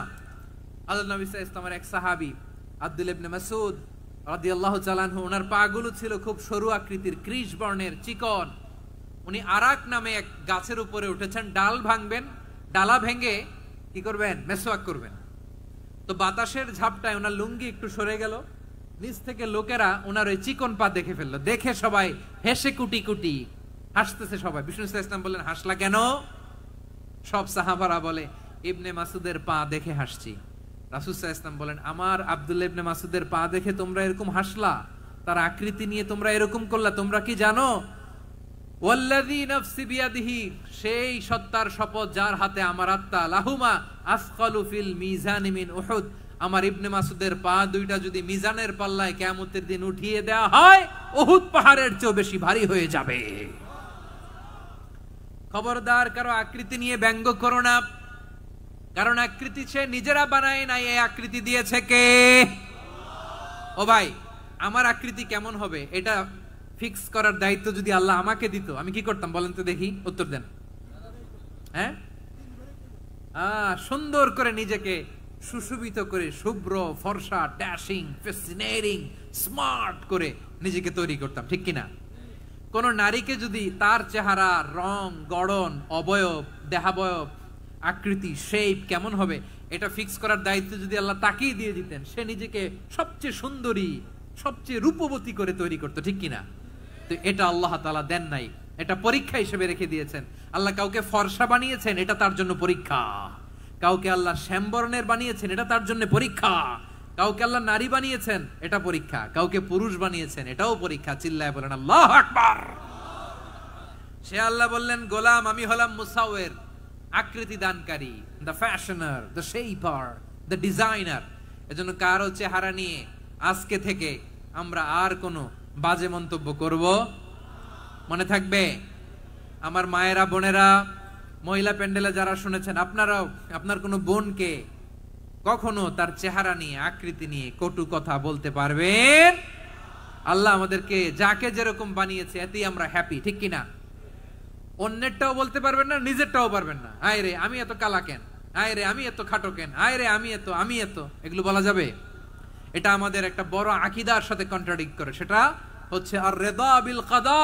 Speaker 1: আল্লাহর নবী সাল্লাল্লাহু আলাইহি ওয়াসাল্লামের এক সাহাবী আব্দুল্লাহ ইবনে মাসউদ রাদিয়াল্লাহু তাআলা আনহু, ওনার পাগুলো ছিল খুব সরু আকৃতির, কৃশ বর্ণের, চিকন। উনি আরাক নামে এক গাছের উপরে উঠেছেন, ডাল ভাঙবেন, ডালা ভেঙে কি করবেন? মেসওয়াক করবেন। তো বাতাসের ঝাপটায় ওনার লুঙ্গি একটু সরে গেল, নিচ থেকে লোকেরা ওনার ওই চিকন পা দেখে ফেললো। দেখে সবাই হেসে কুটি কুটি হাসতেছে সবাই। বিষ্ণু সাল্লাল্লাহু আলাইহি ওয়াসাল্লাম বললেন, হাসলা কেন? সব সাহাবারা বলে, ইবনে মাসুদের পা দেখে হাসছি। রাসূল সাল্লাল্লাহু আলাইহি ওয়াসাল্লাম বলেন, আমার আব্দুল্লাহ ইবনে মাসুদের পা দেখে তোমরা এরকম হাসলা, তার আকৃতি নিয়ে তোমরা এরকম করলা, তোমরা কি জানো? ওয়াল্লাযী নাফসি বিয়াদিহি, সেই সত্তার শপথ যার হাতে আমার আত্মা, লাহুমা আসকালু ফিল মিজানি মিন উহুদ, আমার ইবনে মাসুদের পা দুইটা যদি মিজানের পাল্লায় কিয়ামতের দিন উঠিয়ে দেওয়া হয়, উহুদ পাহাড়ের চেয়ে বেশি ভারী হয়ে যাবে। খবরদার, কারো আকৃতি নিয়ে ব্যঙ্গ করো না, কারণ আকৃতি সে নিজেরা বানায় নাই, এই আকৃতি দিয়েছে কে? ও ভাই, আমার আকৃতি কেমন হবে এটা ফিক্স করার দায়িত্ব যদি আল্লাহ আমাকে দিত, আমি কি করতাম বলেন তো দেখি, উত্তর দেন। হ্যাঁ, সুন্দর করে নিজেকে সুশোভিত করে, শুভ্র, ফর্সা, ড্যাশিং, ফ্যাসিনেটিং, স্মার্ট করে নিজেকে তৈরি করতাম, ঠিক কিনা? কোন নারীকে যদি তার চেহারা, রং, গড়ন, অবয়ব, দেহাবয়ব, আকৃতি, শেপ কেমন হবে এটা ফিক্স করার দায়িত্ব যদি আল্লাহ তাকেই দিয়ে দিতেন, সে নিজেকে সবচেয়ে সুন্দরী, সবচেয়ে রূপবতী করে তৈরি করতো, ঠিক কিনা? তো এটা আল্লাহ তাআলা দেন নাই, এটা পরীক্ষা হিসেবে রেখে দিয়েছেন। আল্লাহ কাউকে ফর্সা বানিয়েছেন, এটা তার জন্য পরীক্ষা। কাউকে আল্লাহ শ্যামবর্ণের বানিয়েছেন, এটা তার জন্য পরীক্ষা। কাউকে আল্লাহ নারী বানিয়েছেন, এটা পরীক্ষা। কাউকে পুরুষ বানিয়েছেন, এটাও পরীক্ষা। চিল্লায় বলেন আল্লাহু আকবার। সে আল্লাহ বললেন, গোলাম আমি হলাম মুসাওয়ির, আকৃতি দানকারী, the fashioner, the shaper, the designer. এজন্য কারো চেহারা নিয়ে আজকে থেকে আমরা আর কোনো বাজে মন্তব্য করব মনে থাকবে। আমার মায়েরা, বোনেরা, মহিলা প্যান্ডেলে যারা শুনেছেন, আপনারাও আপনার কোনো বোনকে কখনো তার চেহারা নিয়ে, আকৃতি নিয়ে কটু কথা বলতে পারবেন? আল্লাহ আমাদেরকে যাকে যেরকম বানিয়েছে এতেই আমরা হ্যাপি, ঠিক কিনা? অন্যেরটাও বলতে পারবেন না, নিজেরটাও পারবেন না। আয় রে আমি এত কালা কেন, আয় রে আমি এত খাটো কেন, আয় রে আমি এত, এগুলো বলা যাবে? এটা আমাদের একটা বড় আকীদার সাথে কন্ট্রাডিক্ট করে। সেটা হচ্ছে আর রিদা বিল কাদা।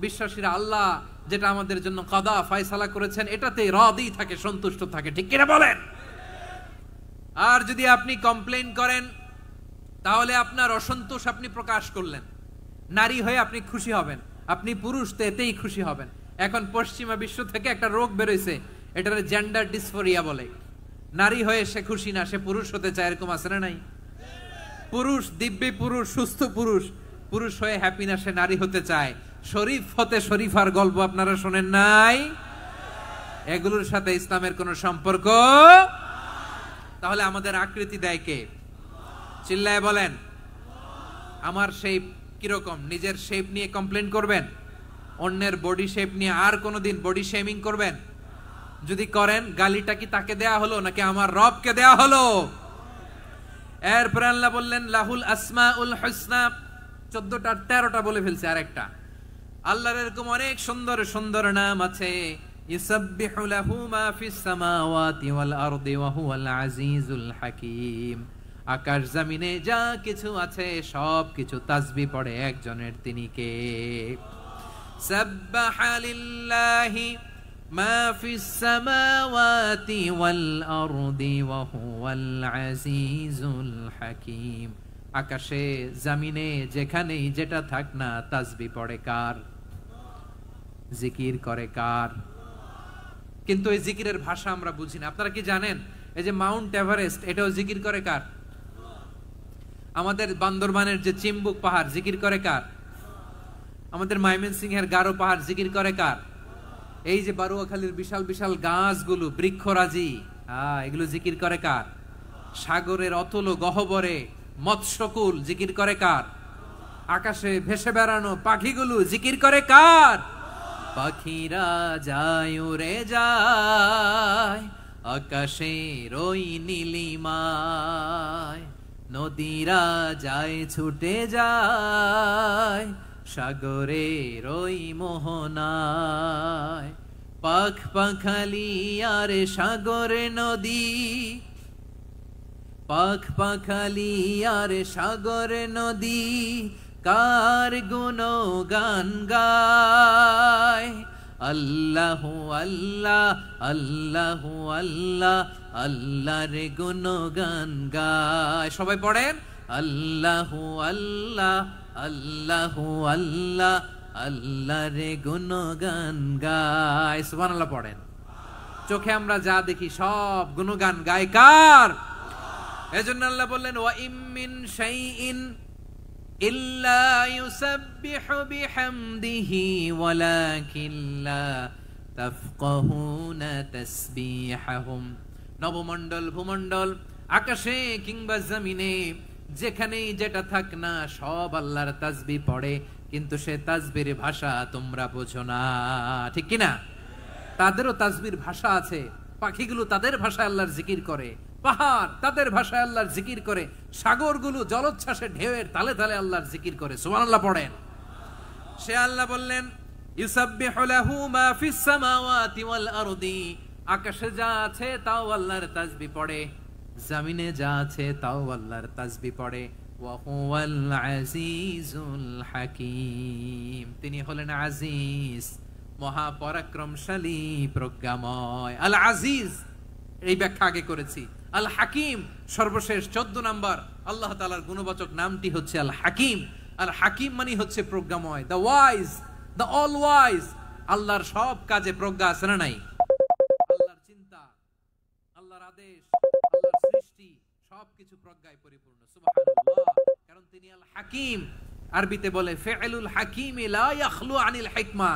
Speaker 1: বিশ্বাসীরা আল্লাহ যেটা আমাদের জন্য কাদা ফয়সালা করেছেন এটাতে রাদি থাকে, সন্তুষ্ট থাকে, ঠিক কিনা বলেন? আর যদি আপনি কমপ্লেইন করেন তাহলে আপনার অসন্তোষ আপনি প্রকাশ করলেন। নারী হয়ে আপনি খুশি হবেন, আপনি পুরুষ তো এতেই খুশি হবেন। এখন পশ্চিমা বিশ্ব থেকে একটা রোগ বেরোইছে, এটার জেন্ডার ডিসফোরিয়া বলে। নারী হয়ে সে খুশি না, সে পুরুষ হতে চায়, এরকম আছে না নাই? পুরুষ, দিব্যি পুরুষ, সুস্থ পুরুষ, পুরুষ হয়ে হ্যাপি না, সে নারী হতে চায়। শরীফ হতে শরীফার গল্প আপনারা শোনেন নাই? এগুলোর সাথে ইসলামের কোনো সম্পর্ক। তাহলে আমাদের আকৃতি দেয় কে? চিল্লায় বলেন। আমার শেপ কিরকম, নিজের শেপ নিয়ে কমপ্লেন করবেন? অন্যের বডি শেপ নিয়ে আর কোনোদিন বডি শেমিং করবেন? যদি করেন, গালিটা কি তাকে দেয়া হলো নাকি আমার রবকে দেয়া হলো? এরপর আল্লাহ বললেন লাহুল আসমাউল হুসনা। 14টা 13টা বলে ফেলছে, আরেকটা। আল্লাহর এরকম অনেক সুন্দর সুন্দর নাম আছে। ইউসাব্বিহু লাহু মা ফিস সামাওয়াতি ওয়াল আরদি ওয়া হুয়াল আজিজুল হাকীম। আকাশ জমিনে যা কিছু আছে সব কিছু তাসবিহ পড়ে একজনের, তিনি কে? সাব্বাহা লিল্লাহি মা ফিস সামাওয়াতি ওয়াল আরদি ওয়া হুয়াল আজিজুল হাকীম। আকাশে জমিনে যেখানেই যেটা থাক না, তাসবিহ পড়ে কার? জিকির করে কার? কিন্তু এই জিকিরের ভাষা আমরা বুঝি না। আপনারা কি জানেন এই যে মাউন্ট এভারেস্ট, এটাও জিকির করে কার? আমাদের বান্দরবানের যে চিম্বুক পাহাড়, জিকির করে কার? আমাদের ময়মনসিংহের গারো পাহাড়, জিকির করে কার? এই যে বারুয়াখালীর বিশাল বিশাল গাছগুলো, বৃক্ষরাজি, এগুলো জিকির করে কার? সাগরের অতল গহ্বরে মৎস্যকুল, জিকির করে কার? আকাশে ভেসে বেড়ানো পাখিগুলো, জিকির করে কার? পাখিরা যায় উড়ে যায় আকাশের ওই নীলিমায়, নদীরা যায় ছুটে যায় সাগরের ওই মোহনায়। পাখ পাখালি আর সাগর নদী, পাখ পাখালি আর সাগর নদী, কার গুণগান গায়? আল্লাহু আল্লাহ, আল্লাহু আল্লাহ, আল্লাহর গুণগান গায়। সবাই পড়েন আল্লাহু আল্লাহ, আল্লাহু আল্লাহ, আল্লাহর গুণগান গায়। সুবহানাল্লাহ পড়েন। চোখে আমরা যা দেখি সব গুণগান গায় কার? এজন্য আল্লাহ বললেন ওয়া ইম মিন শাইইন ইল্লা ইউসাব্বিহু বিহামদিহি ওয়ালাকিন লা তাফকাহুনা তাসবিহাহুম। নবমণ্ডল, ভূমণ্ডল, আকাশে কিংবা জমিনে যেখানেই যেটা থাক না, সব আল্লাহর তাসবিহ পড়ে, কিন্তু সে তাসবির ভাষা তোমরা বোঝো না, ঠিক কিনা? তাদেরও তাসবির ভাষা আছে। পাখিগুলো তাদের ভাষায় আল্লাহর জিকির করে, পাহাড় তাদের ভাষায় আল্লাহর জিকির করে, সাগরগুলো জলোচ্ছ্বাসে ঢেউয়ের তালে তালে আল্লাহর জিকির করে। সুবহানাল্লাহ পড়েন। সে আল্লাহ বললেন ইউসাব্বিহু লাহু মা ফিস সামাওয়াতি ওয়াল আরদি। আকাশে যা আছে তাও আল্লাহর তাসবিহ পড়ে, জমিনে যা আছে তাও আল্লাহর তাসবিহ পড়ে। ওয়া হুয়াল আজিজুল হাকীম। তিনি হলেন আজিজ, মহাপরাক্রমশালী, প্রজ্ঞাময়। আল আজিজ এই ব্যাখ্যা আগে করেছি। আল হাকিম সর্বশেষ 14 নম্বর আল্লাহ তাআলার গুণবাচক নামটি হচ্ছে আল হাকিম। আল হাকিম মানে হচ্ছে প্রজ্ঞাময়, the wise, the all wise, আল্লাহর সব কাজে প্রজ্ঞা আছে না নাই? আল্লাহর চিন্তা, আল্লাহর আদেশ, আল্লাহর সৃষ্টি সবকিছু প্রজ্ঞায় পরিপূর্ণ। সুবহানাল্লাহ। কারণ তিনি আল হাকিম। আরবিতে বলে ফিআলুল হাকিমি লা ইয়াখলু আনিল হিকমা।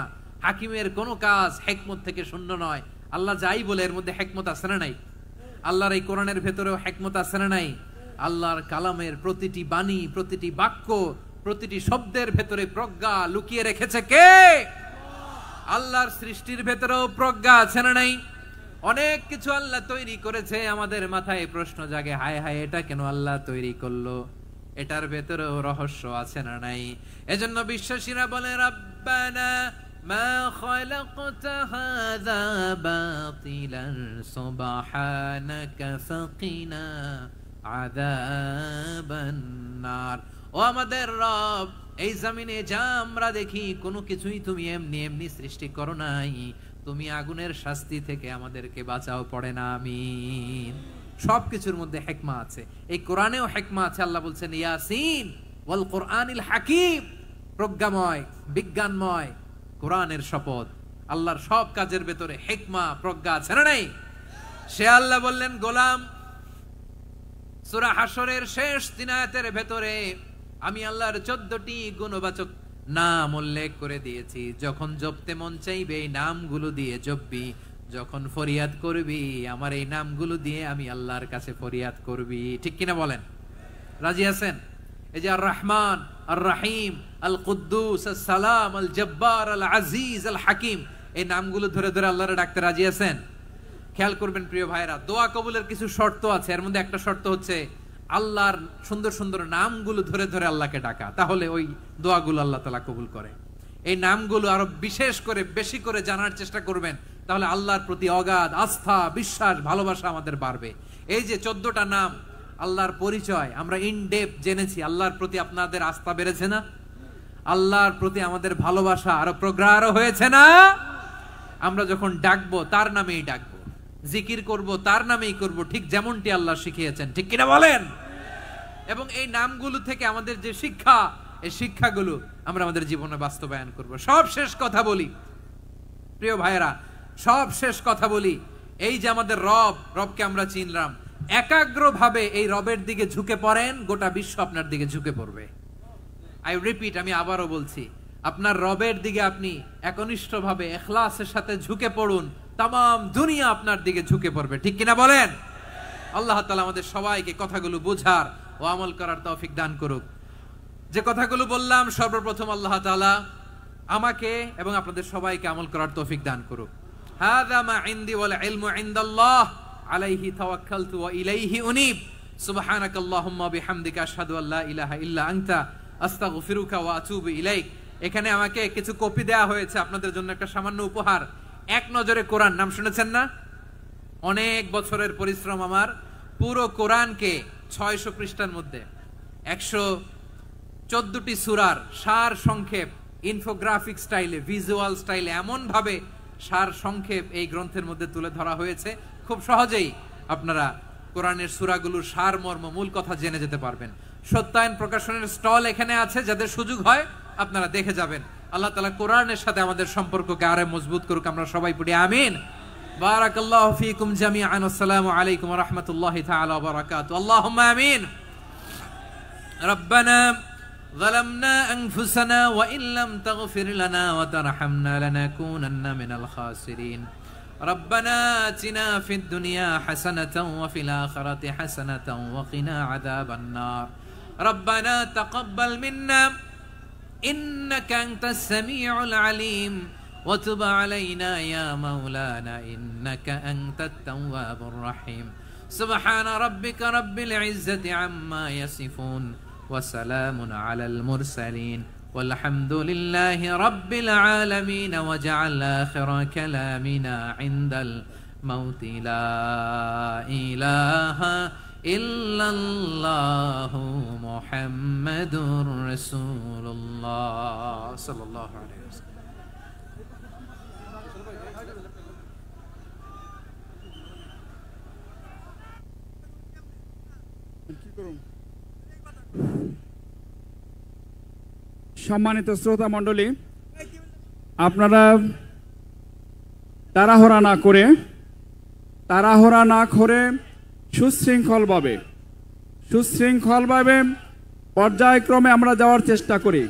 Speaker 1: হাকিমের কোন কাজ হিকমত থেকে শূন্য নয়। আল্লাহ যাই বলে এর মধ্যে হিকমত আছে না নাই? আল্লাহর এই কোরআনের ভেতরেও হিকমত আছে না নাই? আল্লাহর কালামের প্রতিটি বাণী, প্রতিটি বাক্য, প্রতিটি শব্দের ভেতরে প্রজ্ঞা লুকিয়ে রেখেছে কে? আল্লাহর সৃষ্টির ভেতরেও প্রজ্ঞা আছে না নাই? অনেক কিছু আল্লাহ তৈরি করেছে, আমাদের মাথায় প্রশ্ন জাগে, হায় হায় এটা কেন আল্লাহ তৈরি করলো? এটার ভেতরেও রহস্য আছে না নাই? এজন্য বিশ্বাসীরা বলে রব্বানা মা খালাকতা হাযা বাতিলান সুবহানাকা ফাকিনা আযাবান নার। ও আমাদের রব, এই জমিনে যা আমরা দেখি কোনো কিছুই তুমি এমনি এমনি সৃষ্টি করো নাই, তুমি আগুনের শাস্তি থেকে আমাদেরকে বাঁচাও, পড়ে না আমিন। সবকিছুর মধ্যে হিকমা আছে, এই কোরআনেও হিকমা আছে। আল্লাহ বলছেন ইয়াসিন ওয়াল কোরআনিল হাকিম, প্রজ্ঞাময় বিজ্ঞানময় কোরআনের শপথ। আল্লাহর সব কাজের ভেতরে হিকমা প্রজ্ঞা আছে না নাই? সে আল্লাহ বললেন গোলাম, সূরা হাশরের শেষ 3 আয়াতের ভেতরে আমি আল্লাহর 14টি গুণবাচক নাম উল্লেখ করে দিয়েছি। যখন জপতে মন চাইবে এই নামগুলো দিয়ে জপবি, যখন ফরিয়াদ করবি আমার এই নামগুলো দিয়ে আমি আল্লাহর কাছে ফরিয়াদ করবি। ঠিক কিনা বলেন? রাজি আছেন? এই যে আর রহমান, আর রাহিম, আল কুদ্দুস, আস সালাম, আল জব্বার, আল আজিজ, আল হাকিম, এই নামগুলো ধরে ধরে আল্লাহরে ডাকতে রাজি আছেন? খেয়াল করবেন প্রিয় ভাইরা, দোয়া কবুলের কিছু শর্ত আছে। এর মধ্যে একটা শর্ত হচ্ছে আল্লাহর সুন্দর সুন্দর নামগুলো ধরে ধরে আল্লাহকে ডাকা, তাহলে ওই দোয়াগুলো আল্লাহ তাআলা কবুল করে। এই নামগুলো আরো বিশেষ করে বেশি করে জানার চেষ্টা করবেন, তাহলে আল্লাহর প্রতি অগাধ আস্থা, বিশ্বাস, ভালোবাসা আমাদের বাড়বে। এই যে 14টা নাম আল্লাহর পরিচয় আমরা ইন ডেপথ জেনেছি, আল্লাহর প্রতি আপনাদের আস্থা বেড়েছে না? আল্লাহর প্রতি আমাদের ভালোবাসা আরো প্রগাঢ় হয়েছে না? আমরা যখন ডাকবো তার নামেই ডাকবো, জিকির করব তার নামেই করব, ঠিক যেমনটি আল্লাহ শিখিয়েছেন। ঠিক কিনা বলেন? এবং এই নামগুলো থেকে আমাদের যে শিক্ষা, এই শিক্ষাগুলো আমরা আমাদের জীবনে বাস্তবায়ন করব। সব শেষ কথা বলি প্রিয় ভাইয়েরা, সব শেষ কথা বলি, এই যে আমাদের রবকে আমরা চিনলাম, একাগ্রভাবে এই রবের দিকে ঝুঁকে পড়েন, গোটা বিশ্ব আপনার দিকে ঝুঁকে পড়বে। আই রিপিট, আমি আবারও বলছি, আপনার রবের দিকে আপনি একনিষ্ঠভাবে ইখলাসের সাথে ঝুঁকে পড়ুন, তাম দুনিয়া আপনার দিকে ঝুঁকে পড়বে। ঠিক কিনা বলেন? আল্লাহ তাআলা আমাদের সবাইকে কথাগুলো বোঝার ও আমল করার তৌফিক দান করুক। যে কথাগুলো বললাম, সর্বপ্রথম আল্লাহ তাআলা আমাকে এবং আপনাদের সবাইকে আমল করার তৌফিক দান করুক। হাযা মা ইনদি ওয়াল ইলমু ইনদাল্লাহ আলাইহি তাওয়াক্কালতু ওয়া ইলাইহি উনীব। সুবহানাকাল্লাহুম্মা বিহামদিকা আশহাদু আল্লা ইলাহা ইল্লা আনতা আস্তাগফিরুকা ওয়া আতুবু ইলাইক। এখানে আমাকে কিছু কপি দেয়া হয়েছে আপনাদের জন্য, একটা সামান্য উপহার। এক নজরে কোরআন, নাম শুনেছেন না? অনেক বছরের পরিশ্রম আমার, পুরো কোরআনকে 600 পৃষ্ঠার মধ্যে 114টি সূরার সার সংক্ষেপ ইনফোগ্রাফিক স্টাইলে, ভিজুয়াল স্টাইলে এমন ভাবে সার সংক্ষেপ এই গ্রন্থের মধ্যে তুলে ধরা হয়েছে, খুব সহজেই আপনারা কোরআনের সূরাগুলোর সার মর্ম, মূল কথা জেনে যেতে পারবেন। সত্যায়ন প্রকাশনের স্টল এখানে আছে, যাদের সুযোগ হয় আপনারা দেখে যাবেন। আল্লাহ তাআলা কোরআনের সাথে আমাদের সম্পর্ককে আরো মজবুত করুক, আমরা সবাই পড়ি আমিন। বারাকাল্লাহু ফীকুম জামিআন। আসসালামু আলাইকুম ওয়া রাহমাতুল্লাহি তাআলা ওয়া বারাকাতুহু। আল্লাহুম্মা আমিন। রব্বানা ظلمنا أنفسنا وإن لم تغفر لنا وترحمنا لنكونن من الخاسرين. ربنا آتنا في الدنيا حسنة وفي الآخرة حسنة وقنا عذاب النار. ربنا تقبل منا إنك أنت السميع العليم وتب علينا يا مولانا إنك أنت التواب الرحيم. سبحان ربك رب العزة عما يصفون وسلام على المرسلين والحمد لله رب العالمين. وجعل آخر كلامنا عند الموت لا إله إلا الله محمد رسول الله صلى الله عليه وسلم.
Speaker 2: সম্মানিত শ্রোতা মণ্ডলী, আপনারা তাড়াহুড়া না করে সুশৃঙ্খলভাবে পর্যায়ক্রমে আমরা যাওয়ার চেষ্টা করি।